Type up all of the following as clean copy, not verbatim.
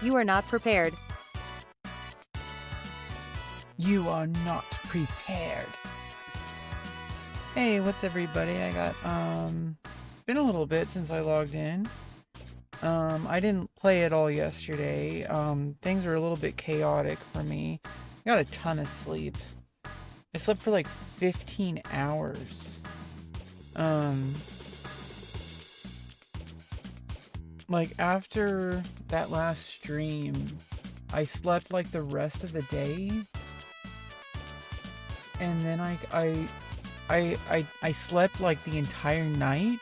You are not prepared. You are not prepared. Hey, what's everybody? I got, been a little bit since I logged in. I didn't play at all yesterday. Things were a little bit chaotic for me. I got a ton of sleep. I slept for like 15 hours. Like after that last stream, I slept like the rest of the day. And then I slept like the entire night.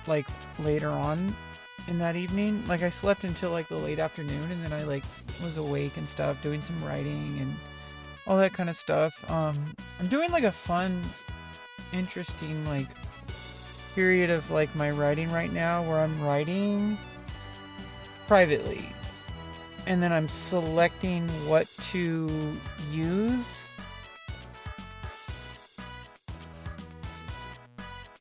Like later on in that evening, like I slept until like the late afternoon, and then I like was awake and stuff, doing some writing and all that kind of stuff. I'm doing like a fun, interesting like period of like my writing right now, where I'm writing privately. And then I'm selecting what to use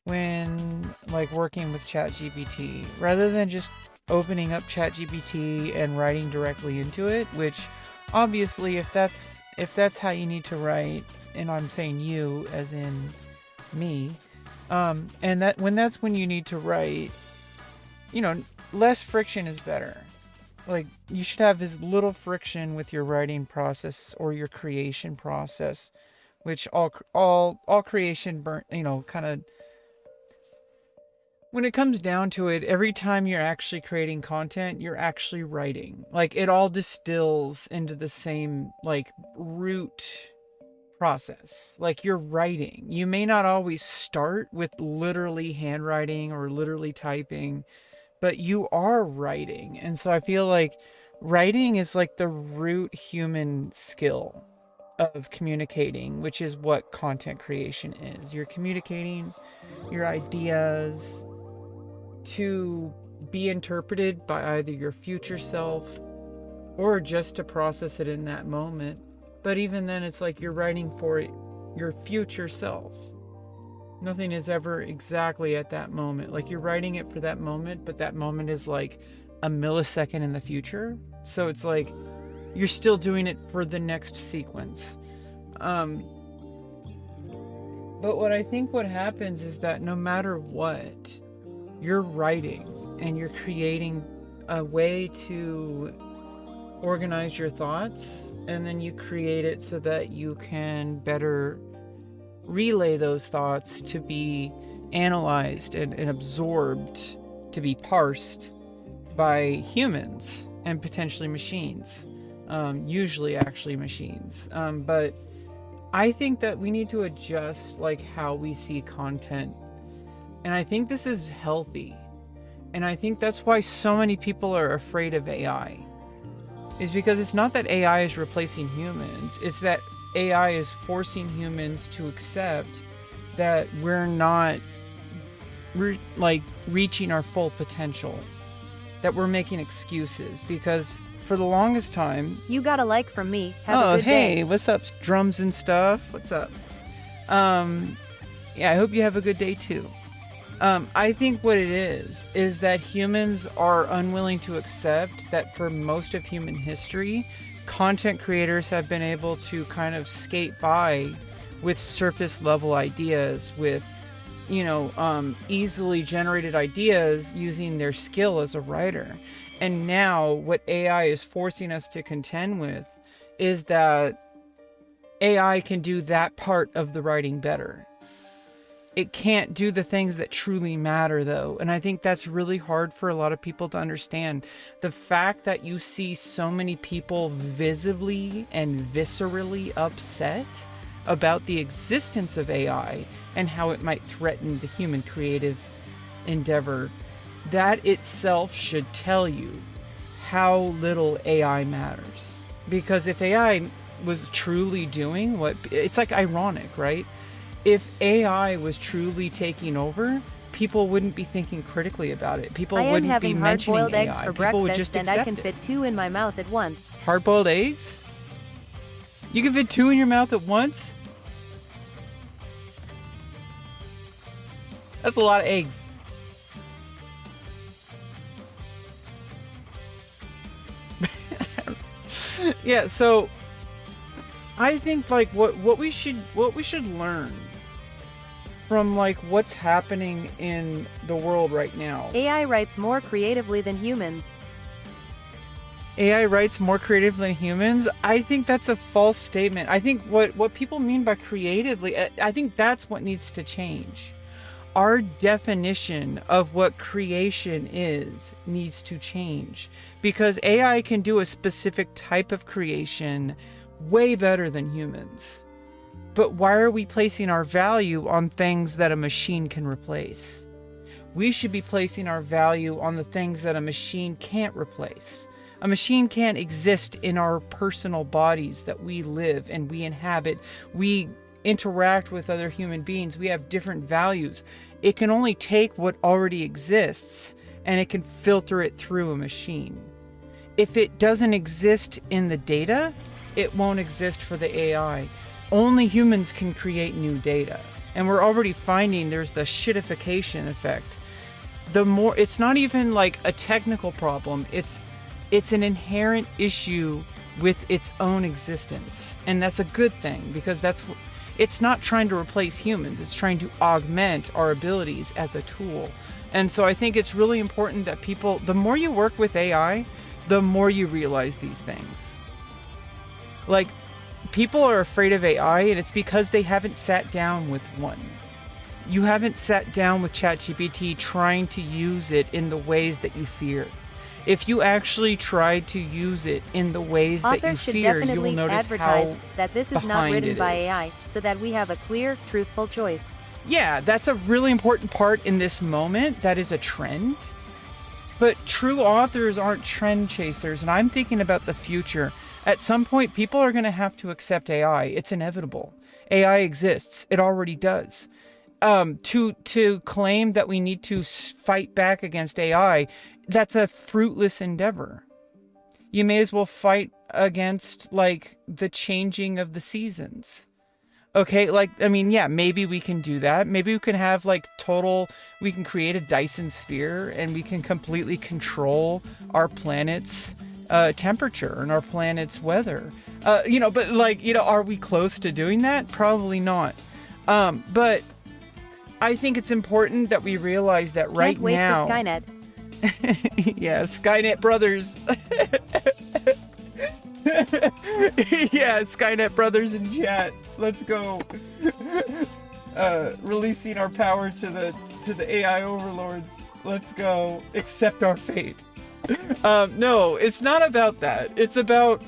when like working with ChatGPT, rather than just opening up ChatGPT and writing directly into it, which obviously if that's how you need to write, and I'm saying you as in me, and that's when you need to write, less friction is better. Like, you should have as little friction with your writing process or your creation process, which all creation kind of, when it comes down to it, every time you're actually creating content, you're actually writing. Like, it all distills into the same like root process. Like, you're writing. You may not always start with literally handwriting or literally typing, but you are writing. And so I feel like writing is like the root human skill of communicating, which is what content creation is. You're communicating your ideas to be interpreted by either your future self or just to process it in that moment. But even then, it's like you're writing for your future self. Nothing is ever exactly at that moment. Like, you're writing it for that moment, but that moment is like a millisecond in the future. So it's like you're still doing it for the next sequence. But what I think what happens is that no matter what, you're writing and you're creating a way to organize your thoughts, and then you create it so that you can better relay those thoughts to be analyzed and absorbed, to be parsed by humans and potentially machines, usually actually machines. But I think that we need to adjust like how we see content, and I think this is healthy, and I think that's why so many people are afraid of AI, is because it's not that AI is replacing humans, it's that AI is forcing humans to accept that we're not reaching our full potential, that we're making excuses. Because for the longest time, You got a like from me. Have a good hey, day. what's up, drums and stuff? What's up? Yeah, I hope you have a good day too. I think what it is that humans are unwilling to accept that for most of human history, content creators have been able to kind of skate by with surface level ideas, with easily generated ideas using their skill as a writer. And now what AI is forcing us to contend with is that AI can do that part of the writing better. It can't do the things that truly matter, though. And I think that's really hard for a lot of people to understand. The fact that you see so many people visibly and viscerally upset about the existence of AI and how it might threaten the human creative endeavor, that itself should tell you how little AI matters. Because if AI was truly doing what... It's like ironic, right? If AI was truly taking over, people wouldn't be thinking critically about it. People I am wouldn't be having mentioning hard-boiled eggs AI. for People would breakfast, just and accept I can it. fit 2 in my mouth at once. Hard-boiled eggs? You can fit 2 in your mouth at once? That's a lot of eggs. Yeah, so I think like what we should learn from like what's happening in the world right now. AI writes more creatively than humans. AI writes more creatively than humans. I think that's a false statement. I think what people mean by creatively, I think that's what needs to change. Our definition of what creation is needs to change, because AI can do a specific type of creation way better than humans. But why are we placing our value on things that a machine can replace? We should be placing our value on the things that a machine can't replace. A machine can't exist in our personal bodies that we live and we inhabit. We interact with other human beings. We have different values. It can only take what already exists and it can filter it through a machine. If it doesn't exist in the data, it won't exist for the AI. Only humans can create new data. And we're already finding there's the shitification effect. It's not even like a technical problem. It's an inherent issue with its own existence. And that's a good thing, because it's not trying to replace humans. It's trying to augment our abilities as a tool. And so I think it's really important that the more you work with AI, the more you realize these things. Like, people are afraid of AI, and it's because they haven't sat down with one. You haven't sat down with ChatGPT trying to use it in the ways that you fear. If you actually try to use it in the ways that you fear, you will notice how that this is not written by AI, so that we have a clear, truthful choice. Yeah, that's a really important part in this moment. That is a trend. But true authors aren't trend chasers, and I'm thinking about the future. At some point, people are going to have to accept AI. It's inevitable. AI exists. It already does. To claim that we need to fight back against AI, that's a fruitless endeavor. You may as well fight against like the changing of the seasons. Okay, like, I mean, yeah, maybe we can do that. Maybe we can have like we can create a Dyson sphere and we can completely control our planet's temperature and our planet's weather. But like, are we close to doing that? Probably not. But I think it's important that we realize that right now. Can't wait for Skynet. Yeah, Skynet Brothers. Yeah, Skynet Brothers in chat. Let's go. Releasing our power to the AI overlords. Let's go. Accept our fate. No, it's not about that. It's about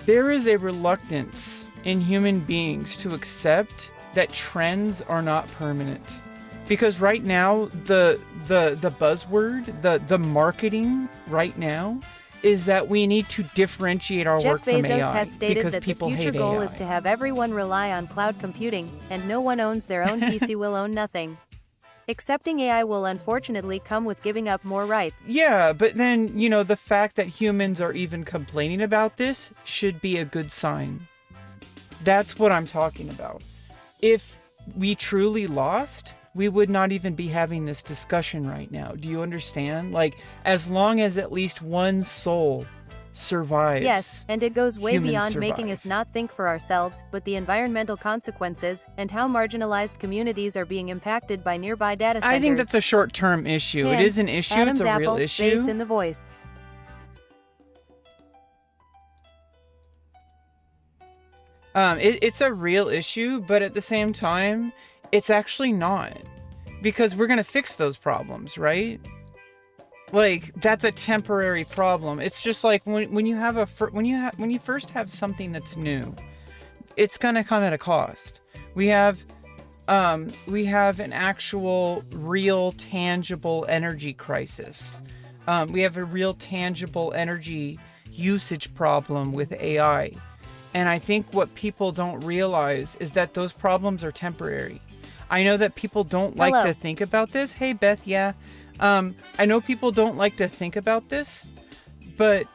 there is a reluctance in human beings to accept that trends are not permanent. Because right now, the buzzword, the marketing right now is that we need to differentiate our work from AI. Jeff Bezos has stated that the future goal AI. is to have everyone rely on cloud computing, and no one owns their own PC will own nothing. Accepting AI will unfortunately come with giving up more rights. Yeah, but then, the fact that humans are even complaining about this should be a good sign. That's what I'm talking about. If we truly lost, we would not even be having this discussion right now. Do you understand? Like, as long as at least one soul survives. Yes, and it goes way beyond making us not think for ourselves, but the environmental consequences, and how marginalized communities are being impacted by nearby data centers. I think that's a short-term issue. It is an issue. Adam's it's a apple, real issue. Bass in the voice. It's a real issue, but at the same time, it's actually not, because we're gonna fix those problems, right? Like, that's a temporary problem. It's just like when you first have something that's new, it's gonna come at a cost. We have an actual, real, tangible energy crisis. We have a real, tangible energy usage problem with AI. And I think what people don't realize is that those problems are temporary. I know that people don't like to think about this. Hey, Beth, yeah. I know people don't like to think about this, but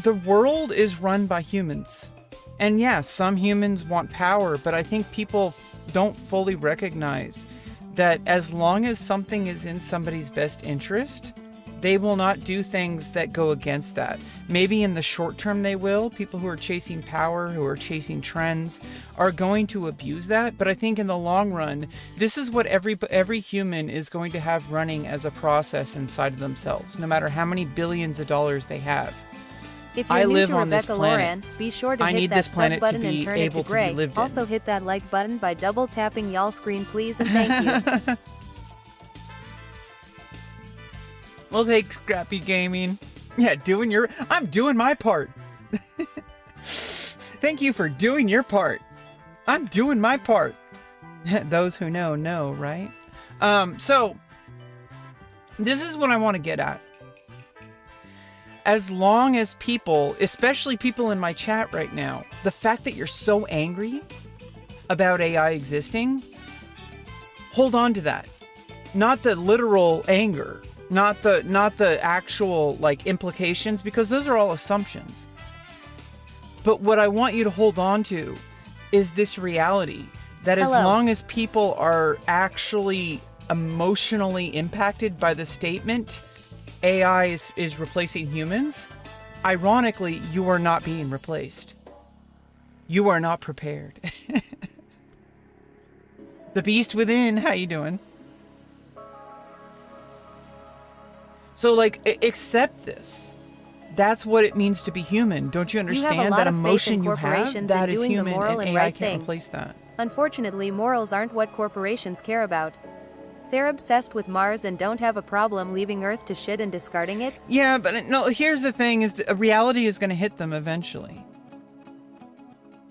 the world is run by humans. And yeah, some humans want power, but I think people don't fully recognize that as long as something is in somebody's best interest, They will not do things that go against that. Maybe in the short term they will. People who are chasing power, who are chasing trends, are going to abuse that. But I think in the long run, this is what every human is going to have running as a process inside of themselves, no matter how many billions of dollars they have. If you're new to rebeccaloran, be sure to hit that sub button and turn it to gray. Also hit that like button by double tapping y'all screen, please, and thank you. We'll take Scrappy Gaming. Yeah, I'm doing my part. Thank you for doing your part. I'm doing my part. Those who know, right? So this is what I want to get at. As long as people, especially people in my chat right now, the fact that you're so angry about AI existing, hold on to that. Not the literal anger. Not the actual like implications, because those are all assumptions. But what I want you to hold on to is this reality that as long as people are actually emotionally impacted by the statement AI is replacing humans, ironically, you are not being replaced. You are not prepared. The beast within, how you doing? So, like, accept this. That's what it means to be human. Don't you understand that emotion you have? That is human, and AI can't replace that. Unfortunately, morals aren't what corporations care about. They're obsessed with Mars and don't have a problem leaving Earth to shit and discarding it. Yeah, but no, here's the thing, is that reality is going to hit them eventually.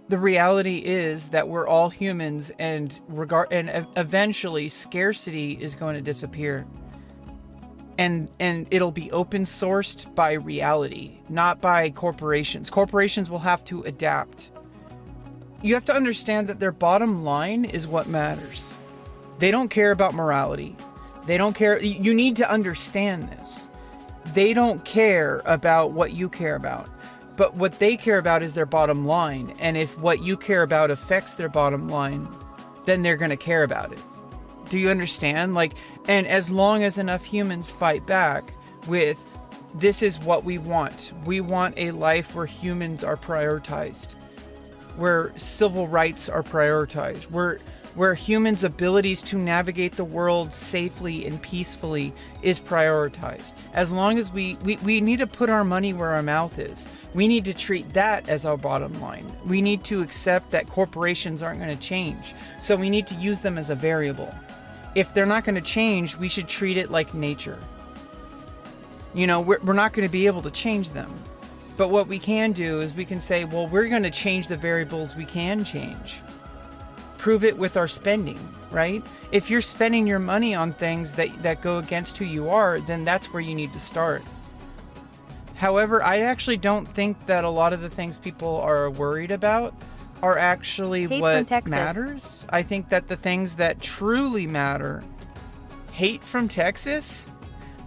The reality is that we're all humans, and eventually scarcity is going to disappear. And it'll be open sourced by reality, not by corporations. Corporations will have to adapt. You have to understand that their bottom line is what matters. They don't care about morality. They don't care. You need to understand this. They don't care about what you care about. But what they care about is their bottom line. And if what you care about affects their bottom line, then they're going to care about it. Do you understand? Like, and as long as enough humans fight back with, this is what we want. We want a life where humans are prioritized, where civil rights are prioritized, where humans' abilities to navigate the world safely and peacefully is prioritized. As long as we need to put our money where our mouth is. We need to treat that as our bottom line. We need to accept that corporations aren't going to change. So we need to use them as a variable. If they're not going to change, we should treat it like nature. You know, we're not going to be able to change them. But what we can do is we can say, well, we're going to change the variables we can change. Prove it with our spending, right? If you're spending your money on things that go against who you are, then that's where you need to start. However, I actually don't think that a lot of the things people are worried about are actually what matters. I think that the things that truly matter, hate from Texas?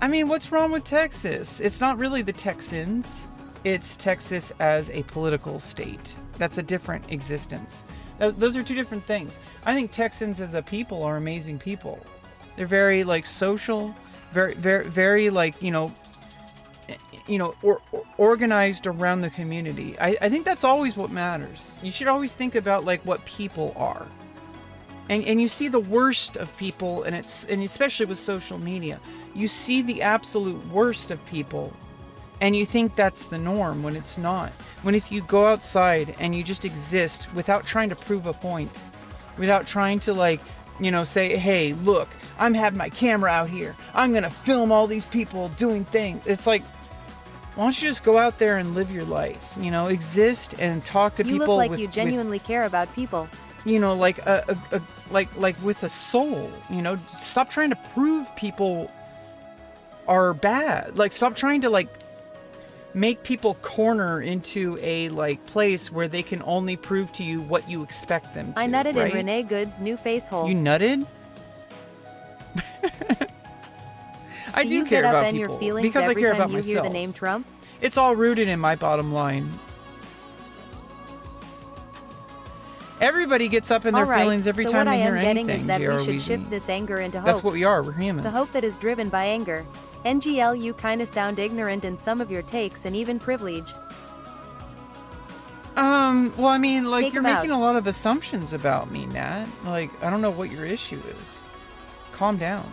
I mean, what's wrong with Texas? It's not really the Texans. It's Texas as a political state. That's a different existence. Those are two different things. I think Texans as a people are amazing people. They're very like social, very like, organized around the community. I think that's always what matters. You should always think about like what people are. And you see the worst of people, and especially with social media, you see the absolute worst of people, and you think that's the norm when it's not. When if you go outside and you just exist without trying to prove a point, without trying to say, hey, look, I'm having my camera out here. I'm going to film all these people doing things. It's like, why don't you just go out there and live your life? Exist and talk to people. You look like you genuinely care about people. Like with a soul. Stop trying to prove people are bad. Like, stop trying to make people corner into a place where they can only prove to you what you expect them to. I nutted right? in Renee Good's new face hole. You nutted? I do care about people your feelings because I care about you myself. Hear the name Trump? It's all rooted in my bottom line. Everybody gets up in their feelings every time they hear anything. So what I am getting is that we should shift this anger into hope. That's what we are. We're humans. The hope that is driven by anger. NGL, you kinda sound ignorant in some of your takes and even privileged. Well, I mean, like, Take you're 'em making out. a lot of assumptions about me, Nat. Like, I don't know what your issue is. Calm down.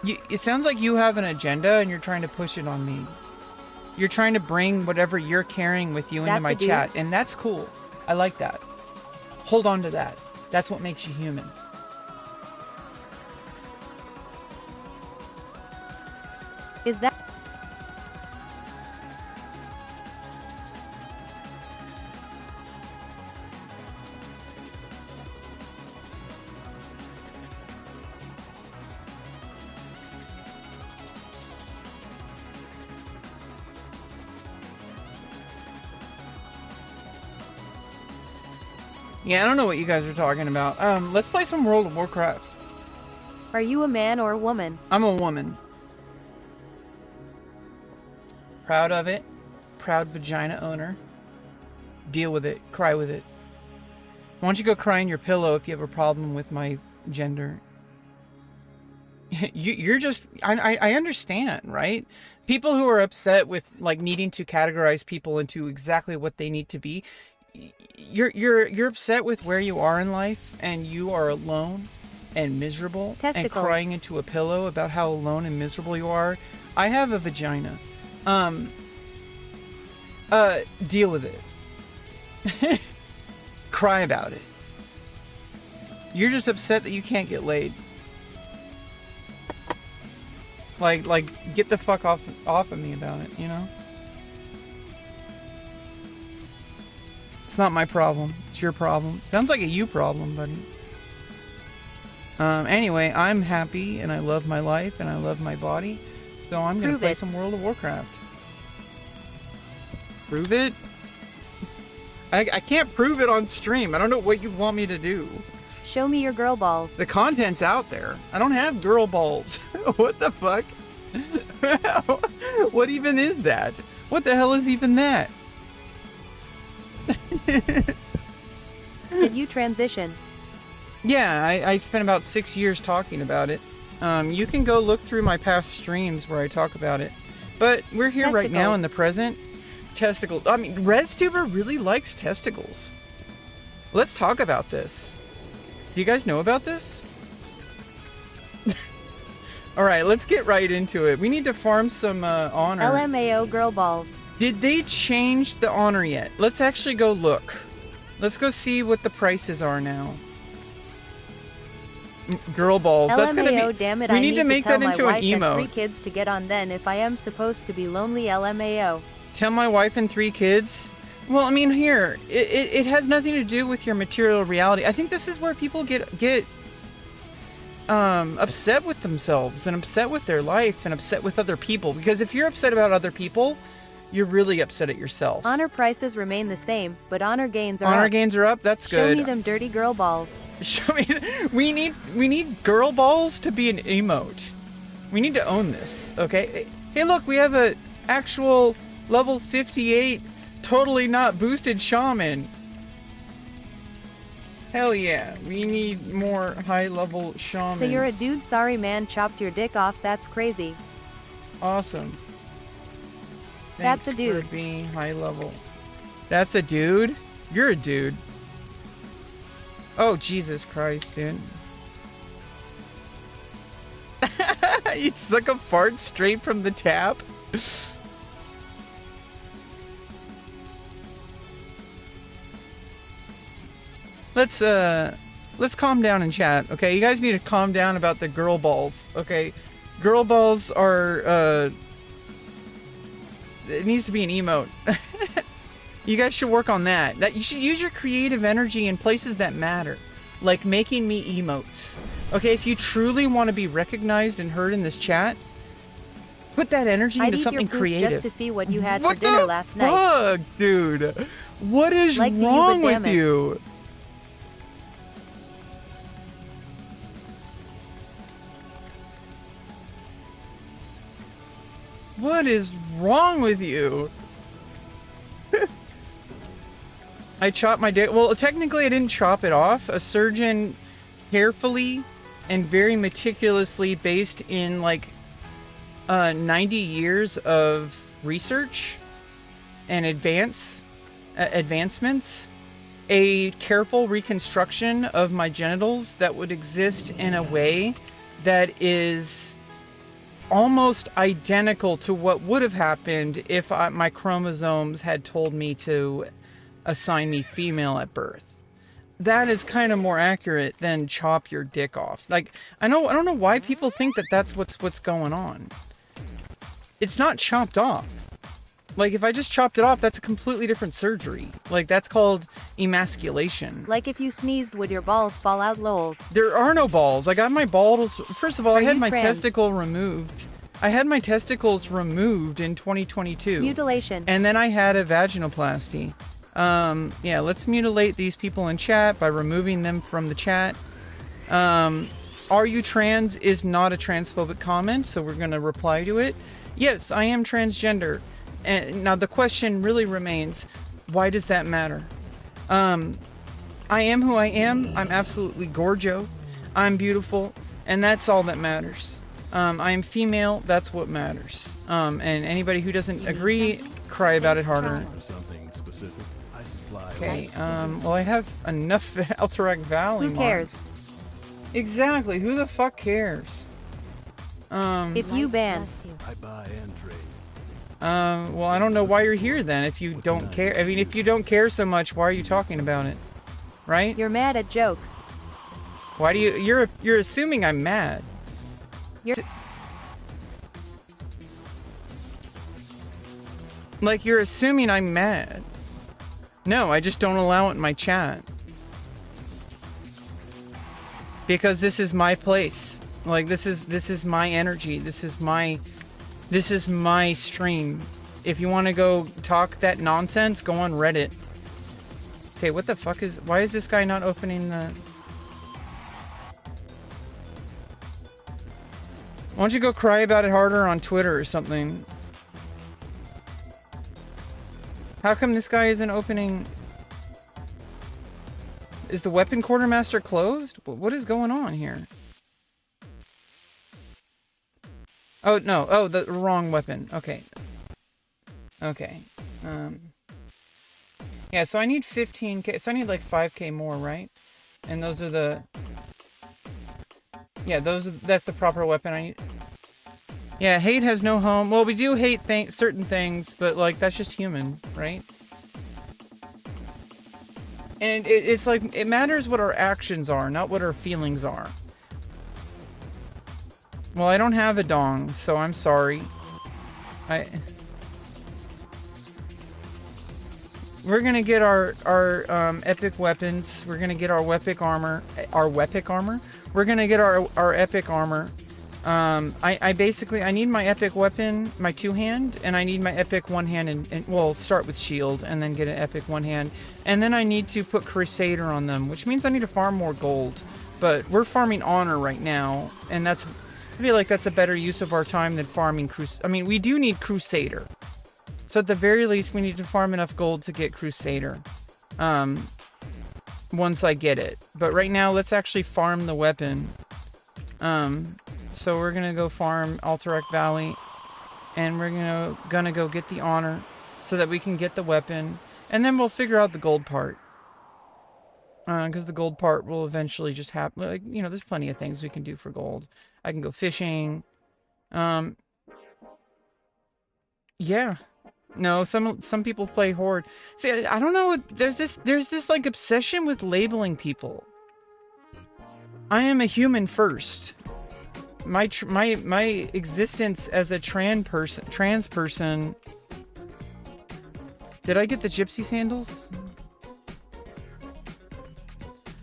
It sounds like you have an agenda and you're trying to push it on me. You're trying to bring whatever you're carrying with you into That's my a dude. chat, and that's cool. I like that. Hold on to that. That's what makes you human. Is that? Yeah, I don't know what you guys are talking about. Let's play some World of Warcraft. Are you a man or a woman? I'm a woman. Proud of it. Proud vagina owner. Deal with it. Cry with it. Why don't you go cry in your pillow if you have a problem with my gender? You're just... I understand, right? People who are upset with, like, needing to categorize people into exactly what they need to be... You're upset with where you are in life, and you are alone and miserable. Testicles. And crying into a pillow about how alone and miserable you are. I have a vagina. Deal with it. Cry about it. You're just upset that you can't get laid. Like get the fuck off of me about it, you know? It's not my problem. It's your problem. Sounds like a you problem, buddy. Anyway, I'm happy and I love my life and I love my body. So I'm going to play some World of Warcraft. Prove it? I can't prove it on stream. I don't know what you want me to do. Show me your girl balls. The content's out there. I don't have girl balls. What the fuck? What even is that? What the hell is even that? Did you transition? Yeah, I spent about 6 years talking about it. You can go look through my past streams where I talk about it. But we're here right now in the present. Testicles. I mean, ResTuber really likes testicles. Let's talk about this. Do you guys know about this? Alright, let's get right into it. We need to farm some honor. LMAO girl balls. Did they change the honor yet? Let's actually go look. Let's go see what the prices are now. Girl balls. LMAO, That's gonna be. Damn it, We I need to make that into an and emote. 3 kids to get on then if I am supposed to be lonely. LMAO. Tell my wife and 3 kids. Well, I mean, here it has nothing to do with your material reality. I think this is where people get upset with themselves and upset with their life and upset with other people. Because if you're upset about other people, you're really upset at yourself. Honor prices remain the same, but honor gains are up. Honor gains are up. That's good. Show me them dirty girl balls. Show me. We need girl balls to be an emote. We need to own this. Okay. Hey, look, we have a actual level 58, totally not boosted shaman. Hell yeah. We need more high level shamans. So you're a dude. Sorry, man. Chopped your dick off. That's crazy. Awesome. That's Thanks a dude. for being high level. That's a dude? You're a dude. Oh, Jesus Christ, dude. You suck a fart straight from the tap? Let's calm down in chat, okay? You guys need to calm down about the girl balls, okay? Girl balls are, it needs to be an emote. You guys should work on that. You should use your creative energy in places that matter. Like making me emotes. Okay, if you truly want to be recognized and heard in this chat, put that energy into something creative. Just to see what you had for dinner last night. Fuck, dude. What is wrong with you? What is wrong with you? I chopped my dick. Well, technically I didn't chop it off. A surgeon carefully and very meticulously based in like 90 years of research and advancements, a careful reconstruction of my genitals that would exist in a way that is almost identical to what would have happened if my chromosomes had told me to assign me female at birth. That is kind of more accurate than chop your dick off. Like, I don't know why people think that that's what's going on. It's not chopped off. Like, if I just chopped it off, that's a completely different surgery. Like, that's called emasculation. Like if you sneezed, would your balls fall out, lols? There are no balls. I got my balls... First of all, I had my testicle removed. I had my testicles removed in 2022. Mutilation. And then I had a vaginoplasty. Yeah, let's mutilate these people in chat by removing them from the chat. Are you trans is not a transphobic comment, so we're going to reply to it. Yes, I am transgender. And now the question really remains, why does that matter? I am who I am. I'm absolutely gorgeous. I'm beautiful. And that's all that matters. I am female. That's what matters. And anybody who doesn't agree, cry about it harder. Okay, well, I have enough Alterac Valley Who cares? Marks. Exactly. Who the fuck cares? If you ban. I buy and trade. Well, I don't know why you're here then if you don't care. I mean, if you don't care so much, why are you talking about it? Right? You're mad at jokes. Why do you're assuming I'm mad. Like, you're assuming I'm mad. No, I just don't allow it in my chat. Because this is my place. Like, this is my energy. This is my stream. If you want to go talk that nonsense, go on Reddit. Okay, what the fuck why is this guy not opening the... Why don't you go cry about it harder on Twitter or something? How come this guy isn't opening... Is the weapon quartermaster closed? What is going on here? Oh, no. Oh, the wrong weapon. Okay. Okay. Yeah, so I need 15k. So I need like 5k more, right? And those are the... Yeah, that's the proper weapon I need. Yeah, hate has no home. Well, we do hate certain things, but like, that's just human, right? And it's like, it matters what our actions are, not what our feelings are. Well, I don't have a dong, so I'm sorry. We're gonna get our epic weapons. We're gonna get our wepic armor. We're gonna get our epic armor. I basically, I need my epic weapon, my two-hand, and I need my epic one-hand, and well, start with shield, and then get an epic one-hand. And then I need to put Crusader on them, which means I need to farm more gold. But we're farming honor right now, and I feel like that's a better use of our time than farming I mean, we do need Crusader. So at the very least, we need to farm enough gold to get Crusader. Once I get it. But right now, let's actually farm the weapon. So we're gonna go farm Alterac Valley, and we're gonna go get the honor so that we can get the weapon, and then we'll figure out the gold part. Because the gold part will eventually just happen. Like, you know, there's plenty of things we can do for gold. I can go fishing. Yeah. No, some people play Horde. See, I don't know. There's this like obsession with labeling people. I am a human first. My existence as a trans person. Did I get the gypsy sandals?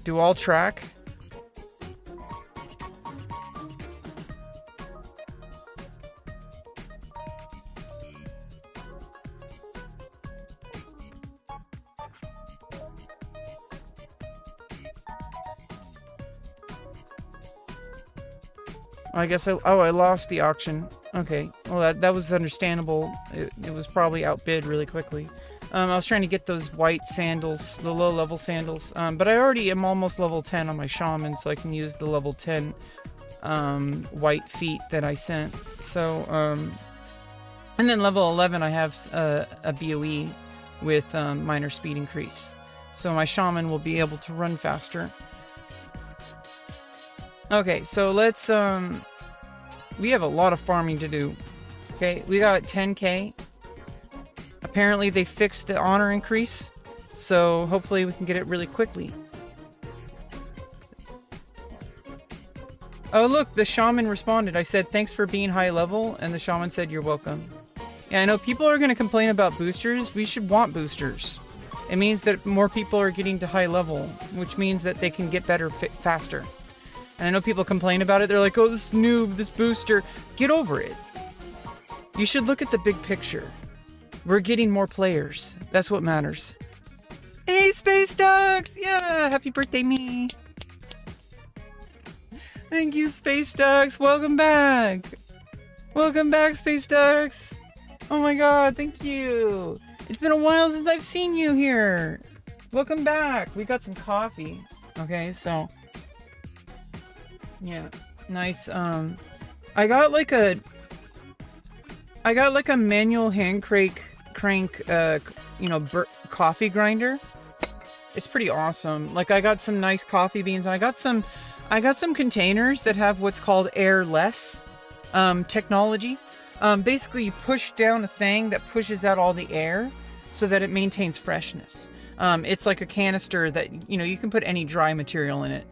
Do all track? I guess I lost the auction. Okay, well that was understandable. It was probably outbid really quickly. I was trying to get those white sandals, the low level sandals, but I already am almost level 10 on my shaman, so I can use the level 10 white feet that I sent. So, and then level 11, I have a BOE with minor speed increase. So my shaman will be able to run faster. Okay, so let's, we have a lot of farming to do. Okay, we got 10k. Apparently they fixed the honor increase, so hopefully we can get it really quickly. Oh look, the shaman responded. I said, thanks for being high level, and the shaman said, you're welcome. Yeah, I know people are going to complain about boosters. We should want boosters. It means that more people are getting to high level, which means that they can get better faster. And I know people complain about it. They're like, oh, this noob, this booster. Get over it. You should look at the big picture. We're getting more players. That's what matters. Hey, Space Ducks! Yeah, happy birthday, me. Thank you, Space Ducks. Welcome back. Welcome back, Space Ducks. Oh my god, thank you. It's been a while since I've seen you here. Welcome back. We got some coffee. Okay, so yeah, nice. I got like a manual hand crank coffee grinder. It's pretty awesome. Like, I got some nice coffee beans, and I got some containers that have what's called airless technology. Basically, you push down a thing that pushes out all the air so that it maintains freshness. It's like a canister that, you can put any dry material in it.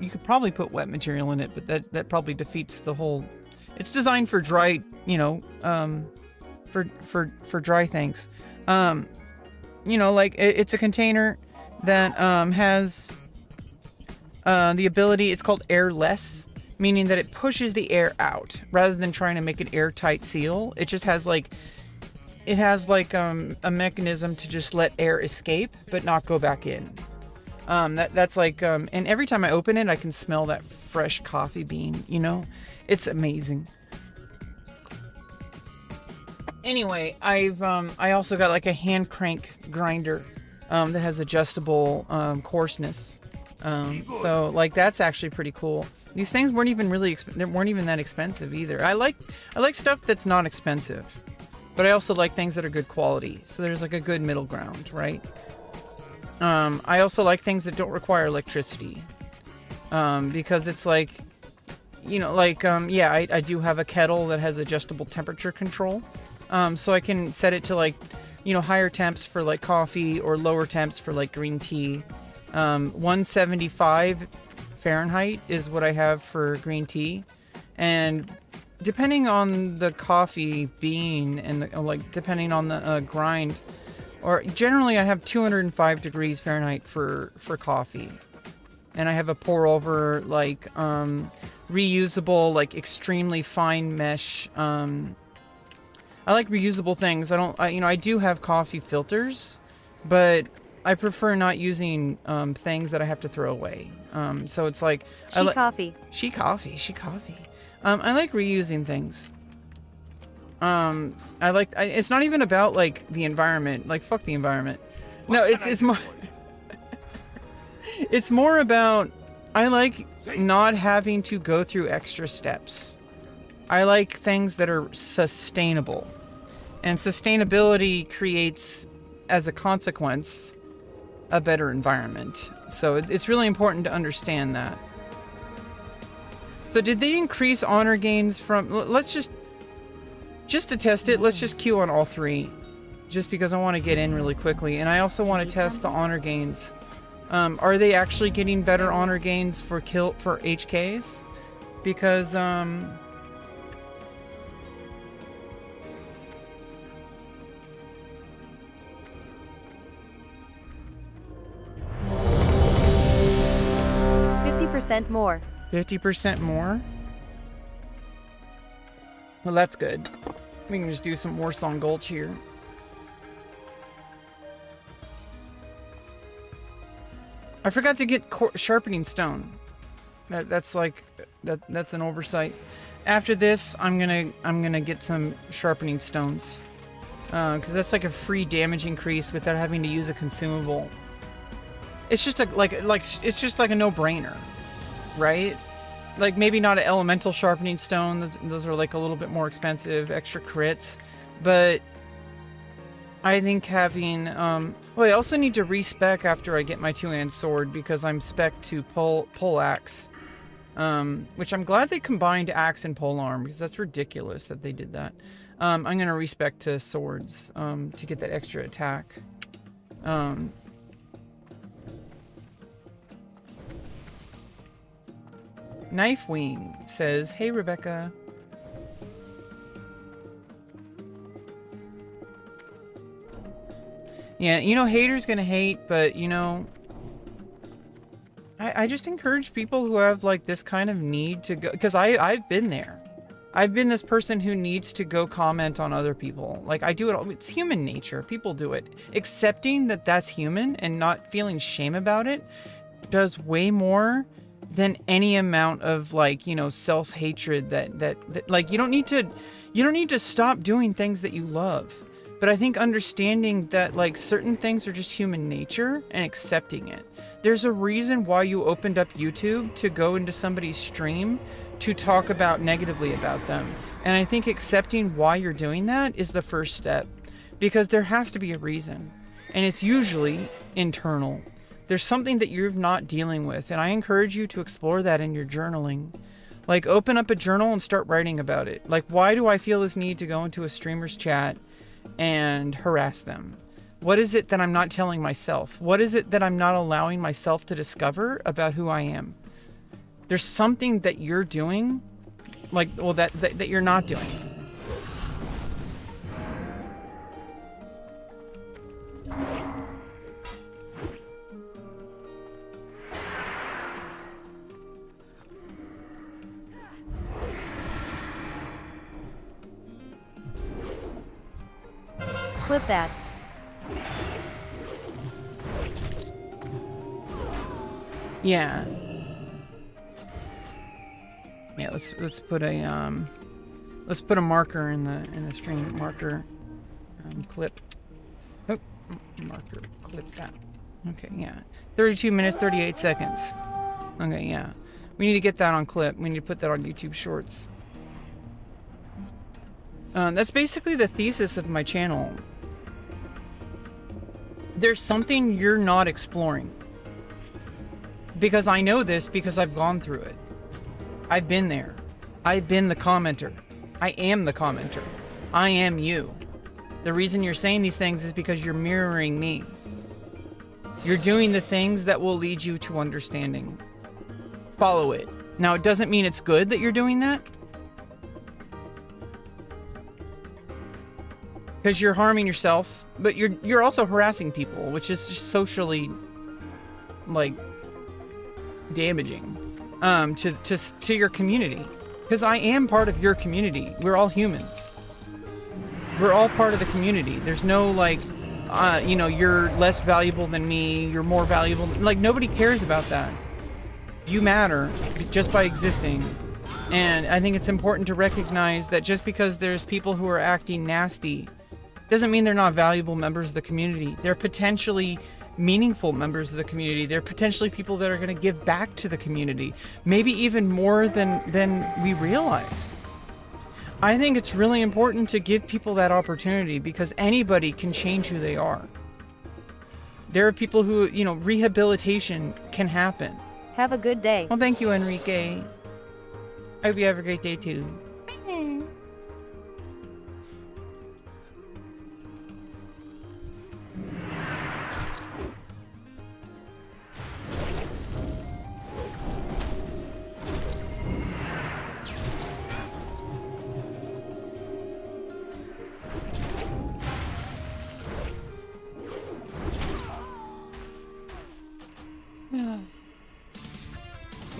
You could probably put wet material in it, but that probably defeats the whole... It's designed for dry, for dry things. Like, it's a container that has the ability, it's called airless, meaning that it pushes the air out rather than trying to make an airtight seal. It just has a mechanism to just let air escape but not go back in. That's like, and every time I open it, I can smell that fresh coffee bean. It's amazing. Anyway, I also got like a hand crank grinder that has adjustable coarseness. So like, that's actually pretty cool. These things weren't even they weren't even that expensive either. I like stuff that's not expensive, but I also like things that are good quality. So there's like a good middle ground, right? I also like things that don't require electricity, because it's like, I do have a kettle that has adjustable temperature control. So I can set it to like, higher temps for like coffee or lower temps for like green tea. 175 Fahrenheit is what I have for green tea. And depending on the coffee bean and depending on the grind, or generally I have 205 degrees Fahrenheit for coffee. And I have a pour over like reusable, like extremely fine mesh. I like reusable things. I do have coffee filters, but I prefer not using things that I have to throw away. So it's like She coffee. I like reusing things. It's not even about like the environment. Like, fuck the environment. No, it's more. It's more about, I like not having to go through extra steps. I like things that are sustainable. And sustainability creates, as a consequence, a better environment. So it's really important to understand that. So did they increase honor gains from... Let's just to test it, let's just queue on all three. Just because I want to get in really quickly. And I also want to test the honor gains. Are they actually getting better honor gains for HKs? Because, 50% more. 50% more? Well, that's good. We can just do some more Song Gulch here. I forgot to get sharpening stone. That's an oversight. After this, I'm gonna get some sharpening stones, because that's like a free damage increase without having to use a consumable. It's just it's just like a no-brainer, right? like maybe not an elemental sharpening stone. Those are like a little bit more expensive, extra crits. But I think having, well, I also need to respec after I get my two-hand sword because I'm spec to pole axe. Which I'm glad they combined axe and polearm because that's ridiculous that they did that. I'm going to respec to swords, to get that extra attack. Knifewing says, "Hey, Rebecca." Yeah, you know, haters gonna hate, but, you know, I just encourage people who have, like, this kind of need to go... Because I've been there. I've been this person who needs to go comment on other people. Like, I do it all. It's human nature. People do it. Accepting that that's human and not feeling shame about it does way more than any amount of, like, you know, self-hatred that like, you don't need to stop doing things that you love. But I think understanding that, like, certain things are just human nature and accepting it. There's a reason why you opened up YouTube to go into somebody's stream to talk about negatively about them. And I think accepting why you're doing that is the first step, because there has to be a reason. And it's usually internal. There's something that you're not dealing with. And I encourage you to explore that in your journaling. Like, open up a journal and start writing about it. Like, why do I feel this need to go into a streamer's chat and harass them? What is it that I'm not telling myself? What is it that I'm not allowing myself to discover about who I am? There's something that you're doing, like, well, that you're not doing. Clip that. Yeah. Yeah, let's put a marker in the stream. Marker, clip. Oh, marker, clip that. Okay, yeah. 32 minutes, 38 seconds. Okay, yeah. We need to get that on clip. We need to put that on YouTube Shorts. That's basically the thesis of my channel. There's something you're not exploring. Because I know this because I've gone through it. I've been there. I've been the commenter. I am the commenter. I am you. The reason you're saying these things is because you're mirroring me. You're doing the things that will lead you to understanding. Follow it. Now, it doesn't mean it's good that you're doing that. Because you're harming yourself, but you're also harassing people, which is just socially, like, damaging to your community. Because I am part of your community. We're all humans. We're all part of the community. There's no, like, you know, you're less valuable than me, you're more valuable. Like, nobody cares about that. You matter just by existing. And I think it's important to recognize that just because there's people who are acting nasty doesn't mean they're not valuable members of the community. They're potentially meaningful members of the community. They're potentially people that are going to give back to the community, maybe even more than we realize. I think it's really important to give people that opportunity because anybody can change who they are. There are people who, you know, rehabilitation can happen. Have a good day. Well, thank you, Enrique. I hope you have a great day too.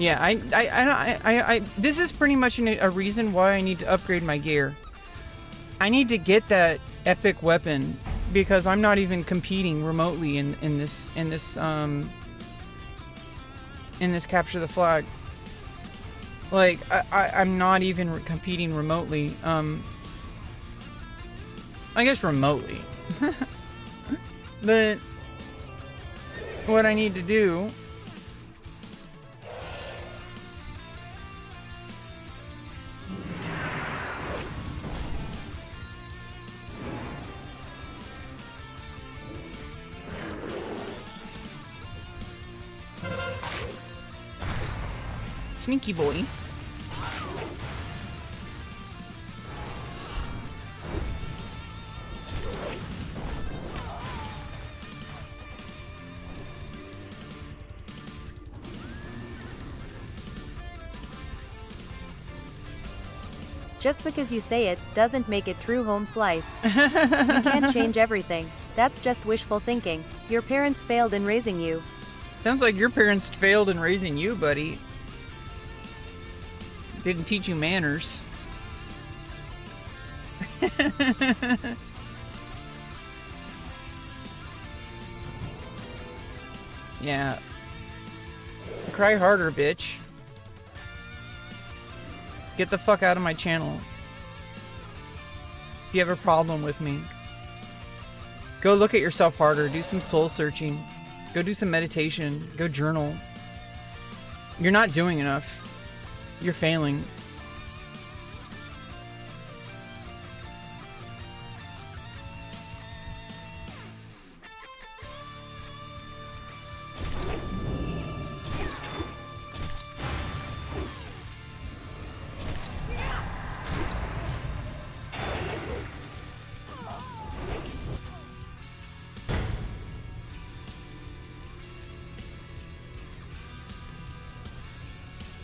Yeah, I this is pretty much a reason why I need to upgrade my gear. I need to get that epic weapon because I'm not even competing remotely in this capture the flag. Like I'm not even competing remotely. I guess remotely. But what I need to do sneaky boy. Just because you say it, doesn't make it true. Home slice. You can't change everything. That's just wishful thinking. Your parents failed in raising you. Sounds like your parents failed in raising you, buddy. Didn't teach you manners. Yeah. Cry harder, bitch. Get the fuck out of my channel. If you have a problem with me, go look at yourself harder. Do some soul searching. Go do some meditation. Go journal. You're not doing enough. You're failing.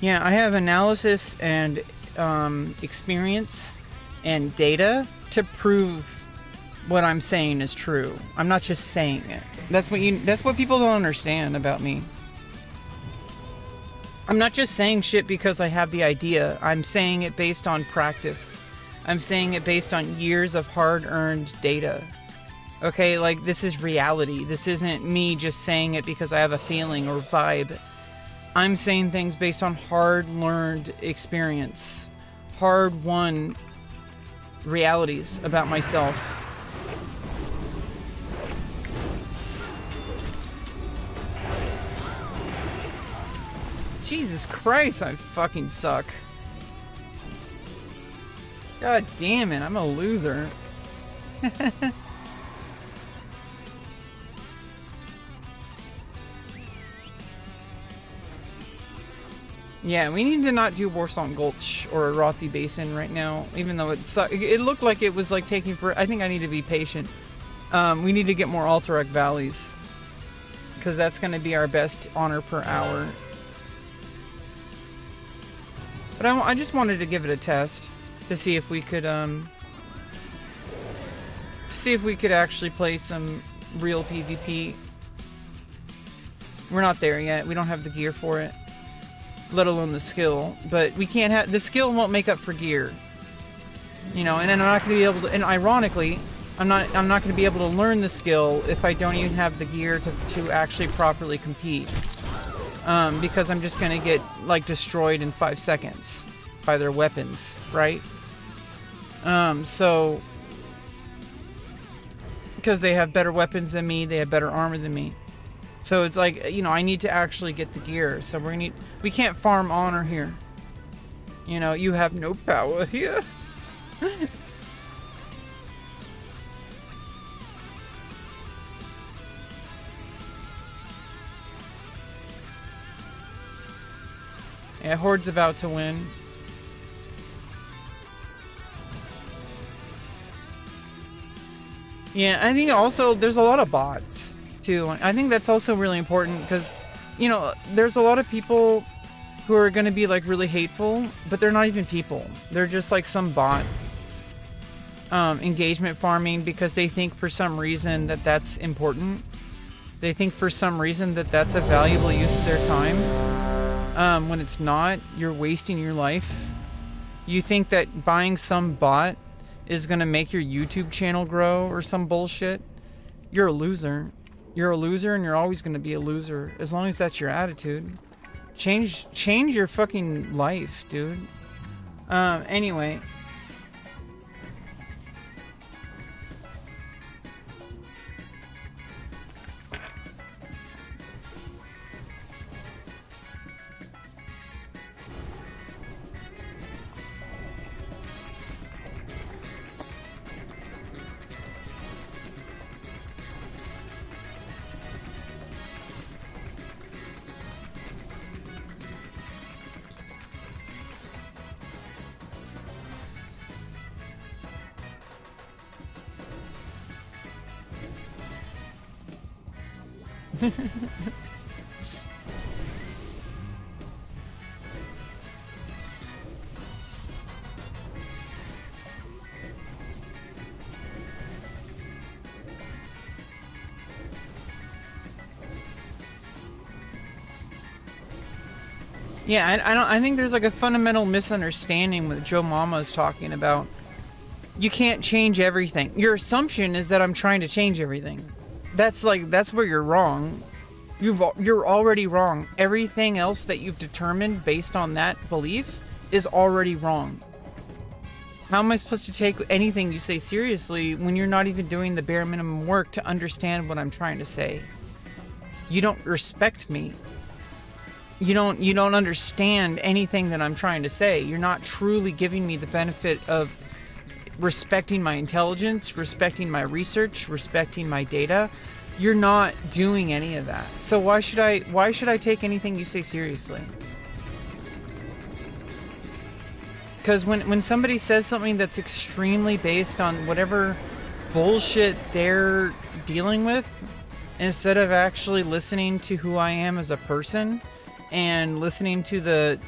Yeah, I have analysis and experience and data to prove what I'm saying is true. I'm not just saying it. That's what people don't understand about me. I'm not just saying shit because I have the idea. I'm saying it based on practice. I'm saying it based on years of hard-earned data. Okay, like this is reality. This isn't me just saying it because I have a feeling or vibe. I'm saying things based on hard-learned experience, hard-won realities about myself. Jesus Christ, I fucking suck. God damn it, I'm a loser. Yeah, we need to not do Warsong Gulch or Arathi Basin right now, even though it looked like it was like taking for. I think I need to be patient. We need to get more Alterac Valleys, because that's going to be our best honor per hour. But I just wanted to give it a test to see if we could actually play some real PvP. We're not there yet. We don't have the gear for it, let alone the skill. But we can't have the skill won't make up for gear, you know. And then I'm not going to be able to. And ironically, I'm not going to be able to learn the skill if I don't even have the gear to actually properly compete. Because I'm just going to get like destroyed in 5 seconds by their weapons, right? So because they have better weapons than me, they have better armor than me. So it's like, you know, I need to actually get the gear. So we can't farm honor here. You know, you have no power here. Yeah, Horde's about to win. Yeah, I think also there's a lot of bots too. I think that's also really important because, you know, there's a lot of people who are going to be like really hateful, but they're not even people. They're just like some bot engagement farming because they think for some reason that that's important. They think for some reason that that's a valuable use of their time. When it's not, you're wasting your life. You think that buying some bot is gonna make your YouTube channel grow or some bullshit. You're a loser. You're a loser and you're always gonna be a loser as long as that's your attitude. Change your fucking life, dude. Anyway. Yeah, I think there's like a fundamental misunderstanding what Joe Mama is talking about. You can't change everything. Your assumption is that I'm trying to change everything. That's where you're wrong. You're already wrong. Everything else that you've determined based on that belief is already wrong. How am I supposed to take anything you say seriously when you're not even doing the bare minimum work to understand what I'm trying to say? You don't respect me. You don't understand anything that I'm trying to say. You're not truly giving me the benefit of respecting my intelligence, respecting my research, respecting my data. You're not doing any of that. So why should I take anything you say seriously? Because when somebody says something that's extremely based on whatever bullshit they're dealing with, instead of actually listening to who I am as a person and listening to the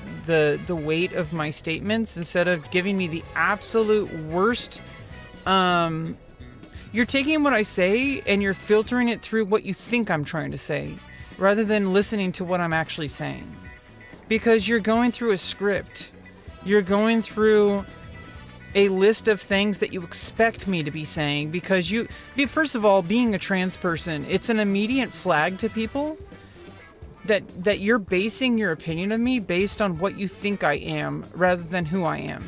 weight of my statements, instead of giving me the absolute worst, you're taking what I say and you're filtering it through what you think I'm trying to say, rather than listening to what I'm actually saying. Because you're going through a script. You're going through a list of things that you expect me to be saying, because first of all, being a trans person, it's an immediate flag to people that you're basing your opinion of me based on what you think I am rather than who I am.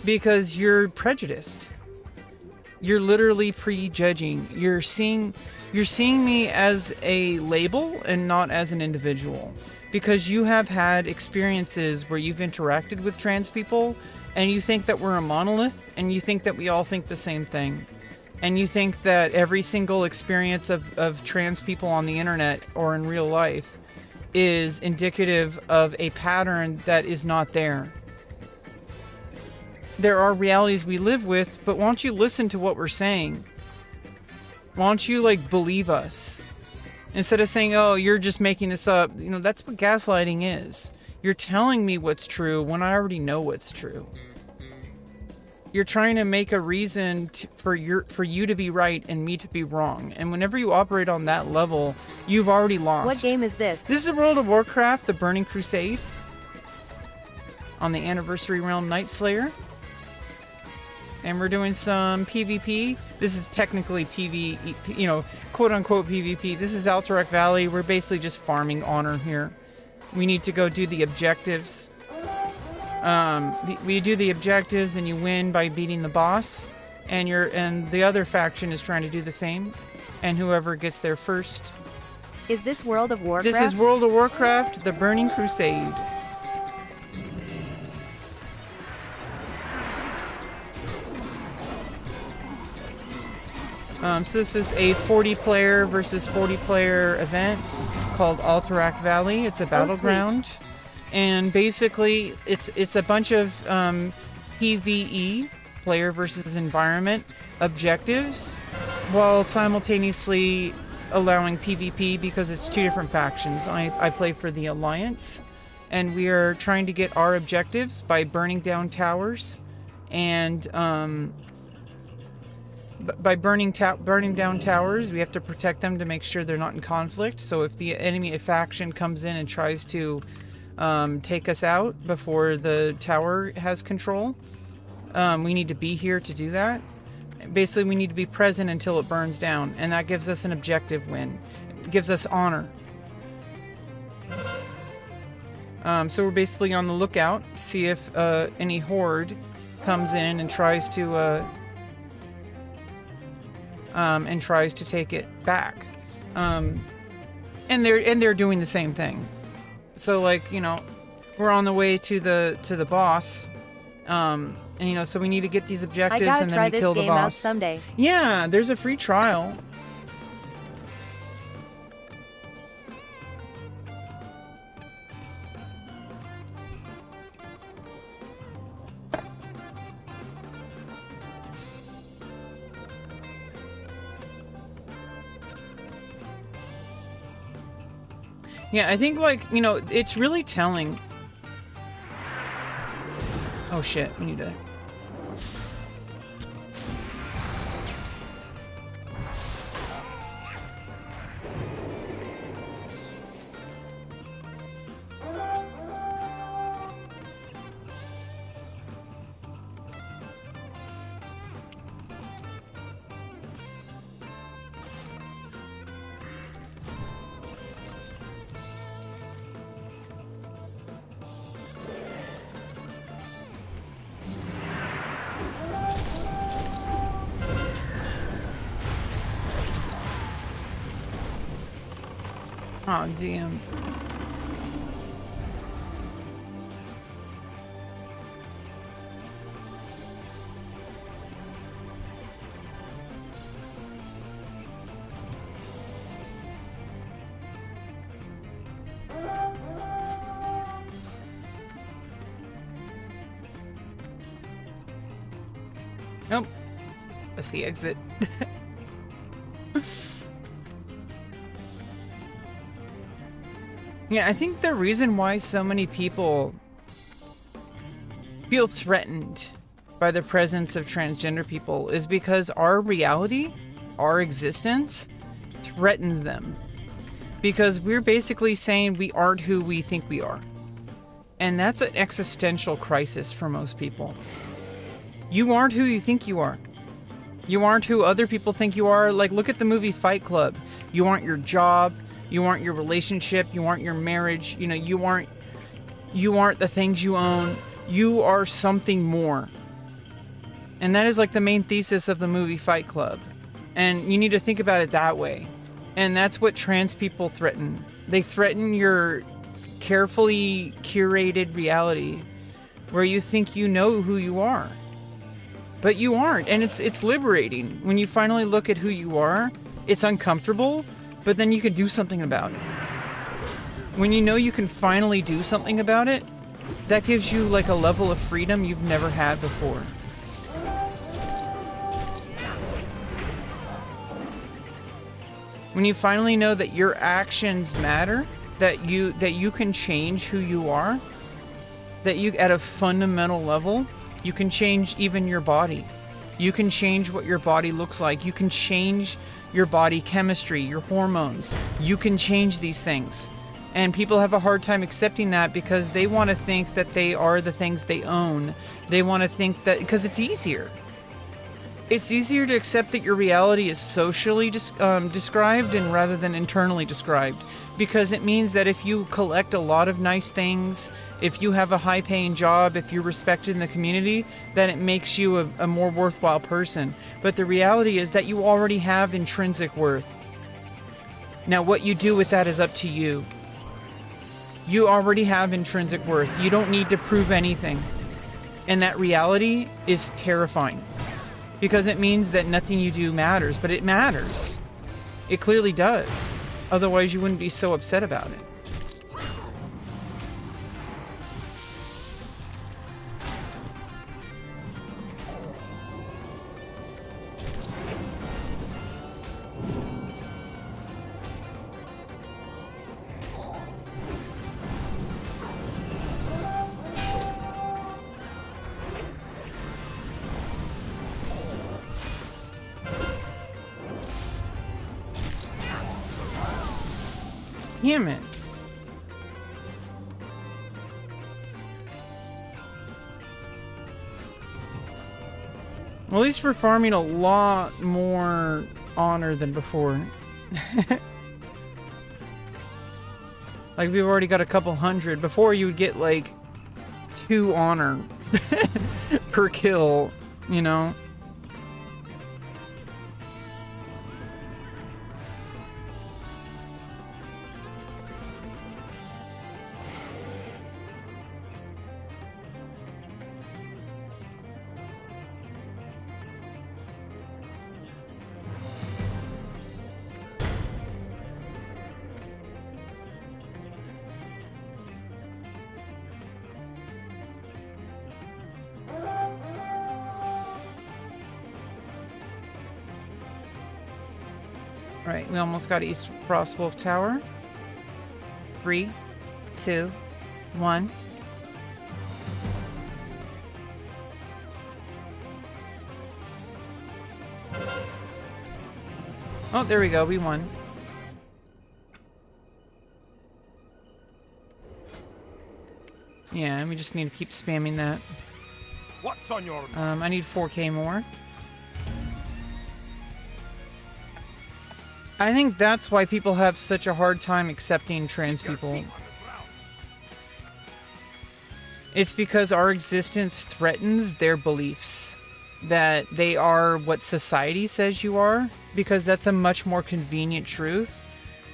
Because you're prejudiced. You're literally prejudging. You're seeing me as a label and not as an individual. Because you have had experiences where you've interacted with trans people and you think that we're a monolith and you think that we all think the same thing. And you think that every single experience of trans people on the internet or in real life is indicative of a pattern that is not there. There are realities we live with, but why don't you listen to what we're saying? Why don't you believe us? Instead of saying, oh, you're just making this up. That's what gaslighting is. You're telling me what's true when I already know what's true. You're trying to make a reason for you to be right and me to be wrong. And whenever you operate on that level, you've already lost. What game is this? This is World of Warcraft, the Burning Crusade. On the Anniversary Realm Nightslayer. And we're doing some PvP. This is technically PvE, quote-unquote PvP. This is Alterac Valley. We're basically just farming honor here. We need to go do the objectives. We do the objectives and you win by beating the boss. And the other faction is trying to do the same. And whoever gets there first. Is this World of Warcraft? This is World of Warcraft, the Burning Crusade. So this is a 40-player versus 40-player event called Alterac Valley. It's a battleground. And basically, it's a bunch of PvE, player versus environment, objectives, while simultaneously allowing PvP because it's two different factions. I play for the Alliance, and we are trying to get our objectives by burning down towers and... by burning down towers, we have to protect them to make sure they're not in conflict. So if the enemy faction comes in and tries to take us out before the tower has control, we need to be here to do that. Basically, we need to be present until it burns down, and that gives us an objective win. It gives us honor. So we're basically on the lookout to see if any horde comes in and tries to take it back, and they're doing the same thing. So we're on the way to the boss, and so we need to get these objectives and then we kill the boss. I gotta try this game out someday. Yeah, there's a free trial. Yeah, I think, like, you know, it's really telling. Oh shit, we need to... Oh, damn. Nope. That's the exit. Yeah, I think the reason why so many people feel threatened by the presence of transgender people is because our reality, our existence, threatens them. Because we're basically saying we aren't who we think we are. And that's an existential crisis for most people. You aren't who you think you are. You aren't who other people think you are. Like, look at the movie Fight Club. You aren't your job. You aren't your relationship. You aren't your marriage. You know, you aren't the things you own. You are something more. And that is like the main thesis of the movie Fight Club. And you need to think about it that way. And that's what trans people threaten. They threaten your carefully curated reality where you think you know who you are. But you aren't. And it's liberating. When you finally look at who you are, it's uncomfortable, but then you can do something about it. When you know you can finally do something about it, that gives you like a level of freedom you've never had before. When you finally know that your actions matter, that you can change who you are, that you, at a fundamental level, you can change even your body. You can change what your body looks like. You can change your body chemistry, your hormones. You can change these things. And people have a hard time accepting that because they want to think that they are the things they own. They want to think that, because it's easier. It's easier to accept that your reality is socially described and rather than internally described. Because it means that if you collect a lot of nice things, if you have a high-paying job, if you're respected in the community, then it makes you a more worthwhile person. But the reality is that you already have intrinsic worth. Now, what you do with that is up to you. You already have intrinsic worth. You don't need to prove anything. And that reality is terrifying. Because it means that nothing you do matters, but it matters. It clearly does. Otherwise, you wouldn't be so upset about it. Damn it. Well, at least we're farming a lot more honor than before. Like, we've already got a couple hundred. Before, you would get, like, 2 honor per kill, you know? Right, we almost got East Frostwolf Tower. 3, 2, 1. Oh, there we go. We won. Yeah, and we just need to keep spamming that. What's on your I need 4K more. I think that's why people have such a hard time accepting trans people. It's because our existence threatens their beliefs that they are what society says you are, because that's a much more convenient truth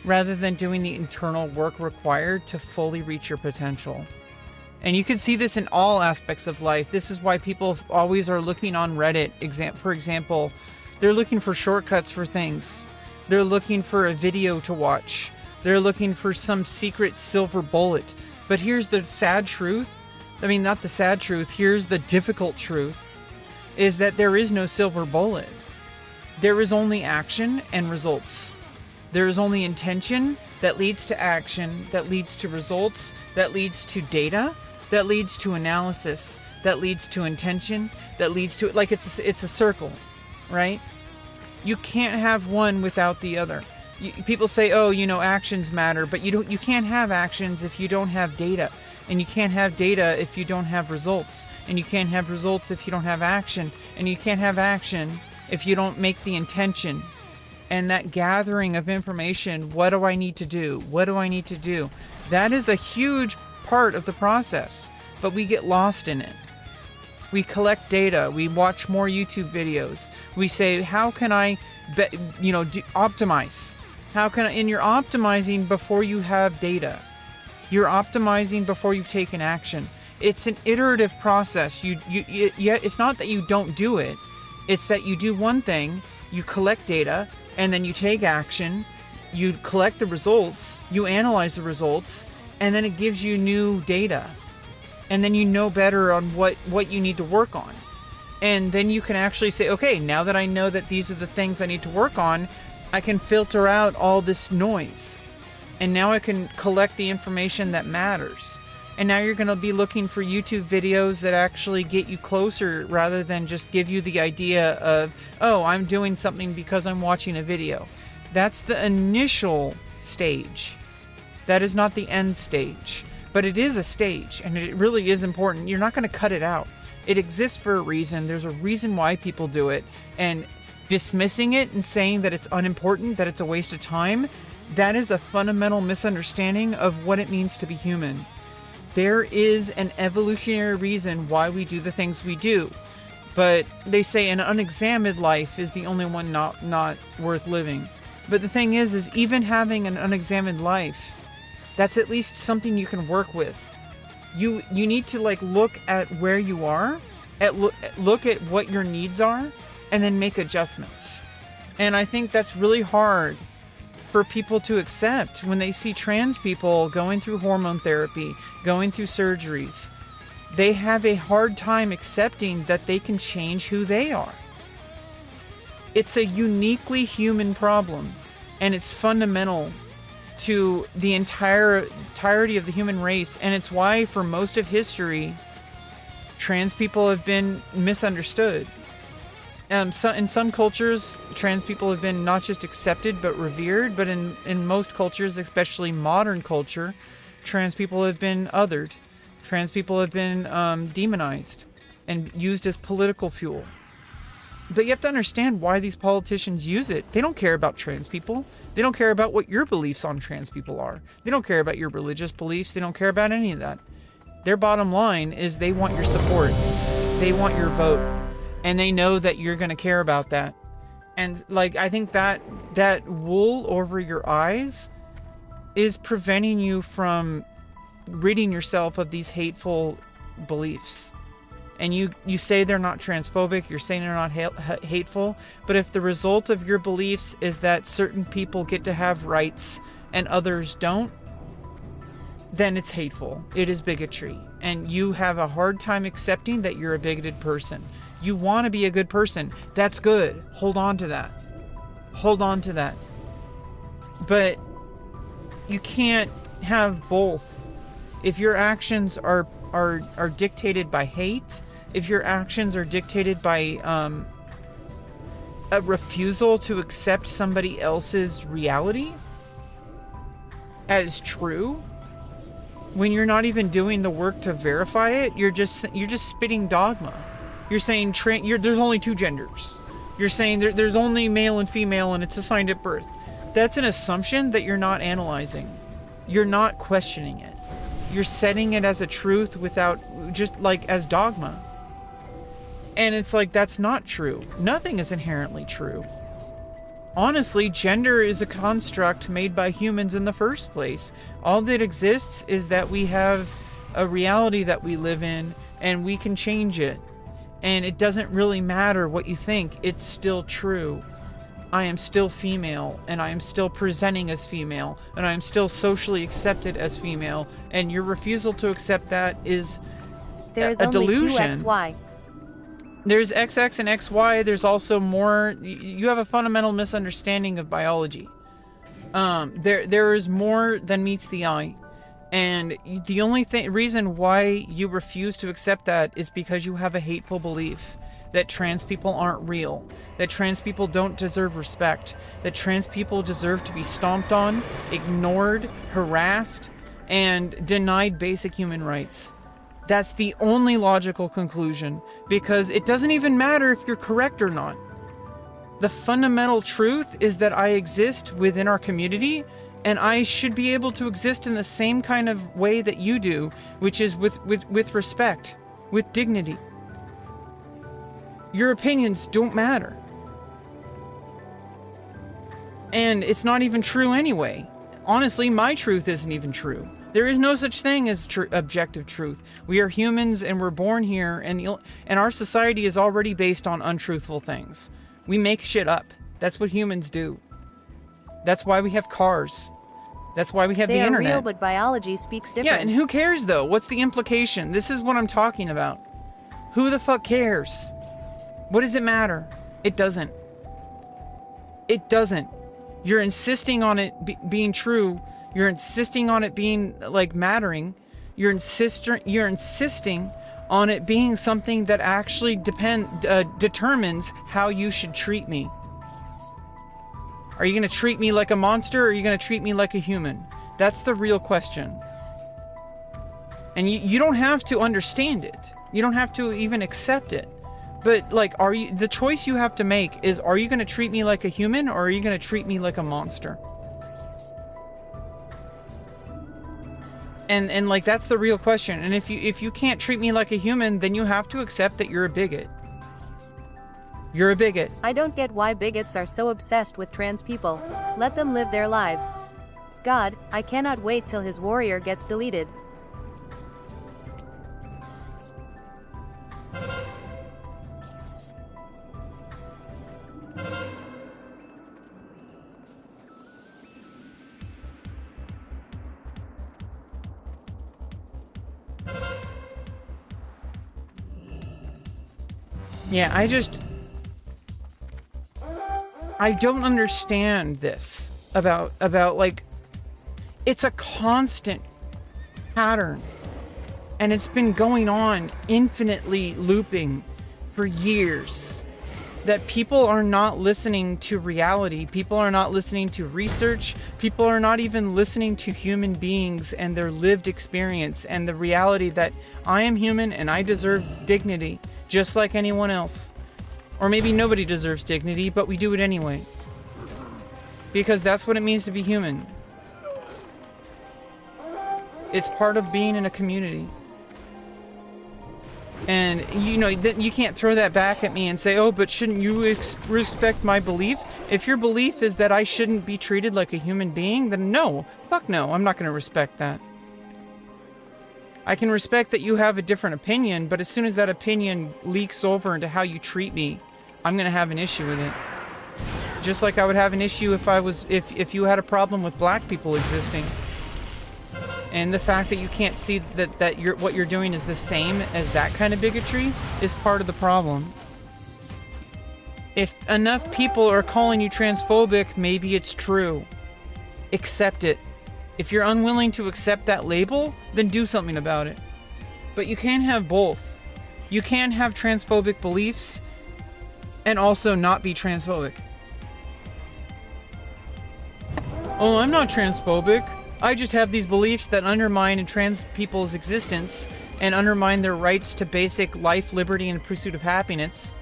rather than doing the internal work required to fully reach your potential. And you can see this in all aspects of life. This is why people always are looking on Reddit. For example, they're looking for shortcuts for things. They're looking for a video to watch. They're looking for some secret silver bullet. But here's the sad truth. I mean, not the sad truth. Here's the difficult truth, is that there is no silver bullet. There is only action and results. There is only intention that leads to action, that leads to results, that leads to data, that leads to analysis, that leads to intention, that leads to, like, it's a circle, right? You can't have one without the other. People say, oh, you know, actions matter, but you can't have actions if you don't have data. And you can't have data if you don't have results. And you can't have results if you don't have action. And you can't have action if you don't make the intention. And that gathering of information, what do I need to do? What do I need to do? That is a huge part of the process, but we get lost in it. We collect data. We watch more YouTube videos. We say, how can I, optimize? How can I, and you're optimizing before you have data. You're optimizing before you've taken action. It's an iterative process. It's not that you don't do it. It's that you do one thing, you collect data, and then you take action. You collect the results, you analyze the results, and then it gives you new data. And then you know better on what you need to work on. And then you can actually say, okay, now that I know that these are the things I need to work on, I can filter out all this noise. And now I can collect the information that matters. And now you're going to be looking for YouTube videos that actually get you closer rather than just give you the idea of, oh, I'm doing something because I'm watching a video. That's the initial stage. That is not the end stage. But it is a stage, and it really is important. You're not going to cut it out. It exists for a reason. There's a reason why people do it. And dismissing it and saying that it's unimportant, that it's a waste of time, that is a fundamental misunderstanding of what it means to be human. There is an evolutionary reason why we do the things we do. But they say an unexamined life is the only one not worth living. But the thing is even having an unexamined life, that's at least something you can work with. You need to look at where you are, look at what your needs are, and then make adjustments. And I think that's really hard for people to accept when they see trans people going through hormone therapy, going through surgeries. They have a hard time accepting that they can change who they are. It's a uniquely human problem, and it's fundamental to the entirety of the human race. And it's why for most of history, trans people have been misunderstood. So in some cultures, trans people have been not just accepted but revered, but in most cultures, especially modern culture, trans people have been othered. Trans people have been demonized and used as political fuel. But you have to understand why these politicians use it. They don't care about trans people. They don't care about what your beliefs on trans people are. They don't care about your religious beliefs. They don't care about any of that. Their bottom line is they want your support. They want your vote. And they know that you're going to care about that. And I think that wool over your eyes is preventing you from ridding yourself of these hateful beliefs. And you say they're not transphobic, you're saying they're not hateful, but if the result of your beliefs is that certain people get to have rights and others don't, then it's hateful. It is bigotry. And you have a hard time accepting that you're a bigoted person. You want to be a good person. That's good. Hold on to that. Hold on to that. But you can't have both, if your actions are dictated by hate, if your actions are dictated by a refusal to accept somebody else's reality as true, when you're not even doing the work to verify it, you're just spitting dogma. You're saying there's only two genders. You're saying there's only male and female and it's assigned at birth. That's an assumption that you're not analyzing. You're not questioning it. You're setting it as a truth without, just like as dogma. And it's like, that's not true. Nothing is inherently true. Honestly, gender is a construct made by humans in the first place. All that exists is that we have a reality that we live in and we can change it. And it doesn't really matter what you think, it's still true. I am still female, and I am still presenting as female, and I am still socially accepted as female, and your refusal to accept that is There's a only delusion. two XY. There's XX and XY. There's also more. You have a fundamental misunderstanding of biology. There is more than meets the eye. And the only reason why you refuse to accept that is because you have a hateful belief that trans people aren't real, that trans people don't deserve respect, that trans people deserve to be stomped on, ignored, harassed, and denied basic human rights. That's the only logical conclusion, because it doesn't even matter if you're correct or not. The fundamental truth is that I exist within our community, and I should be able to exist in the same kind of way that you do, which is with respect, with dignity. Your opinions don't matter. And it's not even true anyway. Honestly, my truth isn't even true. There is no such thing as objective truth. We are humans and we're born here, and our society is already based on untruthful things. We make shit up. That's what humans do. That's why we have cars. That's why we have the internet. They are real, but biology speaks different. Yeah, and who cares though? What's the implication? This is what I'm talking about. Who the fuck cares? What does it matter? It doesn't. It doesn't. You're insisting on it being true. You're insisting on it being like mattering. You're insisting on it being something that actually determines how you should treat me. Are you going to treat me like a monster, or are you going to treat me like a human? That's the real question. And you don't have to understand it. You don't have to even accept it. But like, the choice you have to make is, are you going to treat me like a human, or are you going to treat me like a monster? And like, that's the real question. And if you can't treat me like a human, then you have to accept that you're a bigot. You're a bigot. I don't get why bigots are so obsessed with trans people. Let them live their lives. God, I cannot wait till his warrior gets deleted. Yeah, I don't understand this about like, it's a constant pattern, and it's been going on infinitely looping for years, that people are not listening to reality. People are not listening to research. People are not even listening to human beings and their lived experience and the reality that I am human and I deserve dignity just like anyone else. Or maybe nobody deserves dignity, but we do it anyway. Because that's what it means to be human. It's part of being in a community. And, you know, you can't throw that back at me and say, oh, but shouldn't you respect my belief? If your belief is that I shouldn't be treated like a human being, then no. Fuck no, I'm not going to respect that. I can respect that you have a different opinion, but as soon as that opinion leaks over into how you treat me, I'm going to have an issue with it. Just like I would have an issue if you had a problem with black people existing. And the fact that you can't see that what you're doing is the same as that kind of bigotry is part of the problem. If enough people are calling you transphobic, maybe it's true. Accept it. If you're unwilling to accept that label, then do something about it. But you can't have both. You can't have transphobic beliefs and also not be transphobic. Oh, I'm not transphobic. I just have these beliefs that undermine trans people's existence and undermine their rights to basic life, liberty, and pursuit of happiness.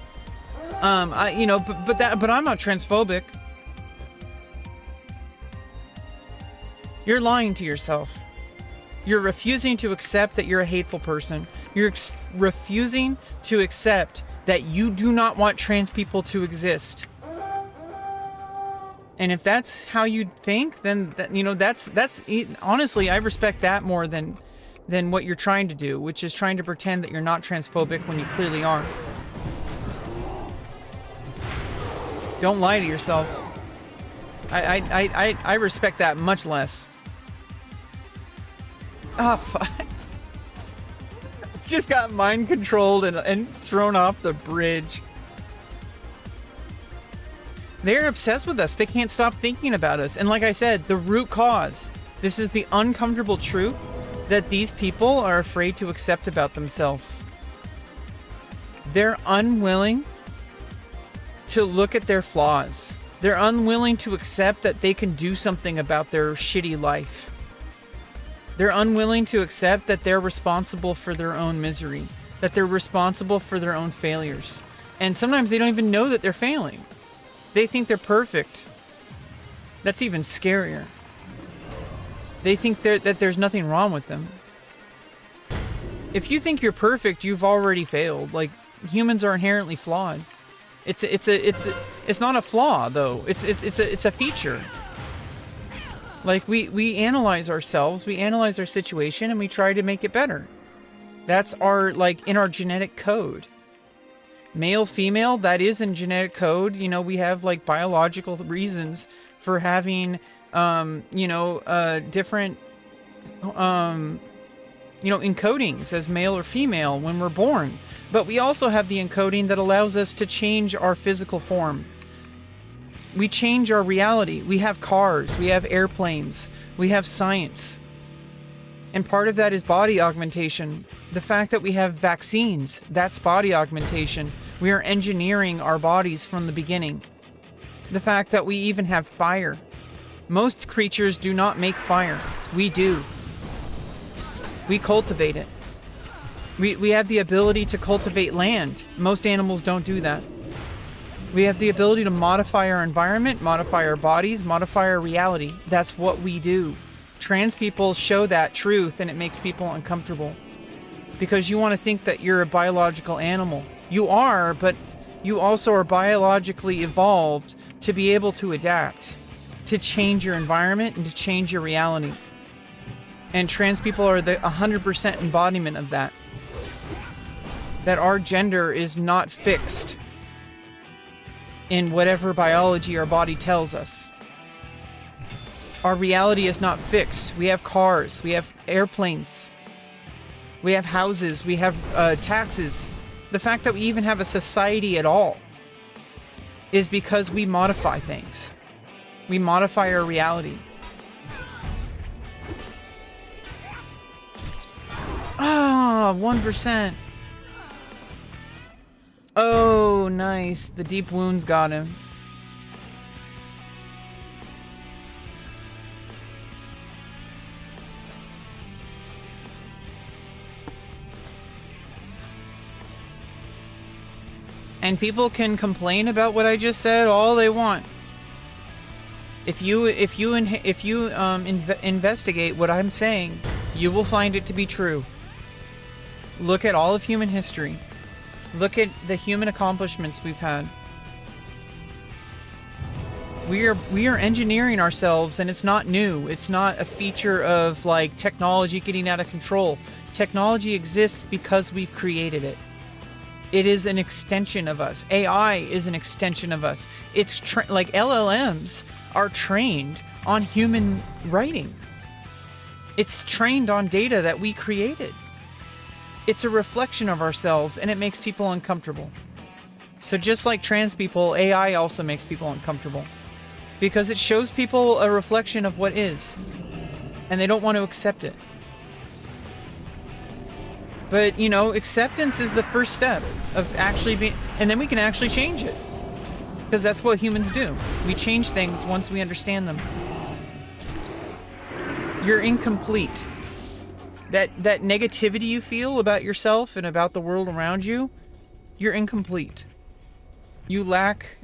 But I'm not transphobic. You're lying to yourself. You're refusing to accept that you're a hateful person. You're refusing to accept that you do not want trans people to exist. And if that's how you think, then that's honestly, I respect that more than what you're trying to do, which is trying to pretend that you're not transphobic when you clearly are. Don't lie to yourself. I respect that much less. Oh, fuck. Just got mind controlled and thrown off the bridge. They're obsessed with us. They can't stop thinking about us. And like I said, the root cause, this is the uncomfortable truth that these people are afraid to accept about themselves. They're unwilling to look at their flaws. They're unwilling to accept that they can do something about their shitty life. They're unwilling to accept that they're responsible for their own misery, that they're responsible for their own failures. And sometimes they don't even know that they're failing. They think they're perfect. That's even scarier. They think that there's nothing wrong with them. If you think you're perfect, you've already failed. Like, humans are inherently flawed. It's not a flaw though. It's a feature. Like we analyze ourselves, we analyze our situation, and we try to make it better. That's in our genetic code. Male, female, that is in genetic code. We have biological reasons for having different encodings as male or female when we're born. But we also have the encoding that allows us to change our physical form. We change our reality. We have cars, we have airplanes, we have science. And part of that is body augmentation. The fact that we have vaccines, that's body augmentation. We are engineering our bodies from the beginning. The fact that we even have fire. Most creatures do not make fire. We do. We cultivate it. We have the ability to cultivate land. Most animals don't do that. We have the ability to modify our environment, modify our bodies, modify our reality. That's what we do. Trans people show that truth, and it makes people uncomfortable. Because you want to think that you're a biological animal. You are, but you also are biologically evolved to be able to adapt, to change your environment and to change your reality. And trans people are the 100% embodiment of that. That our gender is not fixed in whatever biology our body tells us. Our reality is not fixed. We have cars, we have airplanes, we have houses, we have taxes. The fact that we even have a society at all is because we modify things. We modify our reality. Ah, 1%. Oh, nice. The deep wounds got him. And people can complain about what I just said all they want. If you investigate what I'm saying, you will find it to be true. Look at all of human history. Look at the human accomplishments we've had. We are engineering ourselves, and it's not new. It's not a feature of technology getting out of control. Technology exists because we've created it. It is an extension of us. AI is an extension of us. It's LLMs are trained on human writing. It's trained on data that we created. It's a reflection of ourselves, and it makes people uncomfortable. So just like trans people, AI also makes people uncomfortable because it shows people a reflection of what is. and they don't want to accept it. But, you know, acceptance is the first step of actually being, and then we can actually change it. Because that's what humans do. We change things once we understand them. You're incomplete. That negativity you feel about yourself and about the world around you, you're incomplete. You lack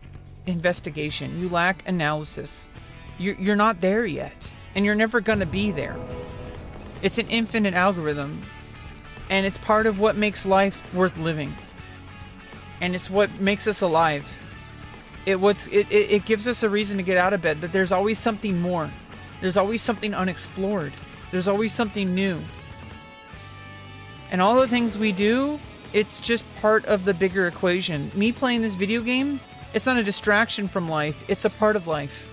investigation. You lack analysis. You're not there yet. And you're never going to be there. It's an infinite algorithm. And it's part of what makes life worth living. And it's what makes us alive. It gives us a reason to get out of bed, that there's always something more. There's always something unexplored. There's always something new. And all the things we do, it's just part of the bigger equation. Me playing this video game, it's not a distraction from life. It's a part of life.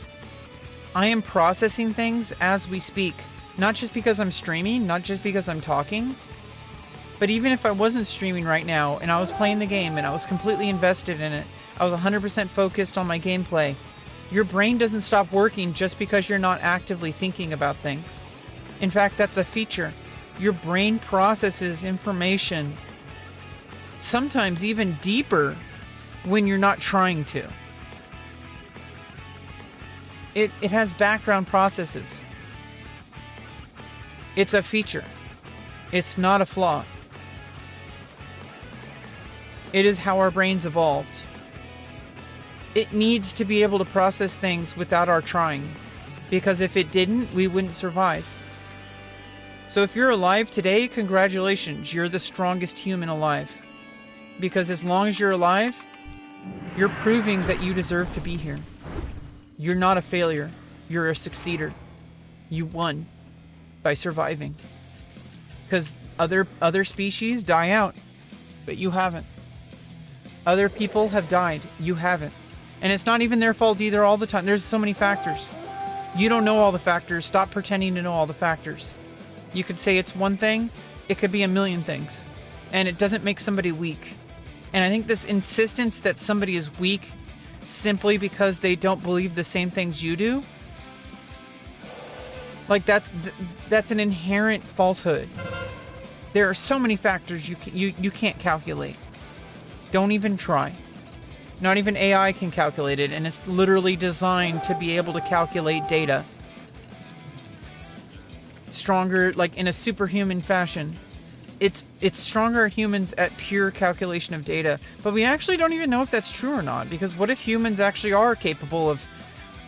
I am processing things as we speak. Not just because I'm streaming, not just because I'm talking. But even if I wasn't streaming right now and I was playing the game and I was completely invested in it, I was 100% focused on my gameplay, your brain doesn't stop working just because you're not actively thinking about things. In fact, that's a feature. Your brain processes information sometimes even deeper when you're not trying to. It has background processes. It's a feature. It's not a flaw. It is how our brains evolved. It needs to be able to process things without our trying, because if it didn't, we wouldn't survive. So if you're alive today, congratulations, you're the strongest human alive. Because as long as you're alive, you're proving that you deserve to be here. You're not a failure, you're a succeeder. You won by surviving. Because other species die out, but you haven't. Other people have died, you haven't. And it's not even their fault either all the time. There's so many factors. You don't know all the factors. Stop pretending to know all the factors. You could say it's one thing, it could be a million things. And it doesn't make somebody weak. And I think this insistence that somebody is weak simply because they don't believe the same things you do, like that's an inherent falsehood. There are so many factors you can't calculate. Don't even try. Not even AI can calculate it, and it's literally designed to be able to calculate data. Stronger, like in a superhuman fashion. It's stronger humans at pure calculation of data. But we actually don't even know if that's true or not, because what if humans actually are capable of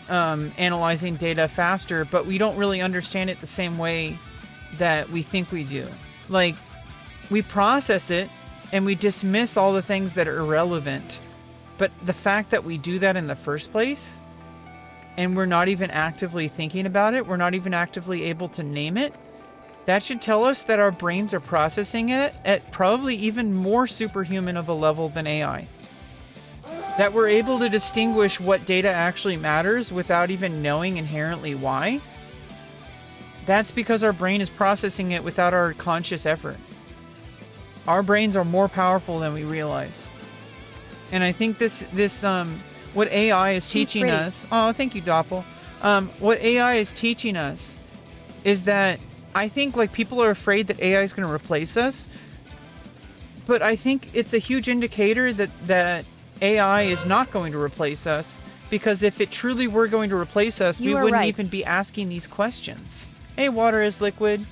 analyzing data faster, but we don't really understand it the same way that we think we do. Like, we process it, and we dismiss all the things that are irrelevant. But the fact that we do that in the first place, and we're not even actively thinking about it, we're not even actively able to name it, that should tell us that our brains are processing it at probably even more superhuman of a level than AI. That we're able to distinguish what data actually matters without even knowing inherently why. That's because our brain is processing it without our conscious effort. Our brains are more powerful than we realize. And I think this what AI is teaching us. Oh, thank you, Doppel. What AI is teaching us is that I think like people are afraid that AI is going to replace us, but I think it's a huge indicator that AI is not going to replace us, because if it truly were going to replace us, we wouldn't even be asking these questions. Hey, water is liquid.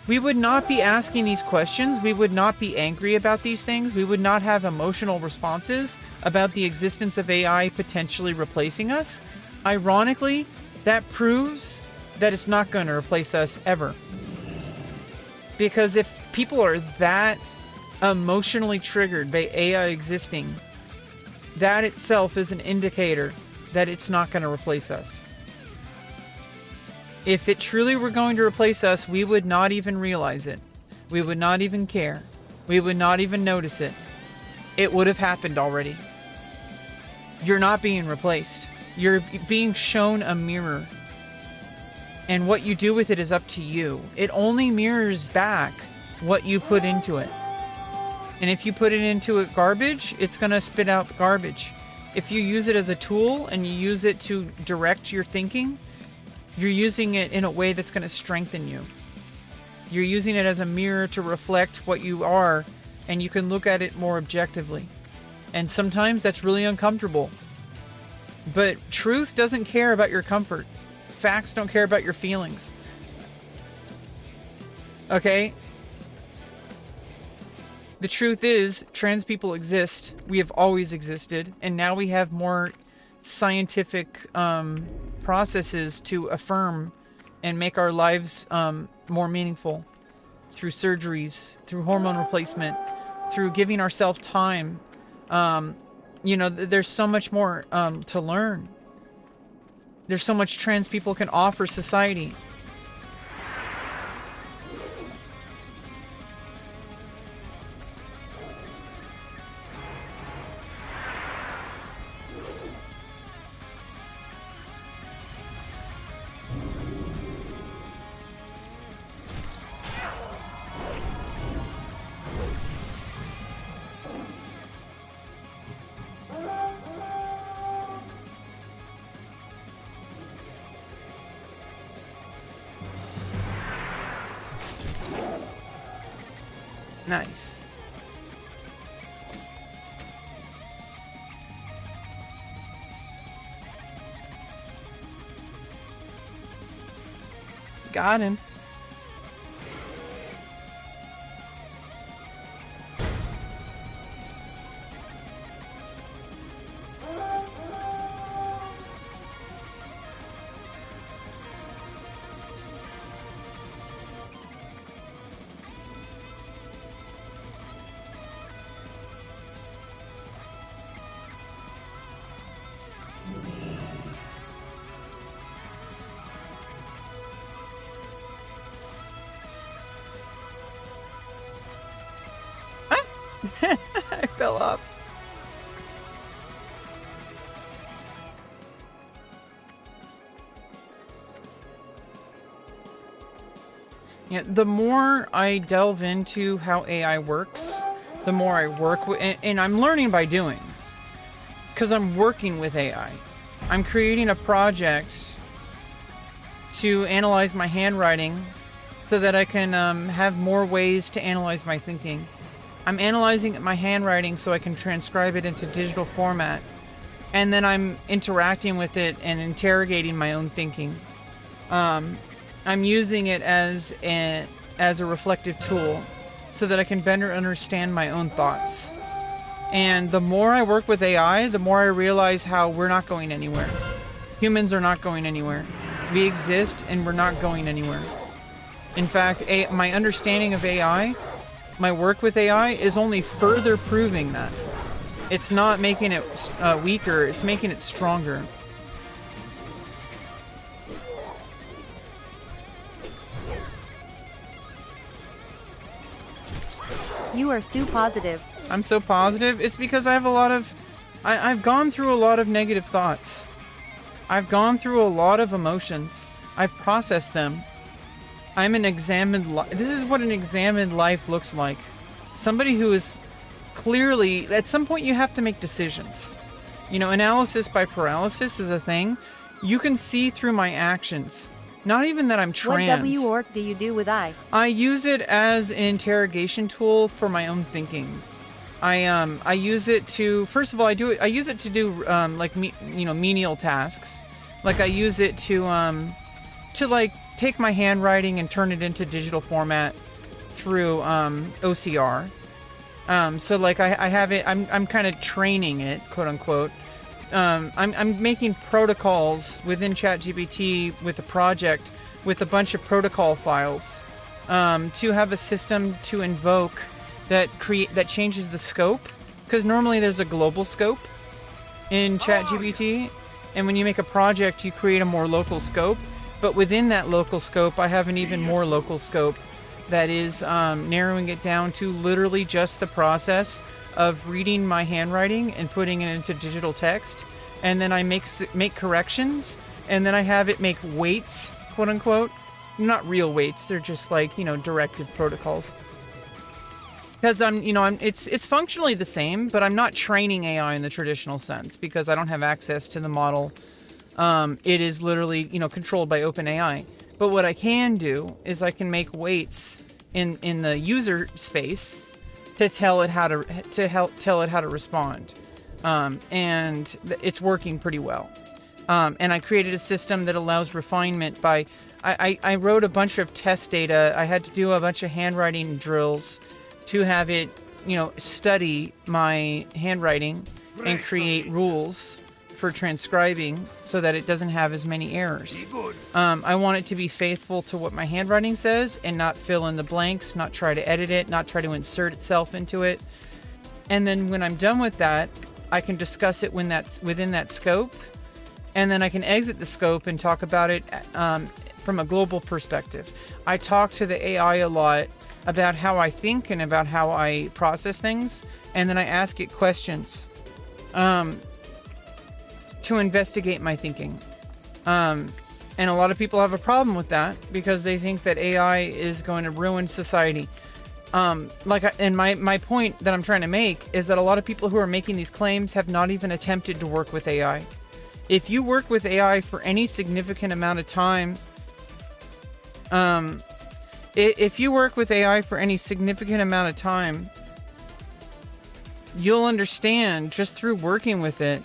We would not be asking these questions. We would not be angry about these things. We would not have emotional responses about the existence of AI potentially replacing us. Ironically, that proves that it's not going to replace us ever. Because if people are that emotionally triggered by AI existing, that itself is an indicator that it's not going to replace us. If it truly were going to replace us, we would not even realize it. We would not even care. We would not even notice it. It would have happened already. You're not being replaced. You're being shown a mirror. And what you do with it is up to you. It only mirrors back what you put into it. And if you put it into it garbage, it's going to spit out garbage. If you use it as a tool and you use it to direct your thinking, You're using it in a way that's going to strengthen you. You're using it as a mirror to reflect what you are, and you can look at it more objectively. And sometimes that's really uncomfortable. But truth doesn't care about your comfort. Facts don't care about your feelings. Okay? The truth is, trans people exist. We have always existed. And now we have more scientific processes to affirm and make our lives more meaningful. Through surgeries, through hormone replacement, through giving ourselves time. There's so much more to learn. There's so much trans people can offer society. Nice. Got him. I fell off. Yeah, the more I delve into how AI works, the more I work with, and I'm learning by doing, because I'm working with AI. I'm creating a project to analyze my handwriting so that I can have more ways to analyze my thinking. I'm analyzing my handwriting so I can transcribe it into digital format. And then I'm interacting with it and interrogating my own thinking. I'm using it as a reflective tool so that I can better understand my own thoughts. And the more I work with AI, the more I realize how we're not going anywhere. Humans are not going anywhere. We exist and we're not going anywhere. In fact, my understanding of AI, my work with AI is only further proving that. It's not making it weaker, it's making it stronger. You are so positive. I'm so positive. It's because I have a lot of... I've gone through a lot of negative thoughts. I've gone through a lot of emotions. I've processed them. I'm an examined life. This is what an examined life looks like. Somebody who is clearly... At some point you have to make decisions. You know, analysis by paralysis is a thing. You can see through my actions. Not even that I'm trans. What W-orc do you do with I? I use it as an interrogation tool for my own thinking. I use it to... First of all, I use it to do menial tasks. Like I use it to take my handwriting and turn it into digital format through OCR. So like I have it, I'm kind of training it, quote unquote. I'm making protocols within ChatGPT with a project with a bunch of protocol files to have a system to invoke that changes the scope, because normally there's a global scope in ChatGPT, and when you make a project you create a more local scope. But within that local scope, I have an even more local scope that is narrowing it down to literally just the process of reading my handwriting and putting it into digital text. And then I make corrections, and then I have it make weights, quote unquote. Not real weights, they're just like, directive protocols. Because it's functionally the same, but I'm not training AI in the traditional sense because I don't have access to the model It is literally, controlled by OpenAI. But what I can do is I can make weights in the user space to tell it how to respond. And it's working pretty well. And I created a system that allows refinement by, I wrote a bunch of test data. I had to do a bunch of handwriting drills to have it, study my handwriting and create rules for transcribing so that it doesn't have as many errors. I want it to be faithful to what my handwriting says and not fill in the blanks, not try to edit it, not try to insert itself into it. And then when I'm done with that, I can discuss it when that's within that scope. And then I can exit the scope and talk about it from a global perspective. I talk to the AI a lot about how I think and about how I process things. And then I ask it questions to investigate my thinking. And a lot of people have a problem with that because they think that AI is going to ruin society. And my point that I'm trying to make is that a lot of people who are making these claims have not even attempted to work with AI. If you work with AI for any significant amount of time, you'll understand just through working with it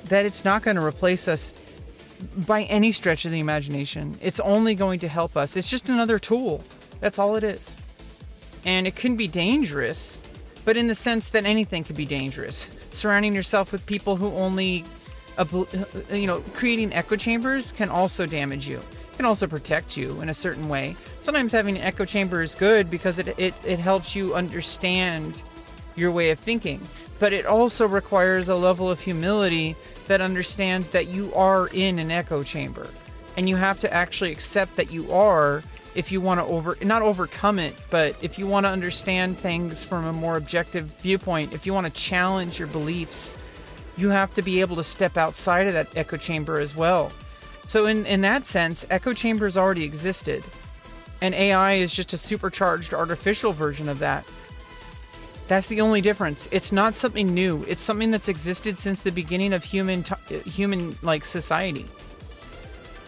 that it's not going to replace us by any stretch of the imagination. It's only going to help us. It's just another tool. That's all it is. And it can be dangerous, but in the sense that anything can be dangerous. Surrounding yourself with people who only, creating echo chambers can also damage you. It can also protect you in a certain way. Sometimes having an echo chamber is good because it helps you understand your way of thinking. But it also requires a level of humility that understands that you are in an echo chamber. And you have to actually accept that you are if you want to not overcome it, but if you want to understand things from a more objective viewpoint, if you want to challenge your beliefs, you have to be able to step outside of that echo chamber as well. So in that sense, echo chambers already existed. And AI is just a supercharged artificial version of that. That's the only difference. It's not something new. It's something that's existed since the beginning of human society.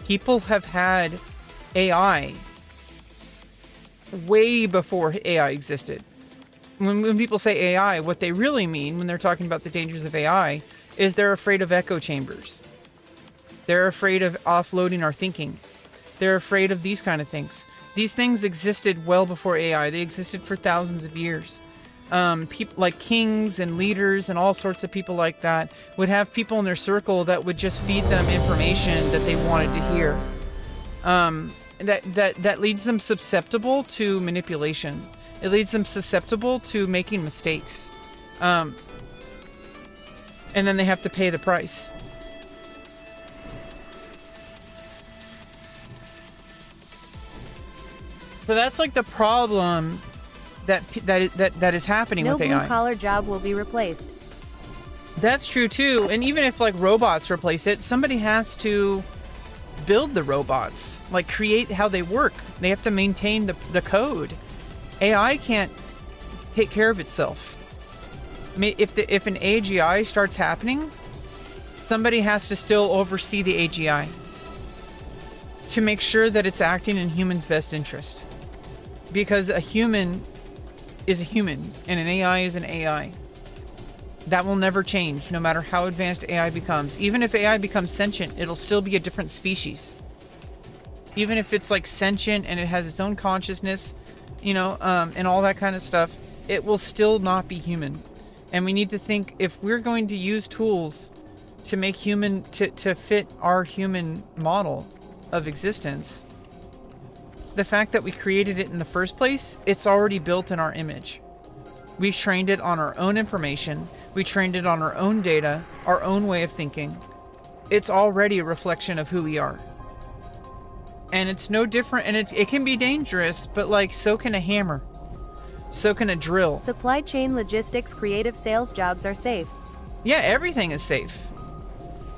People have had AI way before AI existed. When people say AI, what they really mean when they're talking about the dangers of AI is they're afraid of echo chambers. They're afraid of offloading our thinking. They're afraid of these kind of things. These things existed well before AI. They existed for thousands of years. People like kings and leaders and all sorts of people like that would have people in their circle that would just feed them information that they wanted to hear. That leads them susceptible to manipulation. It leads them susceptible to making mistakes. And then they have to pay the price. So that's like the problem that is happening with AI. No blue-collar job will be replaced. That's true too. And even if like robots replace it, somebody has to build the robots, like create how they work. They have to maintain the code. AI can't take care of itself. If an AGI starts happening, somebody has to still oversee the AGI to make sure that it's acting in humans' best interest. Because a human is a human and an AI is an AI. That will never change, no matter how advanced AI becomes. Even if AI becomes sentient, it'll still be a different species. Even if it's like sentient and it has its own consciousness, and all that kind of stuff, it will still not be human. And we need to think, if we're going to use tools to make human, to fit our human model of existence, the fact that we created it in the first place, it's already built in our image. We trained it on our own information. We trained it on our own data, our own way of thinking. It's already a reflection of who we are. And it's no different, and it can be dangerous, but like, so can a hammer. So can a drill. Supply chain logistics, creative sales jobs are safe. Yeah, everything is safe.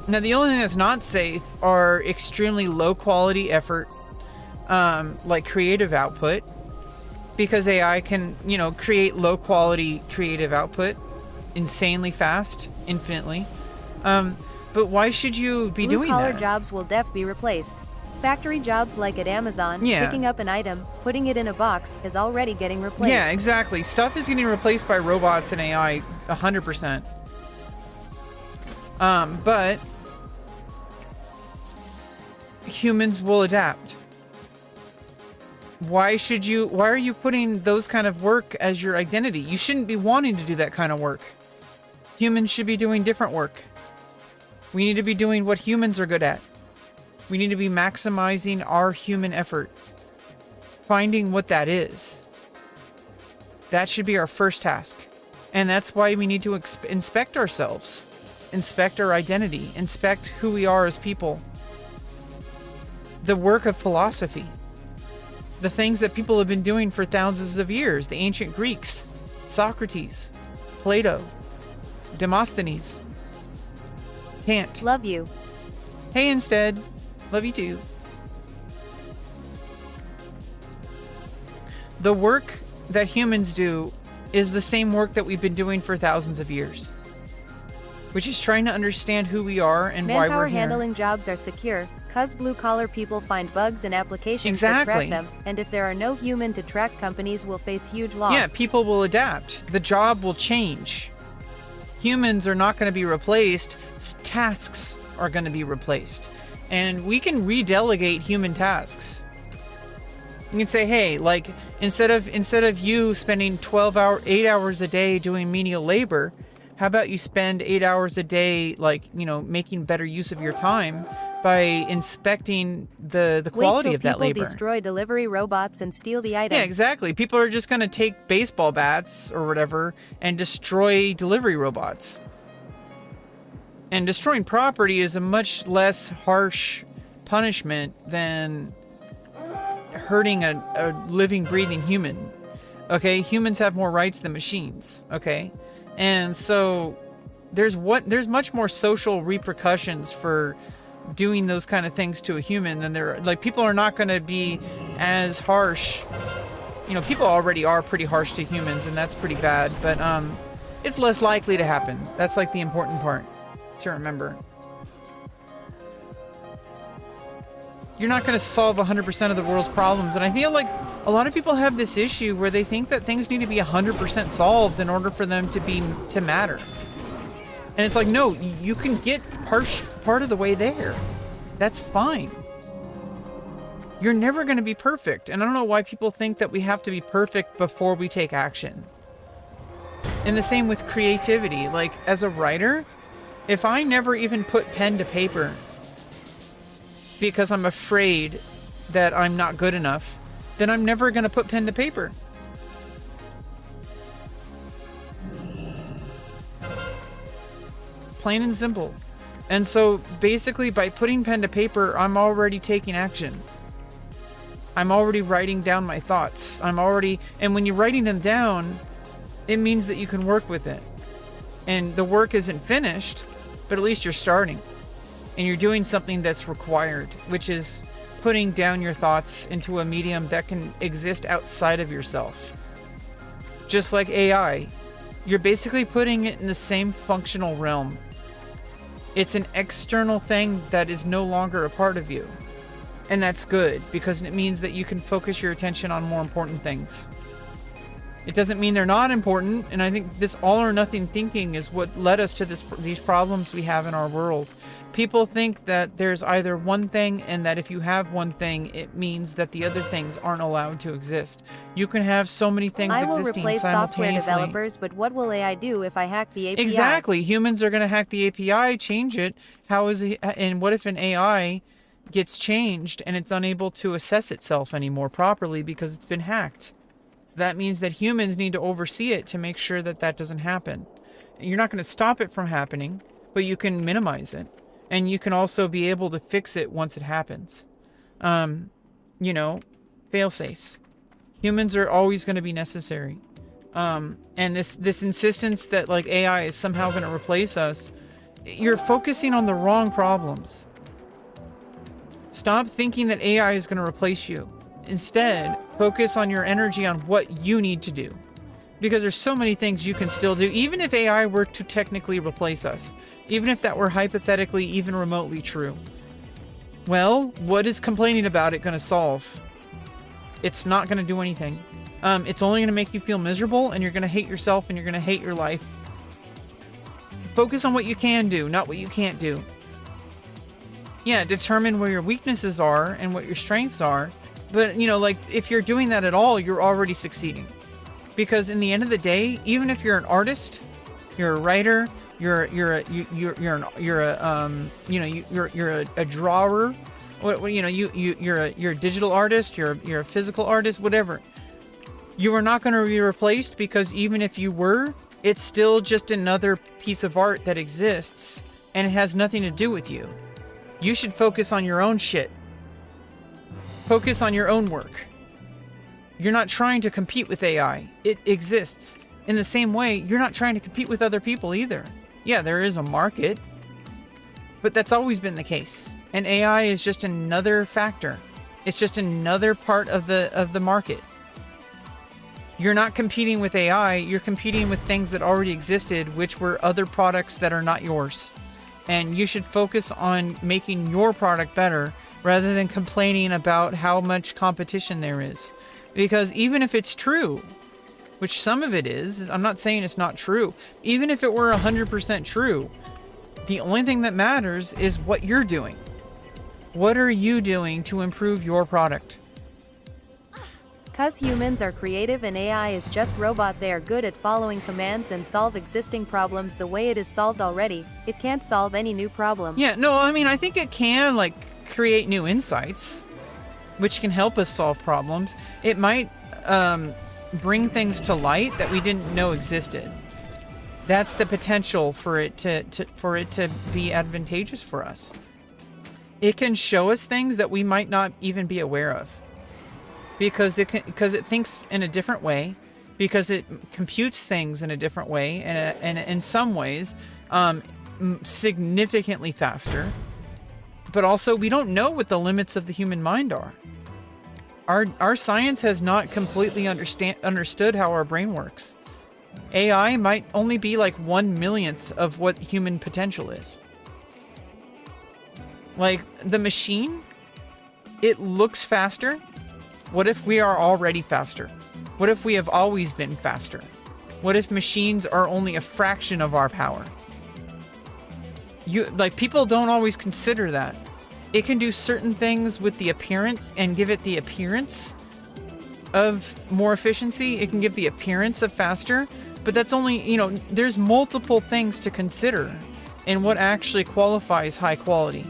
Now, the only thing that's not safe are extremely low quality effort, like creative output, because AI can, create low quality creative output insanely fast, infinitely. But why should you be doing that? Blue-collar jobs will be replaced. Factory jobs like at Amazon, picking up an item, putting it in a box, is already getting replaced. Yeah, exactly. Stuff is getting replaced by robots and AI 100%. But humans will adapt. Why are you putting those kind of work as your identity? You shouldn't be wanting to do that kind of work. Humans should be doing different work. We need to be doing what humans are good at. We need to be maximizing our human effort. Finding what that is. That should be our first task. And that's why we need to inspect ourselves. Inspect our identity. Inspect who we are as people. The work of philosophy. The things that people have been doing for thousands of years. The ancient Greeks. Socrates. Plato. Demosthenes. Kant. Love you. Hey, instead. Love you too. The work that humans do is the same work that we've been doing for thousands of years. Which is trying to understand who we are and why we're here. Manpower handling jobs are secure, cause blue-collar people find bugs in applications that track them, and if there are no human to track, companies will face huge loss. Yeah, people will adapt. The job will change. Humans are not going to be replaced. Tasks are going to be replaced. And we can redelegate human tasks. You can say, hey, like, instead of you spending 8 hours a day doing menial labor, how about you spend 8 hours a day, like, you know, making better use of your time by inspecting the quality of that labor. People destroy delivery robots and steal the item. Yeah, exactly. People are just going to take baseball bats or whatever and destroy delivery robots. And destroying property is a much less harsh punishment than hurting a living, breathing human. Okay? Humans have more rights than machines. Okay? And so there's much more social repercussions for doing those kind of things to a human than people are not going to be as harsh. You know, people already are pretty harsh to humans, and that's pretty bad, but it's less likely to happen. That's like the important part to remember. You're not going to solve 100% of the world's problems, and I feel like a lot of people have this issue where they think that things need to be 100% solved in order for them to matter. And it's like, no, you can get part of the way there. That's fine. You're never going to be perfect. And I don't know why people think that we have to be perfect before we take action. And the same with creativity. Like, as a writer, if I never even put pen to paper because I'm afraid that I'm not good enough, then I'm never going to put pen to paper. Plain and simple. And so basically by putting pen to paper, I'm already taking action. I'm already writing down my thoughts. And when you're writing them down, it means that you can work with it. And the work isn't finished, but at least you're starting. And you're doing something that's required, which is putting down your thoughts into a medium that can exist outside of yourself. Just like AI, you're basically putting it in the same functional realm. It's an external thing that is no longer a part of you. And that's good, because it means that you can focus your attention on more important things. It doesn't mean they're not important, and I think this all or nothing thinking is what led us to these problems we have in our world. People think that there's either one thing, and that if you have one thing, it means that the other things aren't allowed to exist. You can have so many things existing simultaneously. I will replace software developers, but what will AI do if I hack the API? Exactly. Humans are going to hack the API, change it. And what if an AI gets changed and it's unable to assess itself anymore properly because it's been hacked? So that means that humans need to oversee it to make sure that that doesn't happen. You're not going to stop it from happening, but you can minimize it. And you can also be able to fix it once it happens. Fail-safes. Humans are always going to be necessary. And this insistence that like AI is somehow going to replace us, you're focusing on the wrong problems. Stop thinking that AI is going to replace you. Instead, focus on your energy on what you need to do. Because there's so many things you can still do, even if AI were to technically replace us, even if that were hypothetically even remotely true. Well, what is complaining about it going to solve? It's not going to do anything. It's only going to make you feel miserable, and you're going to hate yourself, and you're going to hate your life. Focus on what you can do, not what you can't do. Yeah, determine where your weaknesses are and what your strengths are. But, you know, like, if you're doing that at all, you're already succeeding. Because in the end of the day, even if you're an artist, you're a writer, you're a drawer, you're a digital artist, you're a physical artist, whatever. You are not going to be replaced, because even if you were, it's still just another piece of art that exists, and it has nothing to do with you. You should focus on your own shit. Focus on your own work. You're not trying to compete with AI. It exists. In the same way, you're not trying to compete with other people either. Yeah, there is a market, but that's always been the case. And AI is just another factor. It's just another part of the market. You're not competing with AI, you're competing with things that already existed, which were other products that are not yours. And you should focus on making your product better rather than complaining about how much competition there is. Because even if it's true, which some of it is, I'm not saying it's not true, even if it were 100% true, the only thing that matters is what you're doing. What are you doing to improve your product? Cause humans are creative and AI is just robot. They are good at following commands and solve existing problems the way it is solved already. It can't solve any new problem. Yeah, no, I mean, I think it can, like, create new insights, which can help us solve problems. It might bring things to light that we didn't know existed. That's the potential for it to be advantageous for us. It can show us things that we might not even be aware of. Because it thinks in a different way, because it computes things in a different way, and in some ways, significantly faster. But also, we don't know what the limits of the human mind are. Our science has not completely understood how our brain works. AI might only be like 1/1,000,000th of what human potential is. Like, the machine, it looks faster. What if we are already faster? What if we have always been faster? What if machines are only a fraction of our power? People don't always consider that. It can do certain things with the appearance and give it the appearance of more efficiency. It can give the appearance of faster, but that's only, there's multiple things to consider in what actually qualifies high quality.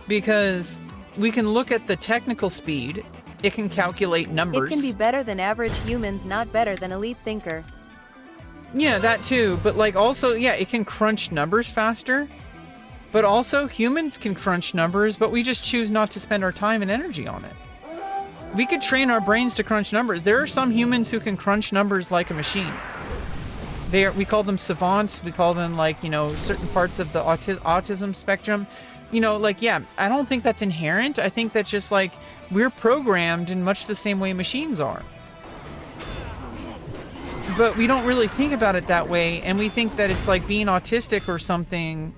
Because we can look at the technical speed. It can calculate numbers. It can be better than average humans, not better than elite thinker. Yeah, that too. But also, yeah, it can crunch numbers faster. But also, humans can crunch numbers, but we just choose not to spend our time and energy on it. We could train our brains to crunch numbers. There are some humans who can crunch numbers like a machine. We call them savants. We call them, certain parts of the autism spectrum. Yeah, I don't think that's inherent. I think that's just we're programmed in much the same way machines are. But we don't really think about it that way, and we think that it's like being autistic or something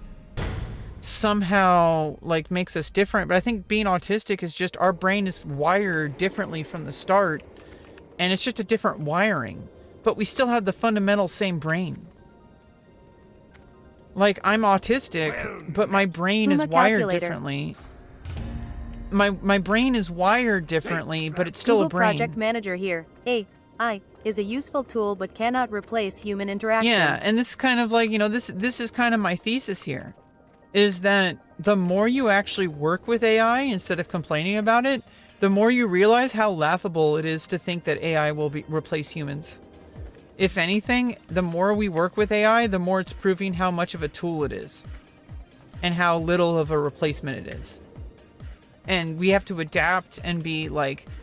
somehow makes us different. But I think being autistic is just our brain is wired differently from the start, and it's just a different wiring. But we still have the fundamental same brain. I'm autistic, but my brain is wired differently. My brain is wired differently, but it's still Google a brain. Project Manager here. AI is a useful tool, but cannot replace human interaction. Yeah, and this is kind of this is kind of my thesis here, is that the more you actually work with AI instead of complaining about it, the more you realize how laughable it is to think that AI will replace humans. If anything, the more we work with AI, the more it's proving how much of a tool it is and how little of a replacement it is. And we have to adapt and be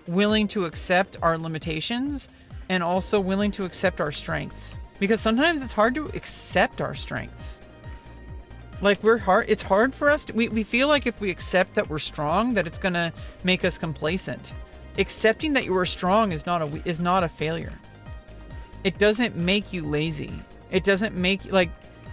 willing to accept our limitations and also willing to accept our strengths, because sometimes it's hard to accept our strengths. It's hard for us we feel like if we accept that we're strong, that it's going to make us complacent. Accepting that you are strong is not a failure. It doesn't make you lazy. It doesn't make, like,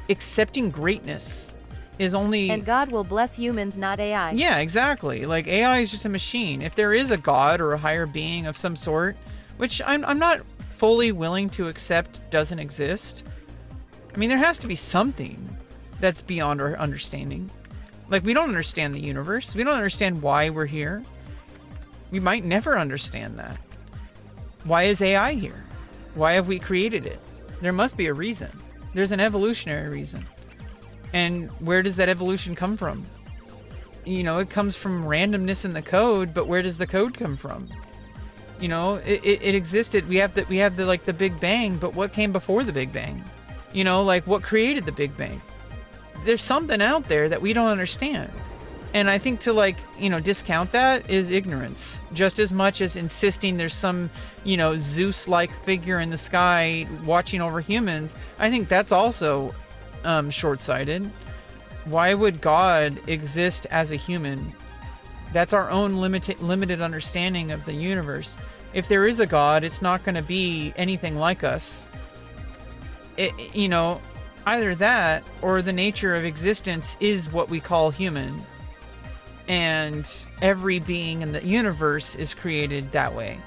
accepting greatness is only... And God will bless humans, not AI. Yeah, exactly. Like, AI is just a machine. If there is a God or a higher being of some sort, which I'm not fully willing to accept doesn't exist, I mean, there has to be something that's beyond our understanding. Like, we don't understand the universe. We don't understand why we're here. We might never understand that. Why is AI here? Why have we created it? There must be a reason. There's an evolutionary reason. And where does that evolution come from? You know, it comes from randomness in the code, but where does the code come from? You know, it existed. We have the like the Big Bang, but what came before the Big Bang? You know, like what created the Big Bang? There's something out there that we don't understand. And I think to, like, you know, discount that is ignorance. Just as much as insisting there's some, you know, Zeus-like figure in the sky watching over humans, I think that's also short-sighted. Why would God exist as a human? That's our own limited understanding of the universe. If there is a God, it's not going to be anything like us. You know, either that or the nature of existence is what we call human. And every being in the universe is created that way.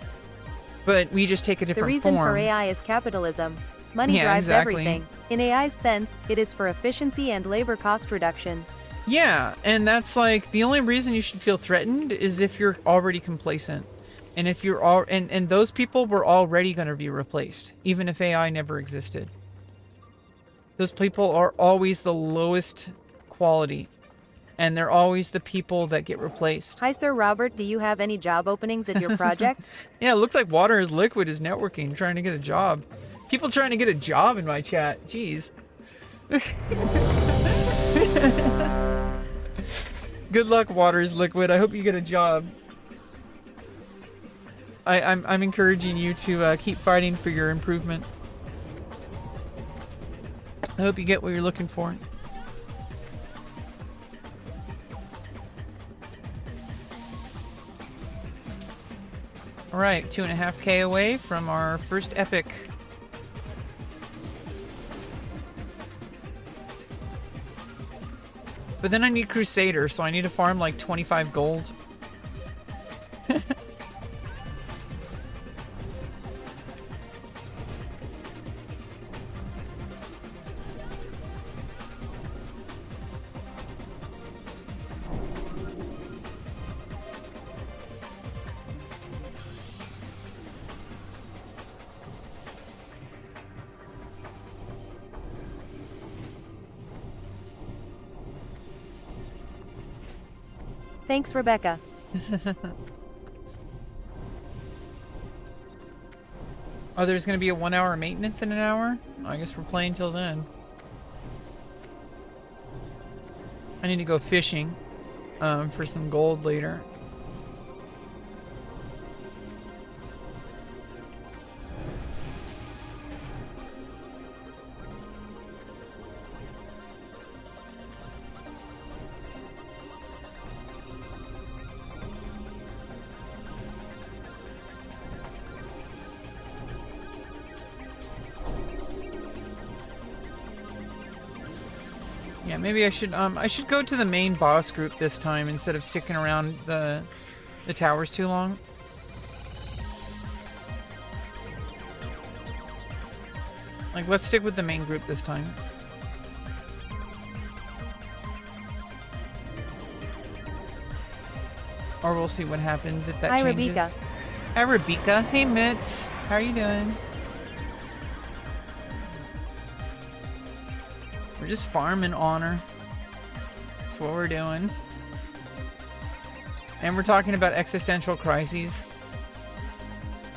But we just take a different form. The reason for AI is capitalism. Money drives everything. In AI's sense, it is for efficiency and labor cost reduction. Yeah, and that's like the only reason you should feel threatened is if you're already complacent. And if you're and those people were already going to be replaced, even if AI never existed. Those people are always the lowest quality. And they're always the people that get replaced. Hi, Sir Robert. Do you have any job openings at your project? Yeah, it looks like Water is Liquid is networking, trying to get a job. People trying to get a job in my chat. Jeez. Good luck, Water is Liquid. I hope you get a job. I'm encouraging you to keep fighting for your improvement. I hope you get what you're looking for. All right, 2.5K away from our first epic. But then I need Crusader, so I need to farm like 25 gold. Thanks, Rebecca. Oh, there's going to be a 1 hour maintenance in an hour? I guess we're playing till then. I need to go fishing for some gold later. Yeah, maybe I should go to the main boss group this time instead of sticking around the towers too long. Like, let's stick with the main group this time. Or we'll see what happens if that changes. Rebecca. Hi, Rebecca. Hey, Mitz. How are you doing? We're just farming honor. That's what we're doing. And we're talking about existential crises.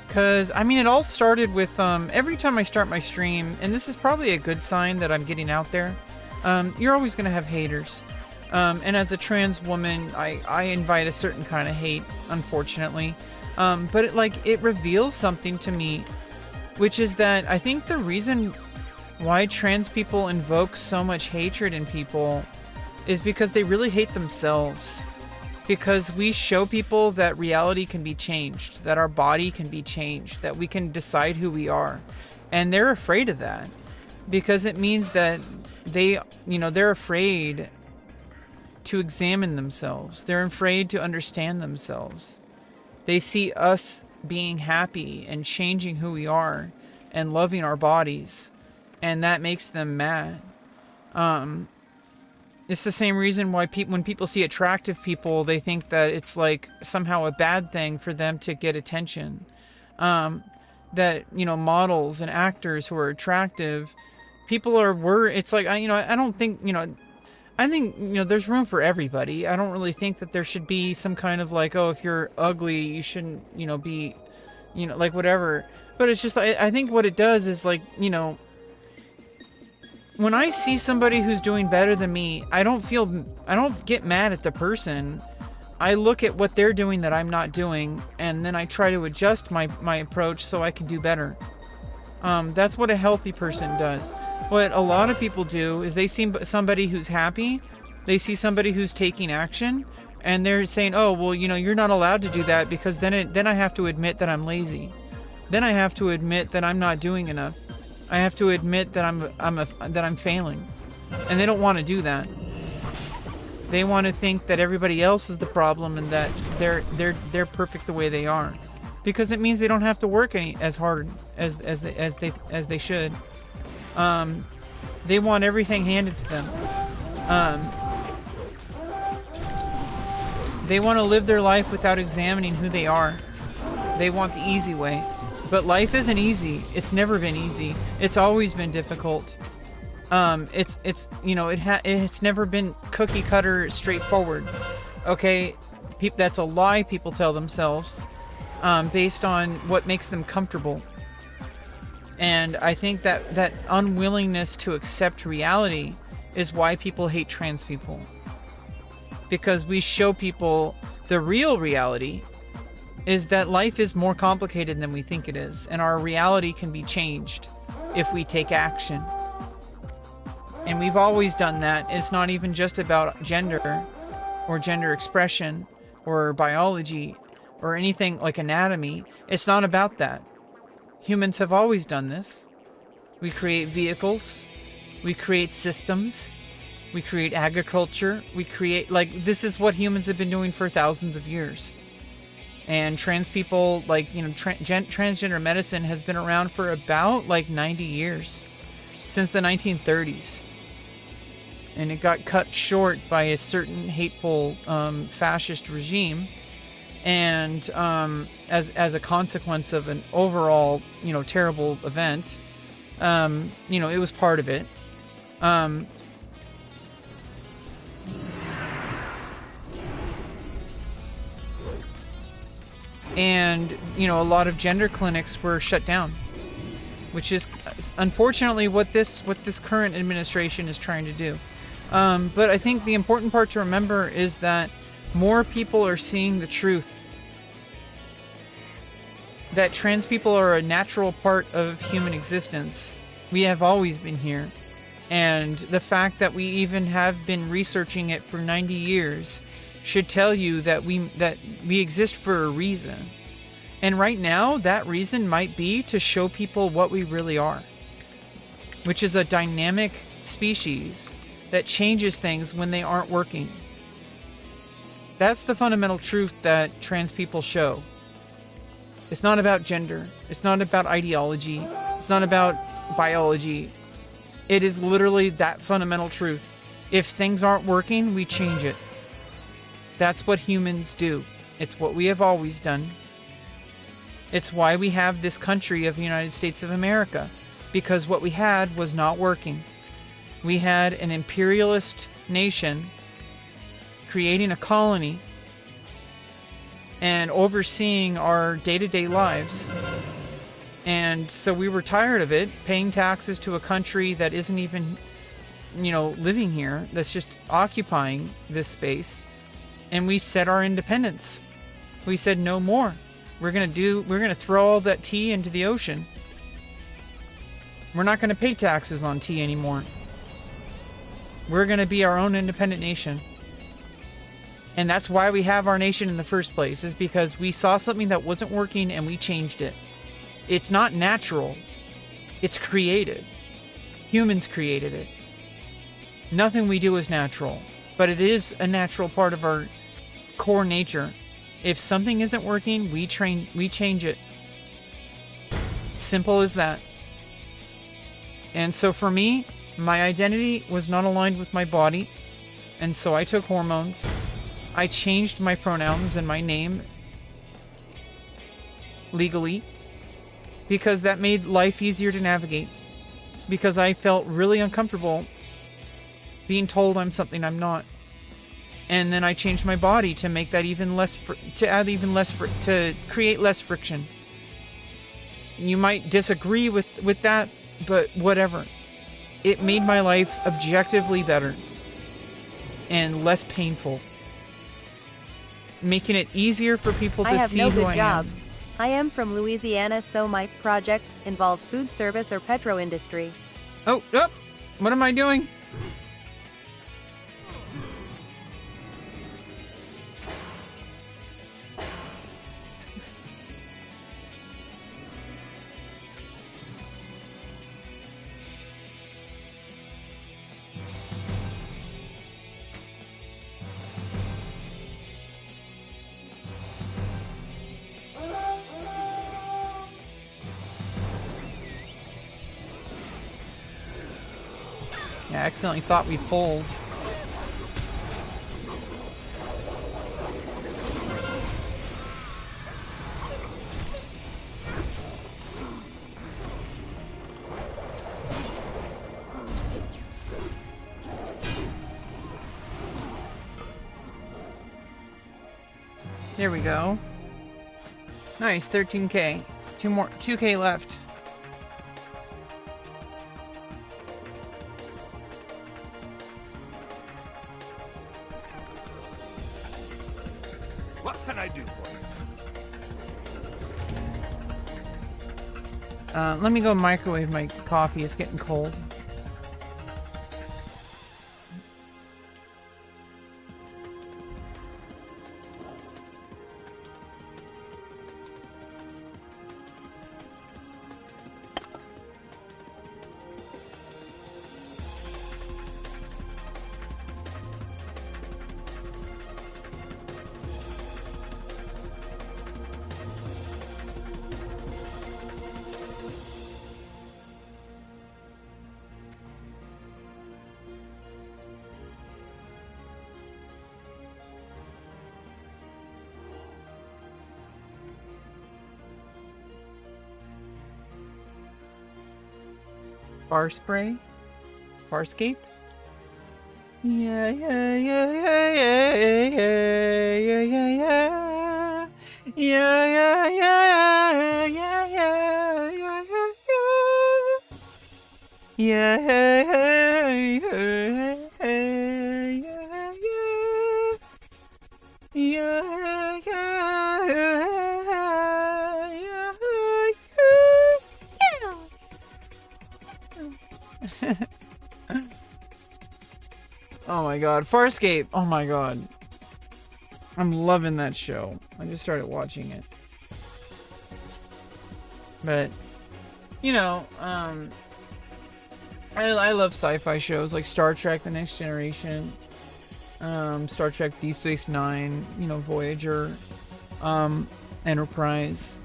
Because, I mean, it all started with, every time I start my stream, and this is probably a good sign that I'm getting out there, you're always going to have haters. And as a trans woman, I invite a certain kind of hate, unfortunately. But it reveals something to me, which is that I think the reason why trans people invoke so much hatred in people is because they really hate themselves. Because we show people that reality can be changed, that our body can be changed, that we can decide who we are. And they're afraid of that because it means that they're afraid to examine themselves. They're afraid to understand themselves. They see us being happy and changing who we are and loving our bodies, and that makes them mad. It's the same reason why when people see attractive people, they think that it's like somehow a bad thing for them to get attention. That, models and actors who are attractive, people are it's like, I don't think, I think, there's room for everybody. I don't really think that there should be some kind of like, oh, if you're ugly, you shouldn't, be, like whatever. But it's just, I think what it does is like, when I see somebody who's doing better than me, I don't get mad at the person. I look at what they're doing that I'm not doing, and then I try to adjust my approach so I can do better. That's what a healthy person does. What a lot of people do is they see somebody who's happy, they see somebody who's taking action, and they're saying, oh, well, you're not allowed to do that because then I have to admit that I'm lazy. Then I have to admit that I'm not doing enough. I have to admit that I'm failing. And they don't want to do that. They want to think that everybody else is the problem and that they're perfect the way they are, because it means they don't have to work as hard as they should. They want everything handed to them. They want to live their life without examining who they are. They want the easy way. But life isn't easy. It's never been easy. It's always been difficult. It's never been cookie cutter straightforward. Okay, that's a lie people tell themselves, based on what makes them comfortable. And I think that unwillingness to accept reality is why people hate trans people. Because we show people the real reality is that life is more complicated than we think it is, and our reality can be changed if we take action. And we've always done that. It's not even just about gender or gender expression or biology or anything like anatomy. It's not about that. Humans have always done this. We create vehicles, we create systems, we create agriculture, this is what humans have been doing for thousands of years. And trans people, transgender medicine has been around for about 90 years, since the 1930s. And it got cut short by a certain hateful fascist regime. And as a consequence of an overall, terrible event, it was part of it. And a lot of gender clinics were shut down, which is unfortunately what this current administration is trying to do. But I think the important part to remember is that more people are seeing the truth that trans people are a natural part of human existence. We have always been here, and the fact that we even have been researching it for 90 years should tell you that we exist for a reason. And right now, that reason might be to show people what we really are, which is a dynamic species that changes things when they aren't working. That's the fundamental truth that trans people show. It's not about gender. It's not about ideology. It's not about biology. It is literally that fundamental truth. If things aren't working, we change it. That's what humans do. It's what we have always done. It's why we have this country of the United States of America, because what we had was not working. We had an imperialist nation creating a colony and overseeing our day-to-day lives. And so we were tired of it, paying taxes to a country that isn't even, living here, that's just occupying this space. And we set our independence. We said no more. We're going to throw all that tea into the ocean. We're not going to pay taxes on tea anymore. We're going to be our own independent nation. And that's why we have our nation in the first place, is because we saw something that wasn't working and we changed it. It's not natural. It's created. Humans created it. Nothing we do is natural, but it is a natural part of our core nature. If something isn't working, we change it. Simple as that. And so for me, my identity was not aligned with my body, and so I took hormones. I changed my pronouns and my name legally because that made life easier to navigate, because I felt really uncomfortable being told I'm something I'm not. And then I changed my body to make that even less, to create less friction. You might disagree with that, but whatever. It made my life objectively better and less painful, making it easier for people to see who I am. I am from Louisiana, so my projects involve food service or petro industry. Oh, what am I doing? Yeah, I accidentally thought we pulled. There we go. Nice, 13k. 2k left. What can I do for you? Let me go microwave my coffee. It's getting cold. Bar spray? Farscape? Yeah, yeah, yeah, yeah, yeah, yeah, yeah, yeah, yeah. Yeah, yeah, yeah, yeah, yeah, yeah, yeah. Yeah, yeah, yeah, yeah, yeah. Yeah, yeah, oh my god, Farscape! Oh my god. I'm loving that show. I just started watching it. But, you know, I love sci-fi shows like Star Trek The Next Generation, Star Trek Deep Space Nine, you know, Voyager, Enterprise.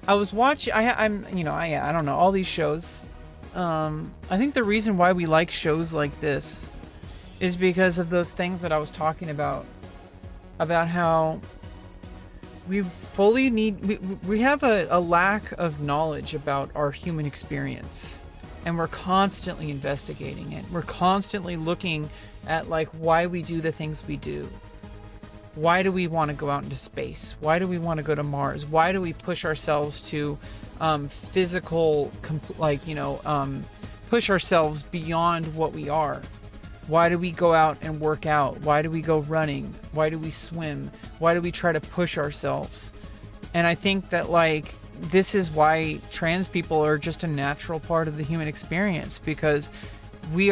I was watching, I don't know, all these shows. I think the reason why we like shows like this is because of those things that I was talking about how we have a lack of knowledge about our human experience, and we're constantly investigating it. We're constantly looking at like why we do the things we do. Why do we want to go out into space? Why do we want to go to Mars? Why do we push ourselves to push ourselves beyond what we are? Why do we go out and work out? Why do we go running? Why do we swim? Why do we try to push ourselves? And I think that like this is why trans people are just a natural part of the human experience, because we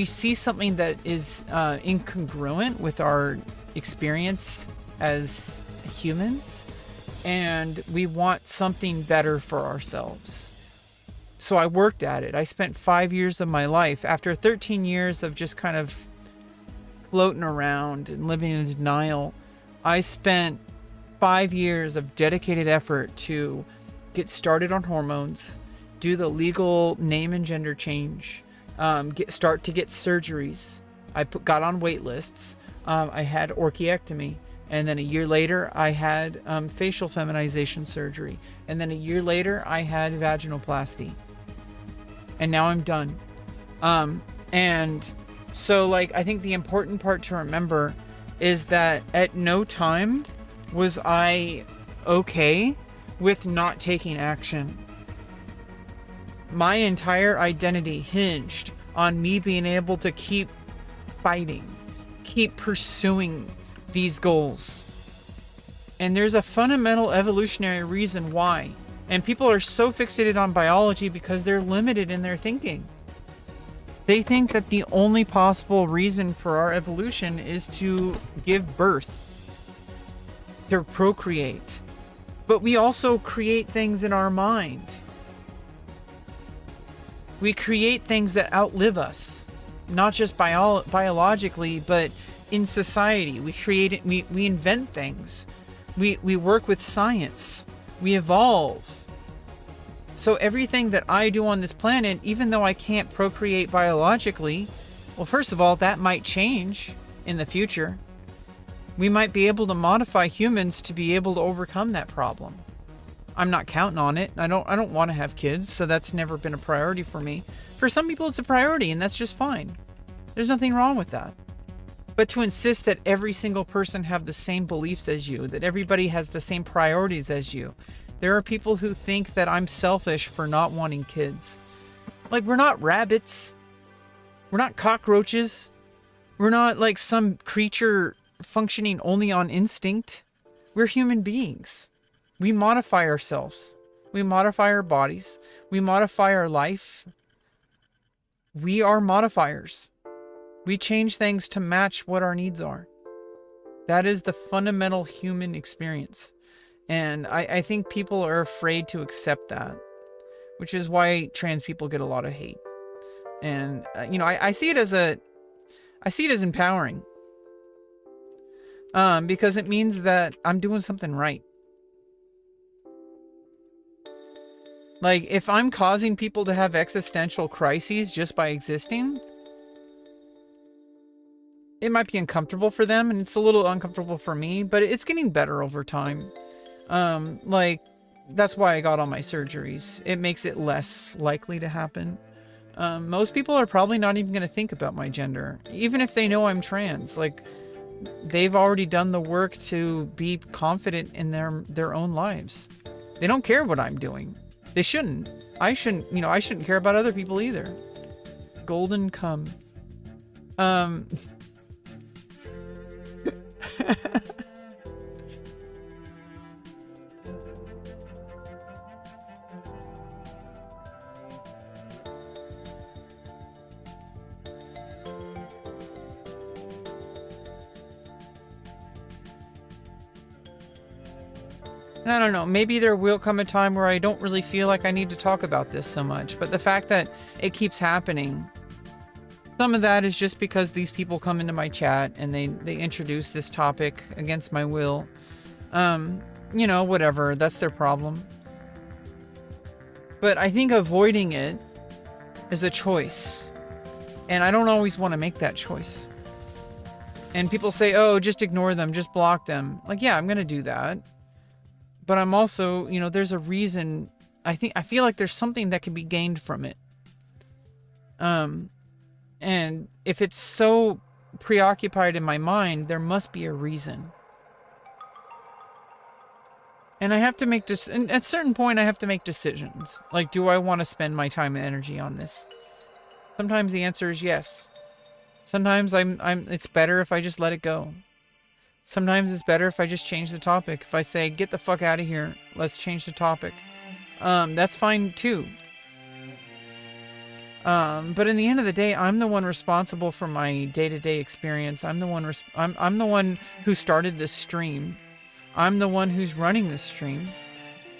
see something that is incongruent with our experience as humans, and we want something better for ourselves. So I worked at it. I spent 5 years of my life, after 13 years of just kind of floating around and living in denial. I spent 5 years of dedicated effort to get started on hormones, do the legal name and gender change, start to get surgeries. I got on wait lists. I had orchiectomy. And then a year later, I had facial feminization surgery. And then a year later, I had vaginoplasty. And now I'm done. And so, like, I think the important part to remember is that at no time was I okay with not taking action. My entire identity hinged on me being able to keep fighting, keep pursuing these goals. And there's a fundamental evolutionary reason why. And people are so fixated on biology because they're limited in their thinking. They think that the only possible reason for our evolution is to give birth, to procreate. But we also create things in our mind. We create things that outlive us, not just biologically, but in society. We create it, we invent things. We work with science. We evolve. So everything that I do on this planet, even though I can't procreate biologically, well, first of all, that might change in the future. We might be able to modify humans to be able to overcome that problem. I'm not counting on it. I don't want to have kids, so that's never been a priority for me. For some people, it's a priority, and that's just fine. There's nothing wrong with that. But to insist that every single person have the same beliefs as you, that everybody has the same priorities as you. There are people who think that I'm selfish for not wanting kids. Like, we're not rabbits. We're not cockroaches. We're not like some creature functioning only on instinct. We're human beings. We modify ourselves. We modify our bodies. We modify our life. We are modifiers. We change things to match what our needs are. That is the fundamental human experience. And I think people are afraid to accept that, which is why trans people get a lot of hate. And, I see it as empowering. Because it means that I'm doing something right. Like, if I'm causing people to have existential crises just by existing, it might be uncomfortable for them, and it's a little uncomfortable for me, but it's getting better over time. That's why I got all my surgeries. It makes it less likely to happen. Most people are probably not even going to think about my gender, even if they know I'm trans. Like, they've already done the work to be confident in their own lives. They don't care what I'm doing. They shouldn't. I shouldn't care about other people either. Golden cum. I don't know, maybe there will come a time where I don't really feel like I need to talk about this so much, but the fact that it keeps happening, some of that is just because these people come into my chat and they introduce this topic against my will. Whatever, that's their problem. But I think avoiding it is a choice, and I don't always want to make that choice. And people say, oh, just ignore them, just block them. Like, yeah, I'm going to do that. But I'm also, there's a reason. I feel like there's something that can be gained from it. And if it's so preoccupied in my mind, there must be a reason. And I have to make at a certain point, I have to make decisions. Like, do I want to spend my time and energy on this? Sometimes the answer is yes. Sometimes it's better if I just let it go. Sometimes it's better if I just change the topic. If I say, get the fuck out of here, let's change the topic. That's fine too. But in the end of the day, I'm the one responsible for my day-to-day experience. I'm the one who started this stream. I'm the one who's running this stream.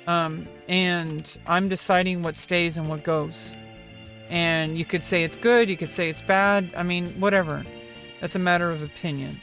And I'm deciding what stays and what goes. And you could say it's good, you could say it's bad. I mean, whatever. That's a matter of opinion.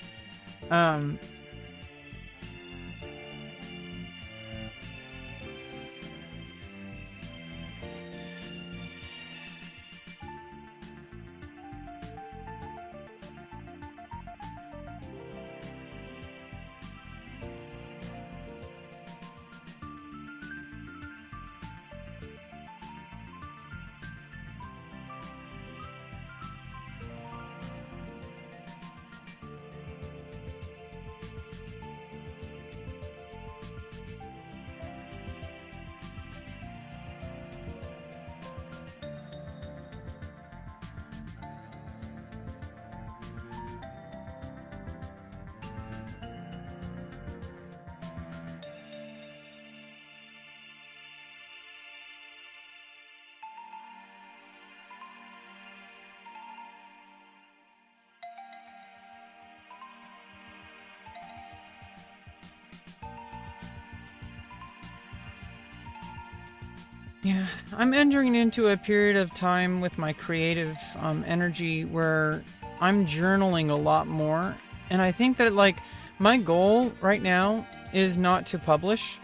Yeah, I'm entering into a period of time with my creative energy where I'm journaling a lot more. And I think that, like, my goal right now is not to publish.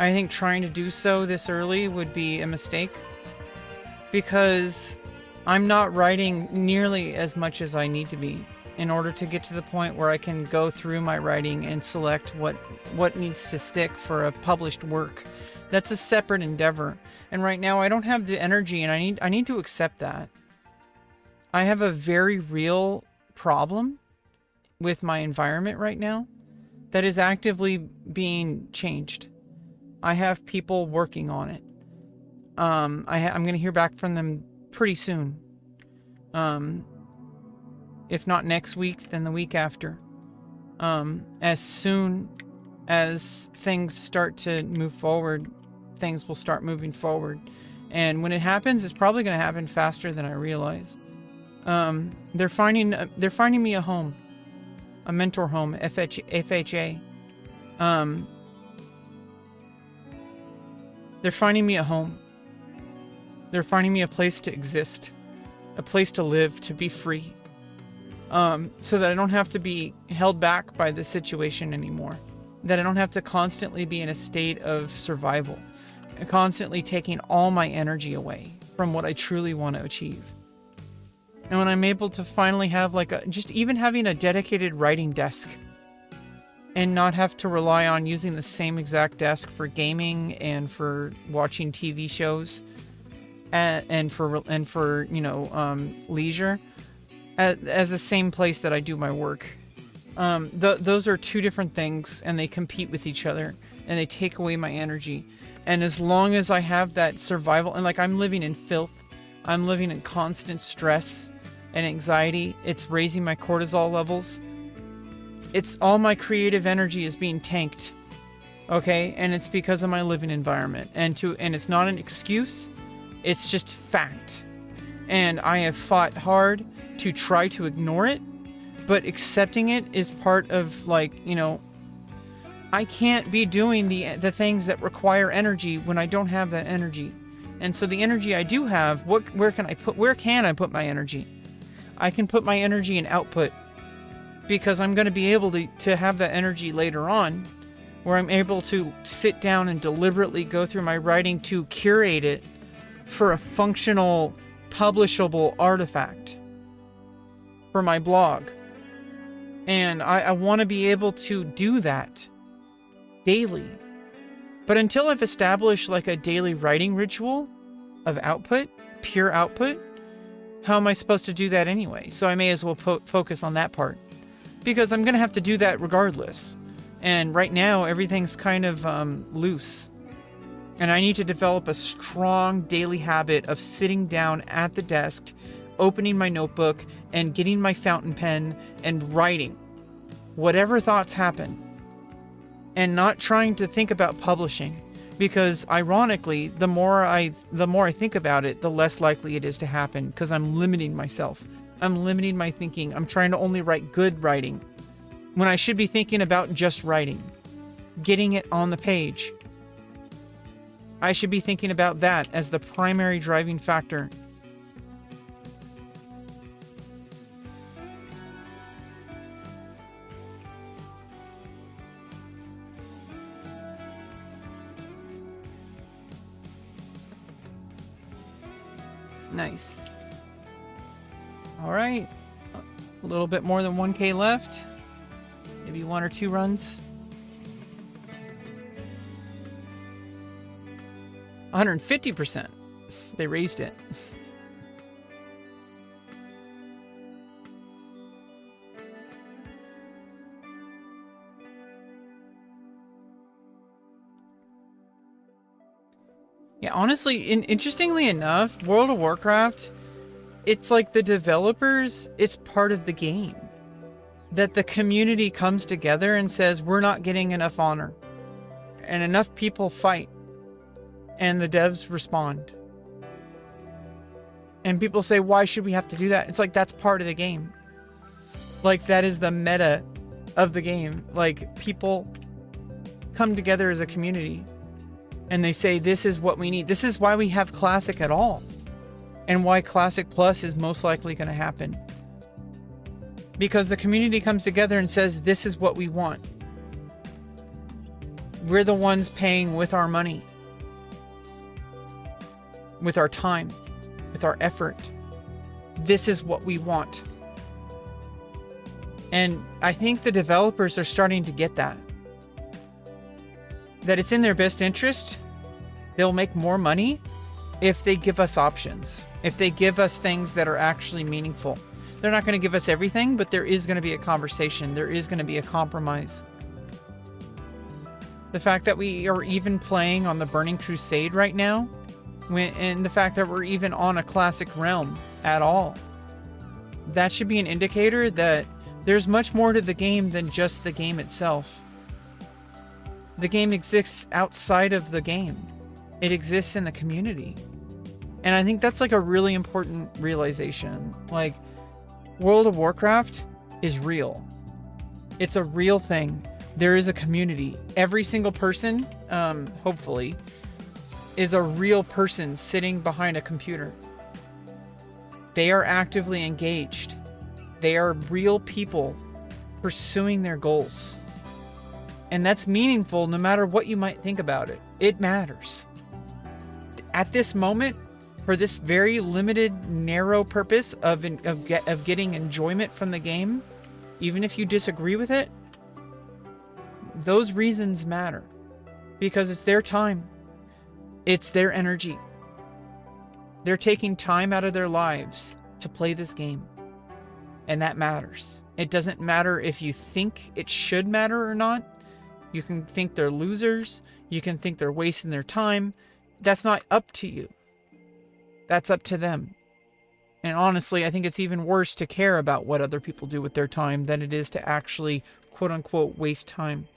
I think trying to do so this early would be a mistake, because I'm not writing nearly as much as I need to be in order to get to the point where I can go through my writing and select what needs to stick for a published work. That's a separate endeavor. And right now I don't have the energy, and I need to accept that. I have a very real problem with my environment right now that is actively being changed. I have people working on it. I'm going to hear back from them pretty soon. If not next week, then the week after. As soon as things start to move forward, things will start moving forward. And when it happens, it's probably going to happen faster than I realize. They're finding me a home, a mentor home, FHA. They're finding me a home. They're finding me a place to exist, a place to live, to be free, so that I don't have to be held back by the situation anymore, that I don't have to constantly be in a state of survival, and constantly taking all my energy away from what I truly want to achieve. And when I'm able to finally have just even having a dedicated writing desk and not have to rely on using the same exact desk for gaming and for watching TV shows and for leisure as the same place that I do my work. Those are two different things, and they compete with each other, and they take away my energy. And as long as I have that survival, and I'm living in filth, I'm living in constant stress and anxiety, it's raising my cortisol levels. It's all my creative energy is being tanked. Okay? And it's because of my living environment. And it's not an excuse, it's just fact. And I have fought hard to try to ignore it, but accepting it is part of I can't be doing the things that require energy when I don't have that energy. And so the energy I do have, where can I put my energy? I can put my energy in output, because I'm going to be able to have that energy later on, where I'm able to sit down and deliberately go through my writing to curate it for a functional, publishable artifact for my blog. And I want to be able to do that daily. But until I've established a daily writing ritual of output, pure output, how am I supposed to do that anyway? So I may as well focus on that part, because I'm going to have to do that regardless. And right now, everything's kind of loose. And I need to develop a strong daily habit of sitting down at the desk, opening my notebook, and getting my fountain pen and writing whatever thoughts happen. And not trying to think about publishing. Because ironically, the more I think about it, the less likely it is to happen, because I'm limiting myself. I'm limiting my thinking. I'm trying to only write good writing. when I should be thinking about just writing, getting it on the page. I should be thinking about that as the primary driving factor. Nice. All right. A little bit more than 1K left. Maybe 1 or 2 runs. 150%. They raised it. Yeah, honestly, interestingly enough, World of Warcraft, it's like the developers, it's part of the game. That the community comes together and says, we're not getting enough honor. And enough people fight. And the devs respond. And people say, why should we have to do that? It's like, that's part of the game. Like, that is the meta of the game. Like, people come together as a community. And they say, this is what we need. This is why we have Classic at all. And why Classic Plus is most likely going to happen. Because the community comes together and says, this is what we want. We're the ones paying with our money. With our time. With our effort. This is what we want. And I think the developers are starting to get that. That it's in their best interest. They'll make more money if they give us options. If they give us things that are actually meaningful. They're not going to give us everything, but there is going to be a conversation. There is going to be a compromise. The fact that we are even playing on the Burning Crusade right now, and the fact that we're even on a Classic realm at all, that should be an indicator that there's much more to the game than just the game itself. The game exists outside of the game. It exists in the community. And I think that's like a really important realization. Like, World of Warcraft is real. It's a real thing. There is a community. Every single person, hopefully, is a real person sitting behind a computer. They are actively engaged. They are real people pursuing their goals. And that's meaningful no matter what you might think about it. It matters. At this moment, for this very limited, narrow purpose of getting enjoyment from the game, even if you disagree with it, those reasons matter. Because it's their time. It's their energy. They're taking time out of their lives to play this game. And that matters. It doesn't matter if you think it should matter or not. You can think they're losers. You can think they're wasting their time. That's not up to you. That's up to them. And honestly, I think it's even worse to care about what other people do with their time than it is to actually, quote unquote, waste time.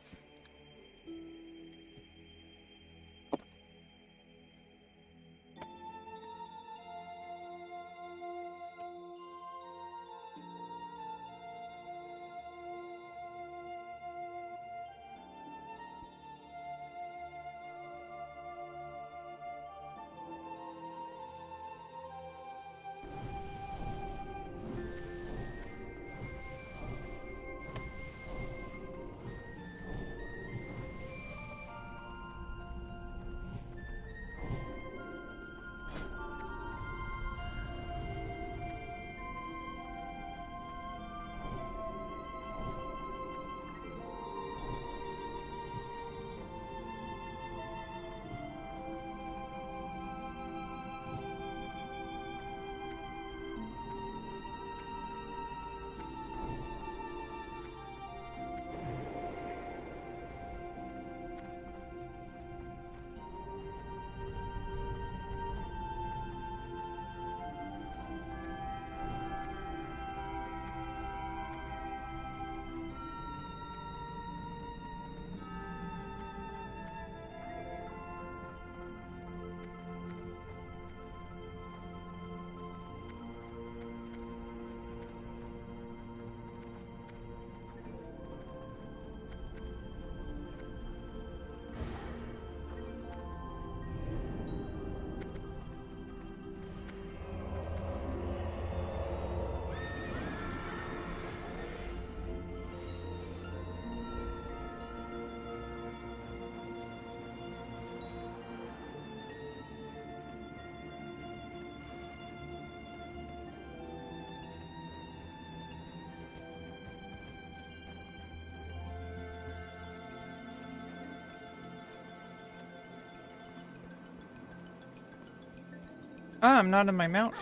Ah, I'm not on my mount.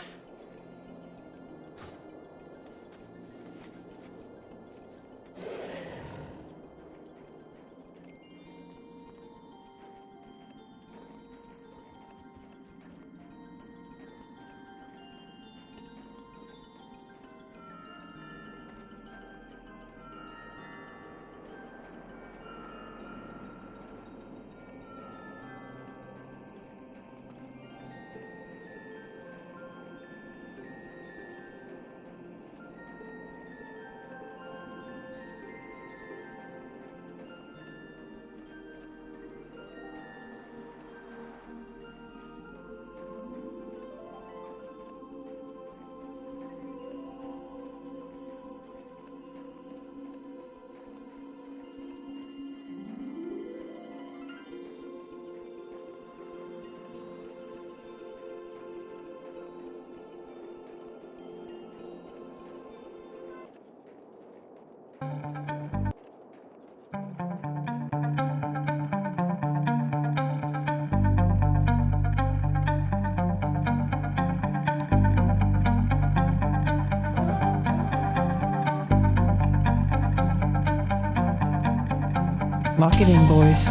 Lock it in, boys.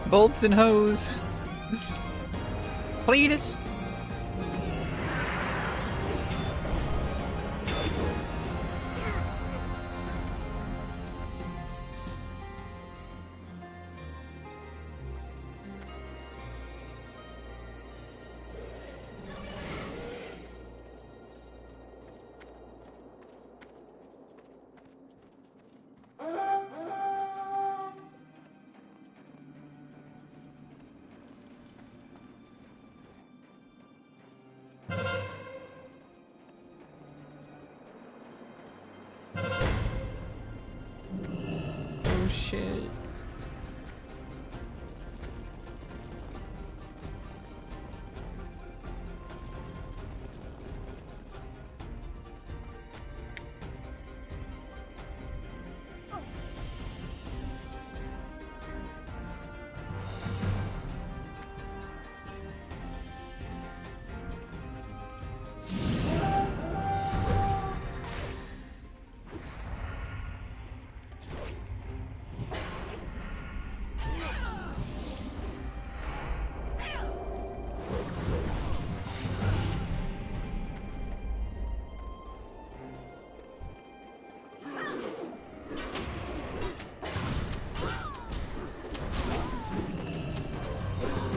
Bolts and hose. Cletus. Oh shit.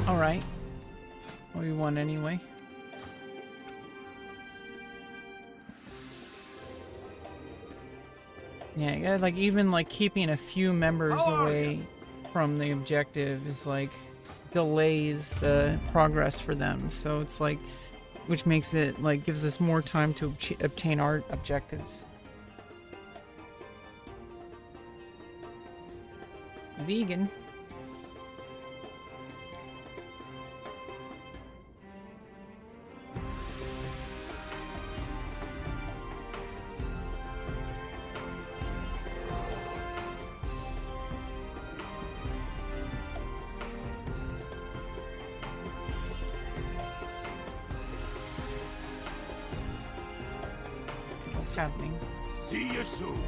Alright. What we want anyway. Yeah, like even like keeping a few members away from the objective is like delays the progress for them. So it's like, which makes it like gives us more time to obtain our objectives. Vegan. What's happening? See you soon.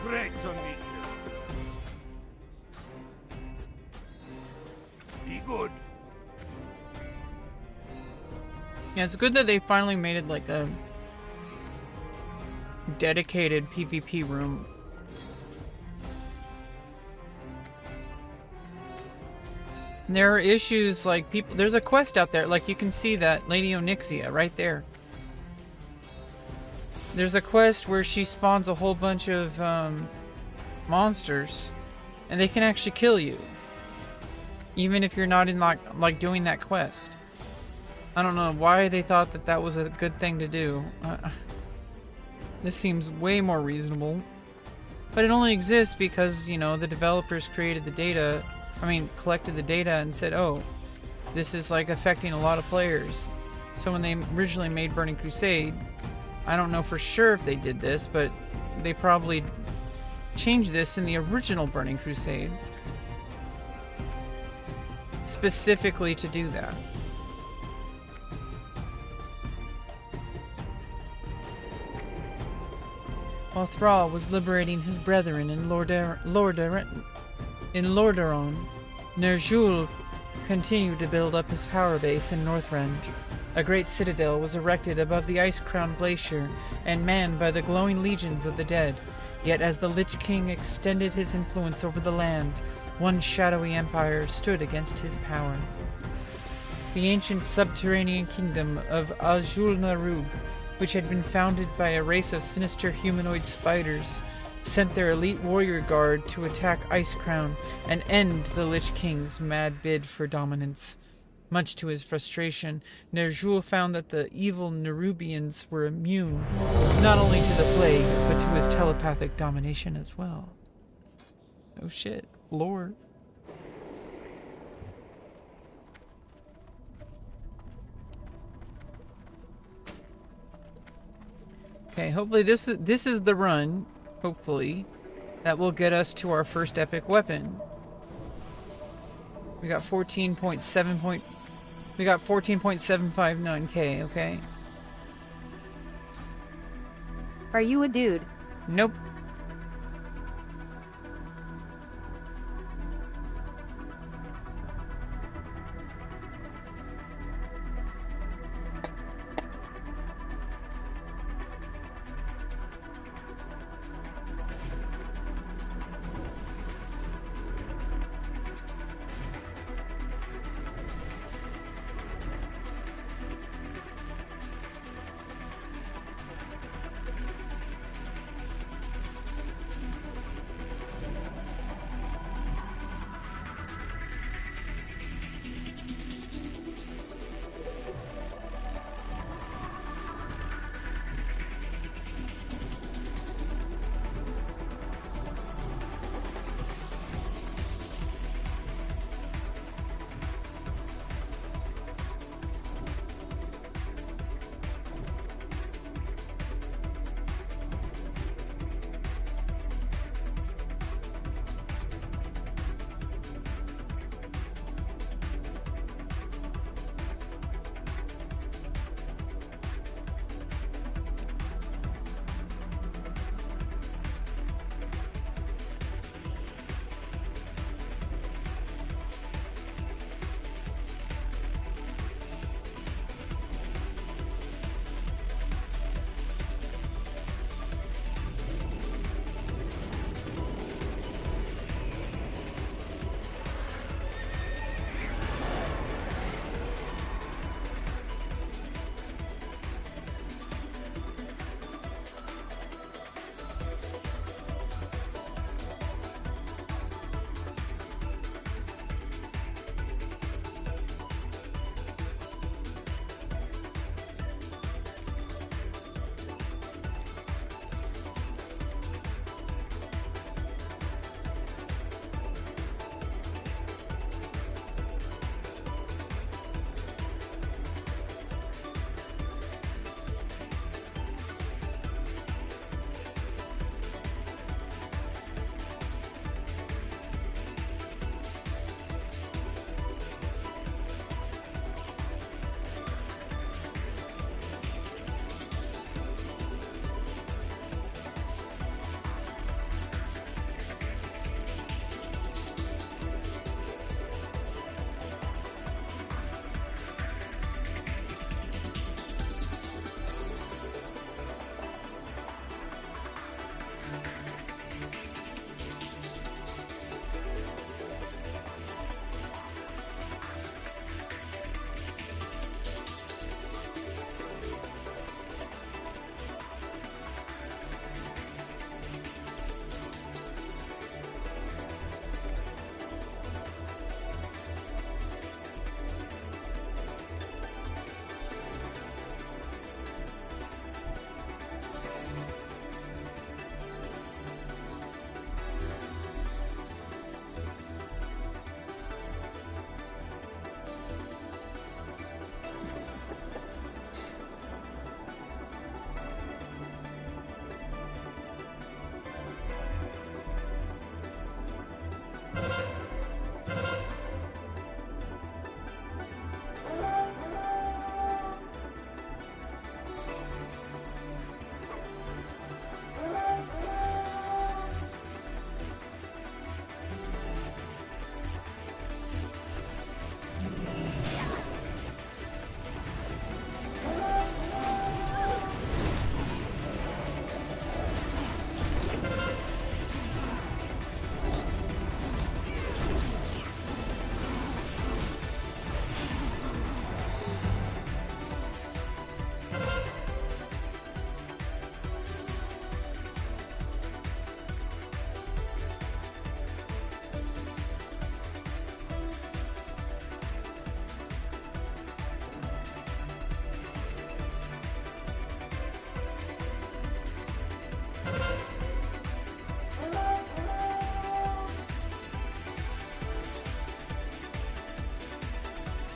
Great to meet you. Be good. Yeah, it's good that they finally made it like a dedicated PvP room. There are issues like people. There's a quest out there, like you can see that Lady Onyxia right there. There's a quest where she spawns a whole bunch of monsters, and they can actually kill you, even if you're not in like doing that quest. I don't know why they thought that that was a good thing to do. This seems way more reasonable, but it only exists because, you know, the developers created the data. Collected the data and said, oh, this is like affecting a lot of players. So when they originally made Burning Crusade, I don't know for sure if they did this, but they probably changed this in the original Burning Crusade specifically to do that. While Thrall was liberating his brethren in Lordaeron, Ner'zhul continued to build up his power base in Northrend. A great citadel was erected above the ice-crowned glacier and manned by the glowing legions of the dead. Yet as the Lich King extended his influence over the land, one shadowy empire stood against his power. The ancient subterranean kingdom of Azul-Narub, which had been founded by a race of sinister humanoid spiders, sent their elite warrior guard to attack Icecrown and end the Lich King's mad bid for dominance. Much to his frustration, Ner'zhul found that the evil Nerubians were immune not only to the plague, but to his telepathic domination as well. Oh shit, lore. Okay, hopefully this is the run. Hopefully, that will get us to our first epic weapon. We got 14.759k, okay? Are you a dude? Nope.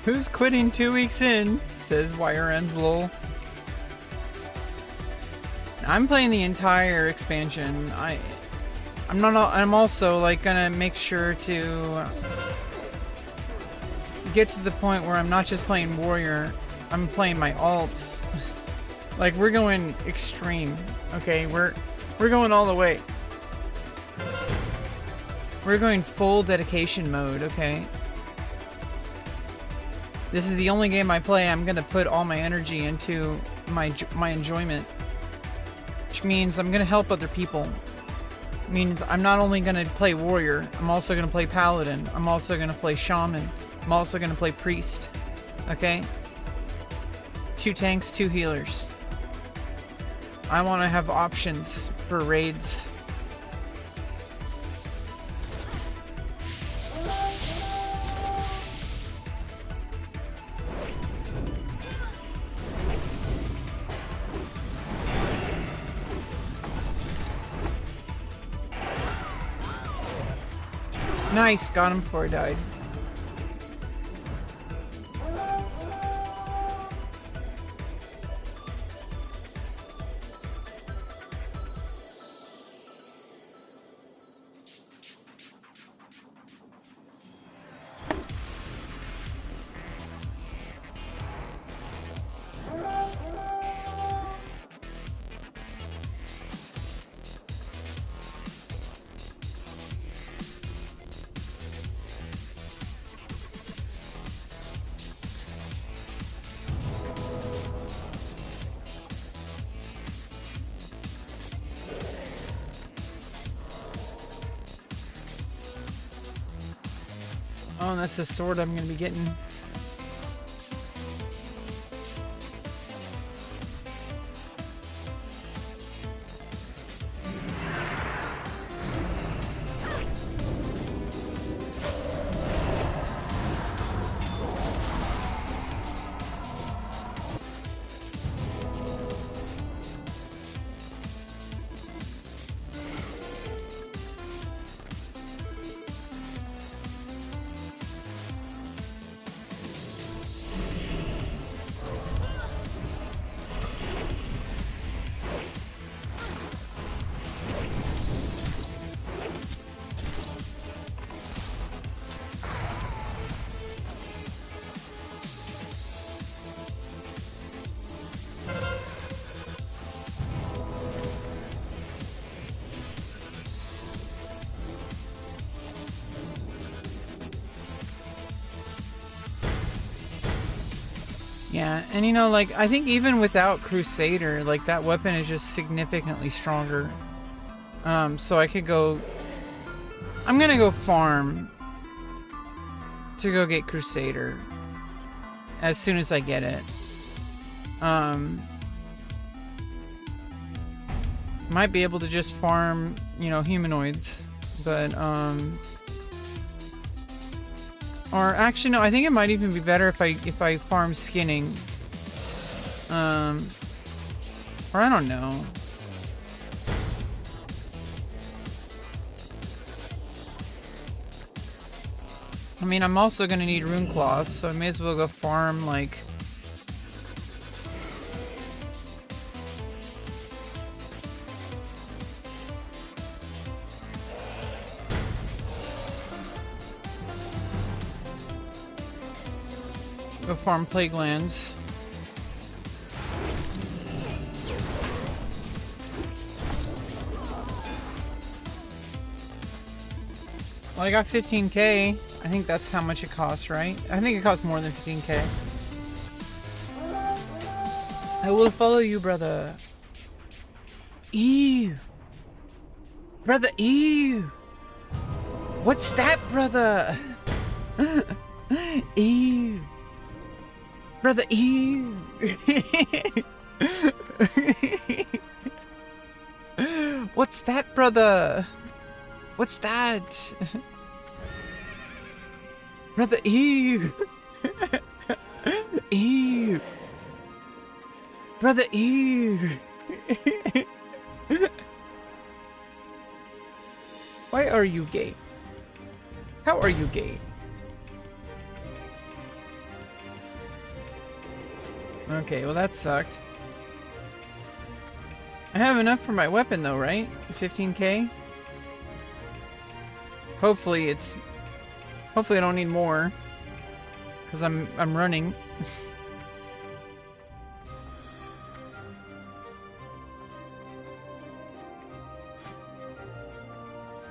Who's quitting 2 weeks in? Says YRM's lol. I'm playing the entire expansion. I'm also like gonna make sure to get to the point where I'm not just playing warrior, I'm playing my alts. Like we're going extreme. Okay, we're going all the way. We're going full dedication mode, okay? This is the only game I play I'm gonna put all my energy into my enjoyment. Which means I'm gonna help other people. Means I'm not only gonna play warrior, I'm also gonna play paladin. I'm also gonna play shaman. I'm also gonna play priest. Okay? 2 tanks, 2 healers. I wanna have options for raids. Nice, got him before he died. Oh, that's the sword I'm gonna be getting. Yeah, and you know, like, I think even without Crusader, like, that weapon is just significantly stronger. So I could go... I'm gonna go farm to go get Crusader as soon as I get it. Might be able to just farm, you know, humanoids, but, or actually, no, I think it might even be better if I farm skinning. Or I don't know. I mean, I'm also gonna need rune cloth, so I may as well go farm, like... Go farm plague lands. Well, I got 15k. I think that's how much it costs, right? I think it costs more than 15k. I will follow you, brother. Ew. Brother, ew. What's that, brother? Ew. Brother, ew. What's that, brother? What's that? Brother, ew. Ew. Brother, ew. Why are you gay? How are you gay? Okay, well that sucked. I have enough for my weapon though, right? 15k? Hopefully I don't need more. Cause I'm running.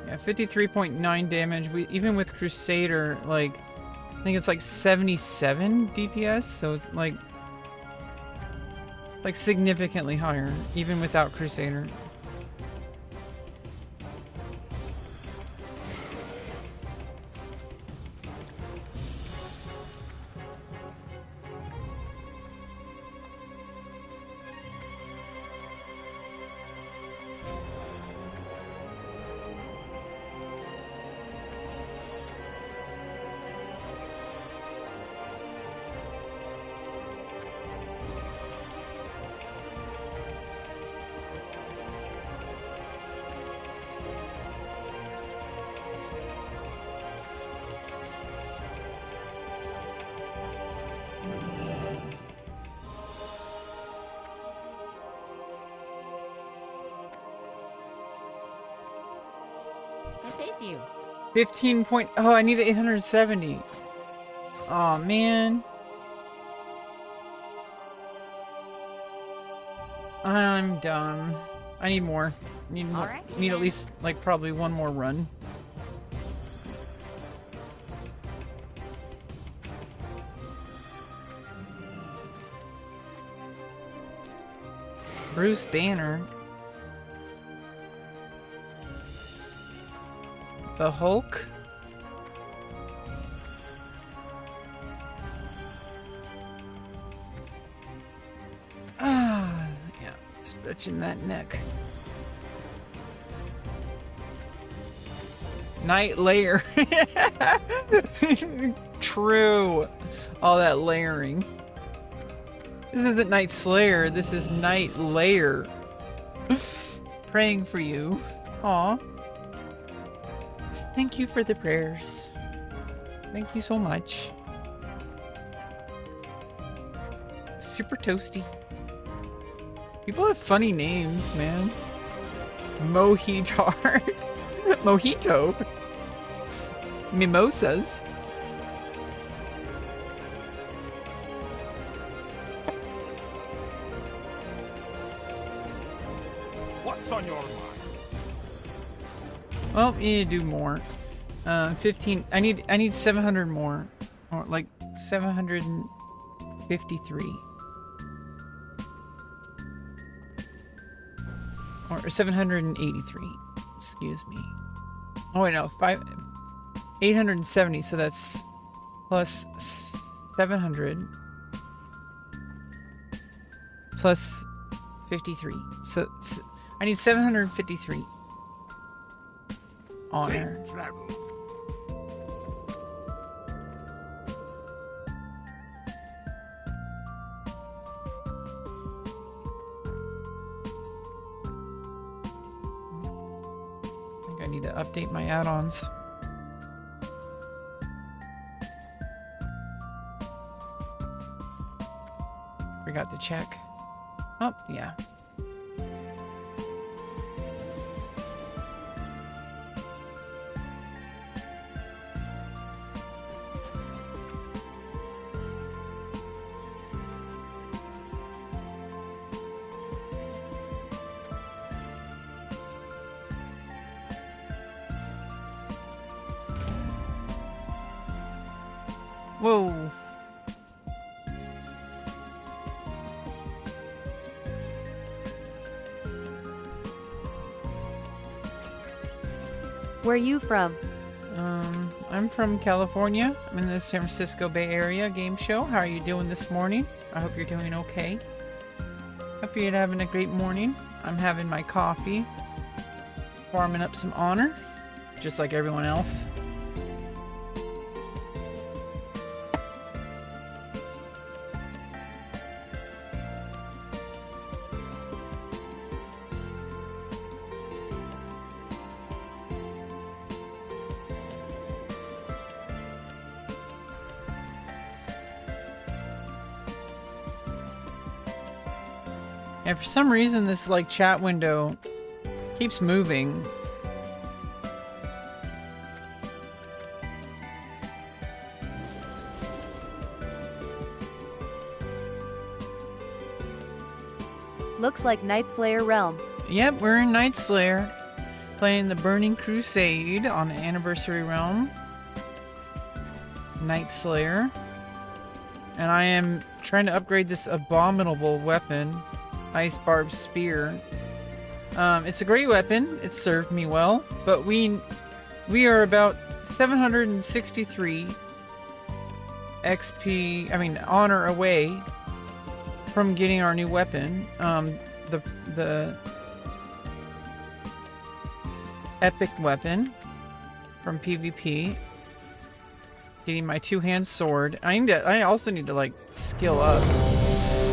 Yeah, 53.9 damage. Even with Crusader, like I think it's like 77 DPS, so it's like significantly higher, even without Crusader. I paid you. 15 point. Oh, I need 870. Oh man. I'm done. I need more. Need more. Alright, Need at then. least like probably one more run. Bruce Banner. The Hulk. Ah, yeah, stretching that neck. Nightslayer. True. All that layering. This isn't Nightslayer, this is Nightslayer. Praying for you. Aw. Thank you for the prayers. Thank you so much. Super toasty. People have funny names, man. Mohitard. Mojito. Mimosas. What's on your mind? Well, you need to do more. 15. I need 700 more, or like 753, or 783. Excuse me. Oh wait, no, 870. So that's plus 700 plus 53. So I need 753. Honor. Safe travels. I think I need to update my add-ons. Forgot to check. Oh, yeah. Whoa. Where you from? I'm from California. I'm in the San Francisco Bay Area game show. How are you doing this morning? I hope you're doing okay. Hope you're having a great morning. I'm having my coffee, warming up some honor, just like everyone else. And for some reason, this like chat window keeps moving. Looks like Nightslayer realm. Yep, we're in Nightslayer, playing the Burning Crusade on the Anniversary Realm. Nightslayer. And I am trying to upgrade this abominable weapon, Ice Barb Spear. It's a great weapon. It served me well, but we are about 763 XP, I mean honor away from getting our new weapon. The epic weapon from PvP. Getting my two-hand sword. I also need to like skill up.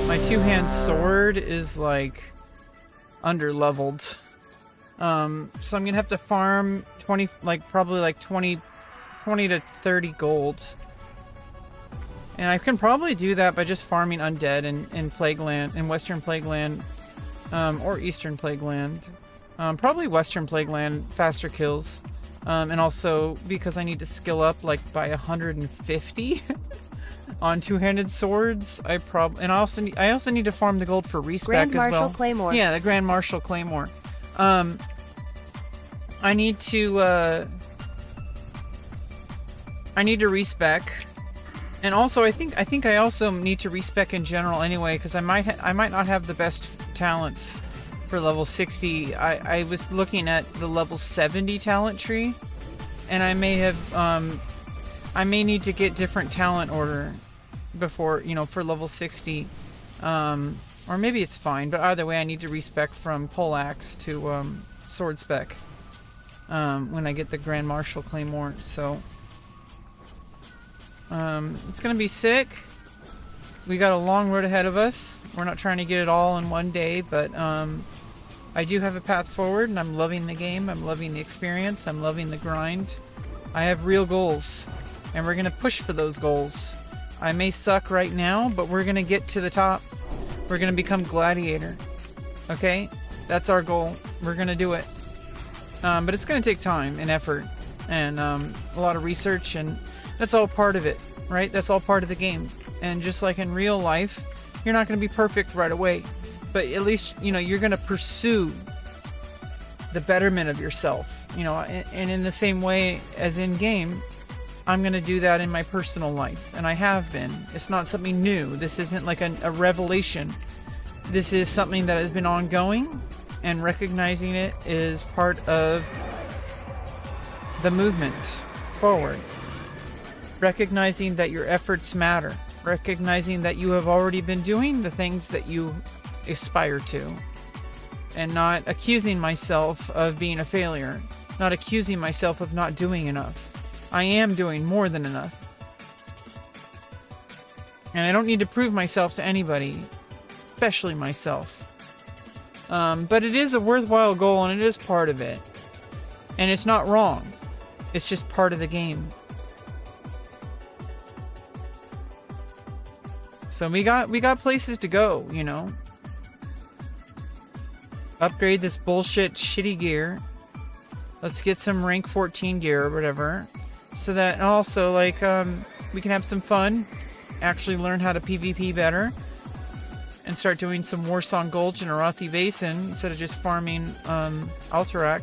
My two-hand sword is like under-leveled. So I'm gonna have to farm 20, like probably like 20 to 30 gold. And I can probably do that by just farming undead in Plagueland, in Western Plagueland, or Eastern Plagueland. Probably Western Plagueland, faster kills. And also because I need to skill up like by 150 on two-handed swords. I also need to farm the gold for respec as well. Grand Marshal Claymore. Yeah, the Grand Marshal Claymore. I need to respec. And also, I think I also need to respec in general anyway, because I might not have the best talents for level 60. I was looking at the level 70 talent tree, and I may need to get different talent order before, you know, for level 60. Or maybe it's fine, but either way, I need to respec from poleaxe to sword spec when I get the Grand Marshal Claymore. So. It's gonna be sick. We got a long road ahead of us. We're not trying to get it all in one day, but I do have a path forward, and I'm loving the game. I'm loving the experience. I'm loving the grind. I have real goals, and we're gonna push for those goals. I may suck right now, but we're gonna get to the top. We're gonna become Gladiator. Okay? That's our goal. We're gonna do it. But it's gonna take time and effort, and a lot of research, and that's all part of it, right? That's all part of the game. And just like in real life, you're not going to be perfect right away. But at least, you know, you're going to pursue the betterment of yourself. You know, and in the same way as in game, I'm going to do that in my personal life. And I have been. It's not something new. This isn't like a revelation. This is something that has been ongoing. And recognizing it is part of the movement forward. Recognizing that your efforts matter. Recognizing that you have already been doing the things that you aspire to. And not accusing myself of being a failure. Not accusing myself of not doing enough. I am doing more than enough. And I don't need to prove myself to anybody. Especially myself. But it is a worthwhile goal, and it is part of it. And it's not wrong. It's just part of the game. So we got places to go, you know. Upgrade this bullshit shitty gear. Let's get some rank 14 gear or whatever. So that also like we can have some fun. Actually learn how to PvP better. And start doing some Warsong Gulch in Arathi Basin instead of just farming Alterac.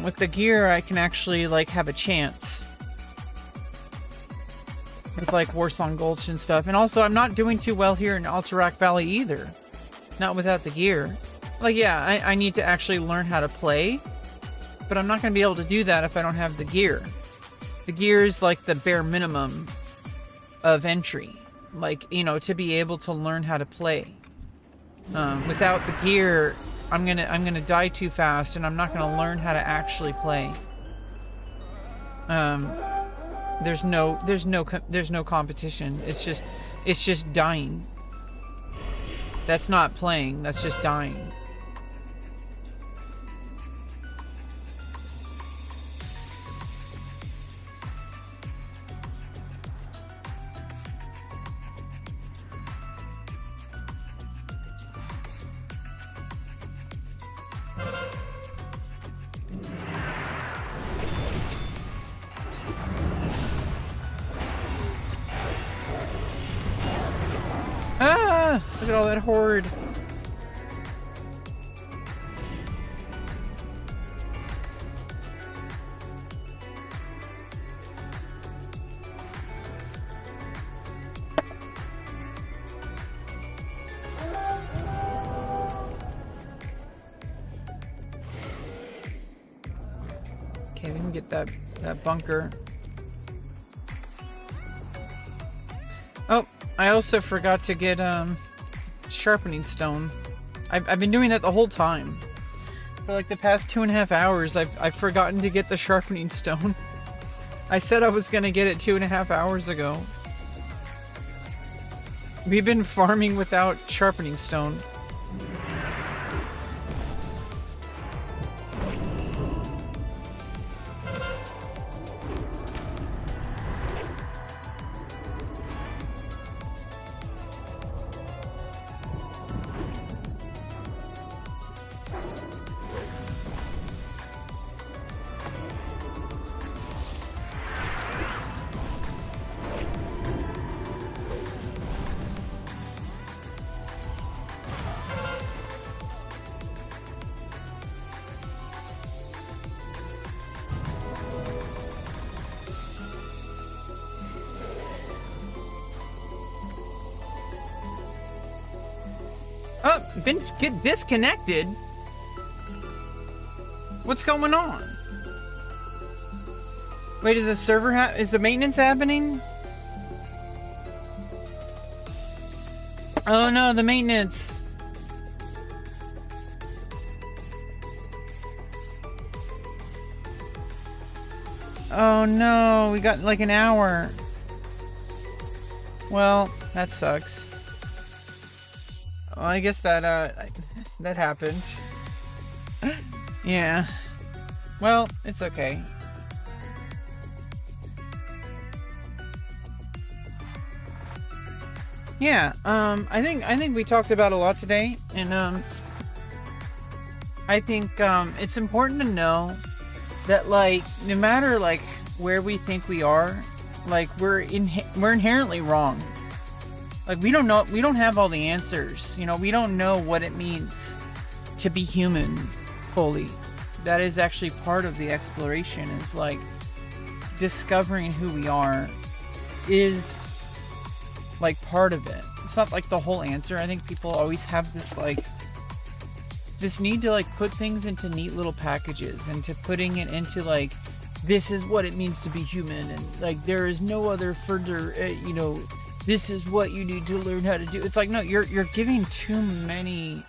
With the gear, I can actually like have a chance with like Warsong Gulch and stuff. And also, I'm not doing too well here in Alterac Valley either. Not without the gear. Like, yeah, I need to actually learn how to play, but I'm not going to be able to do that if I don't have the gear. The gear is like the bare minimum of entry. Like, you know, to be able to learn how to play. Without the gear, I'm gonna die too fast, and I'm not gonna learn how to actually play. There's no competition. It's just It's just dying. That's not playing, that's just dying. Look at all that horde. Okay, we can get that bunker. Oh, I also forgot to get sharpening stone. I've been doing that the whole time. For like the past 2.5 hours, I've forgotten to get the sharpening stone. I said I was gonna get it 2.5 hours ago. We've been farming without sharpening stone. Get disconnected? What's going on? Wait, is the server is the maintenance happening? Oh no, the maintenance. Oh no, we got like an hour. Well, that sucks. Well, I guess that that happened. Yeah. Well, it's okay. Yeah, I think we talked about a lot today, and I think it's important to know that, like, no matter like where we think we are, like we're inherently wrong. Like, we don't have all the answers. You know, we don't know what it means to be human fully. That is actually part of the exploration, is like discovering who we are is like part of it. It's not like the whole answer. I think people always have this like this need to like put things into neat little packages, and to putting it into like, this is what it means to be human, and like there is no other further you know, this is what you need to learn how to do. It's like, no, you're giving too many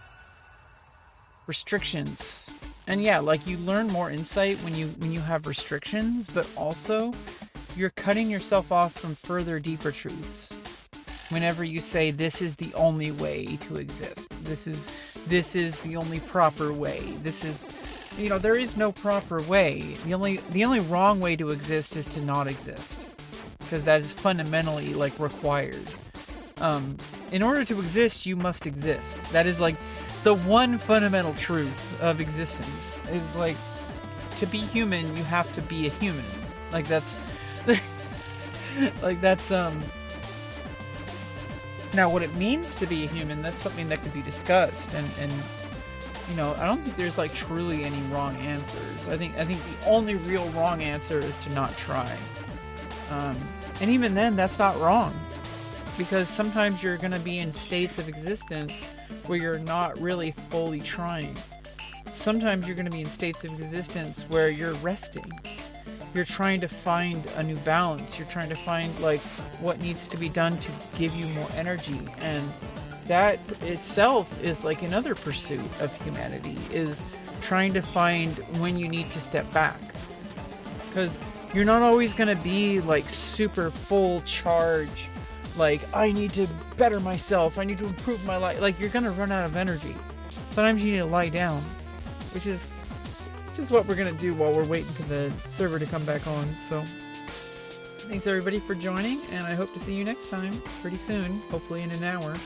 restrictions. And yeah, like, you learn more insight when you have restrictions, but also you're cutting yourself off from further deeper truths. Whenever you say, this is the only way to exist, this is the only proper way, this is, you know, there is no proper way. The only wrong way to exist is to not exist, because that is fundamentally like required. In order to exist, you must exist. That is like the one fundamental truth of existence, is like, to be human, you have to be a human. Like, that's like, that's now what it means to be a human, that's something that could be discussed, and you know, I don't think there's like truly any wrong answers. I think the only real wrong answer is to not try. And even then, that's not wrong, because sometimes you're going to be in states of existence where you're not really fully trying. Sometimes you're going to be in states of existence where you're resting. You're trying to find a new balance. You're trying to find like what needs to be done to give you more energy. And that itself is like another pursuit of humanity, is trying to find when you need to step back. Because you're not always going to be like super full charge, like, I need to better myself, I need to improve my life, like, you're gonna run out of energy. Sometimes you need to lie down, which is what we're gonna do while we're waiting for the server to come back on. So thanks everybody for joining, and I hope to see you next time pretty soon, hopefully in an hour.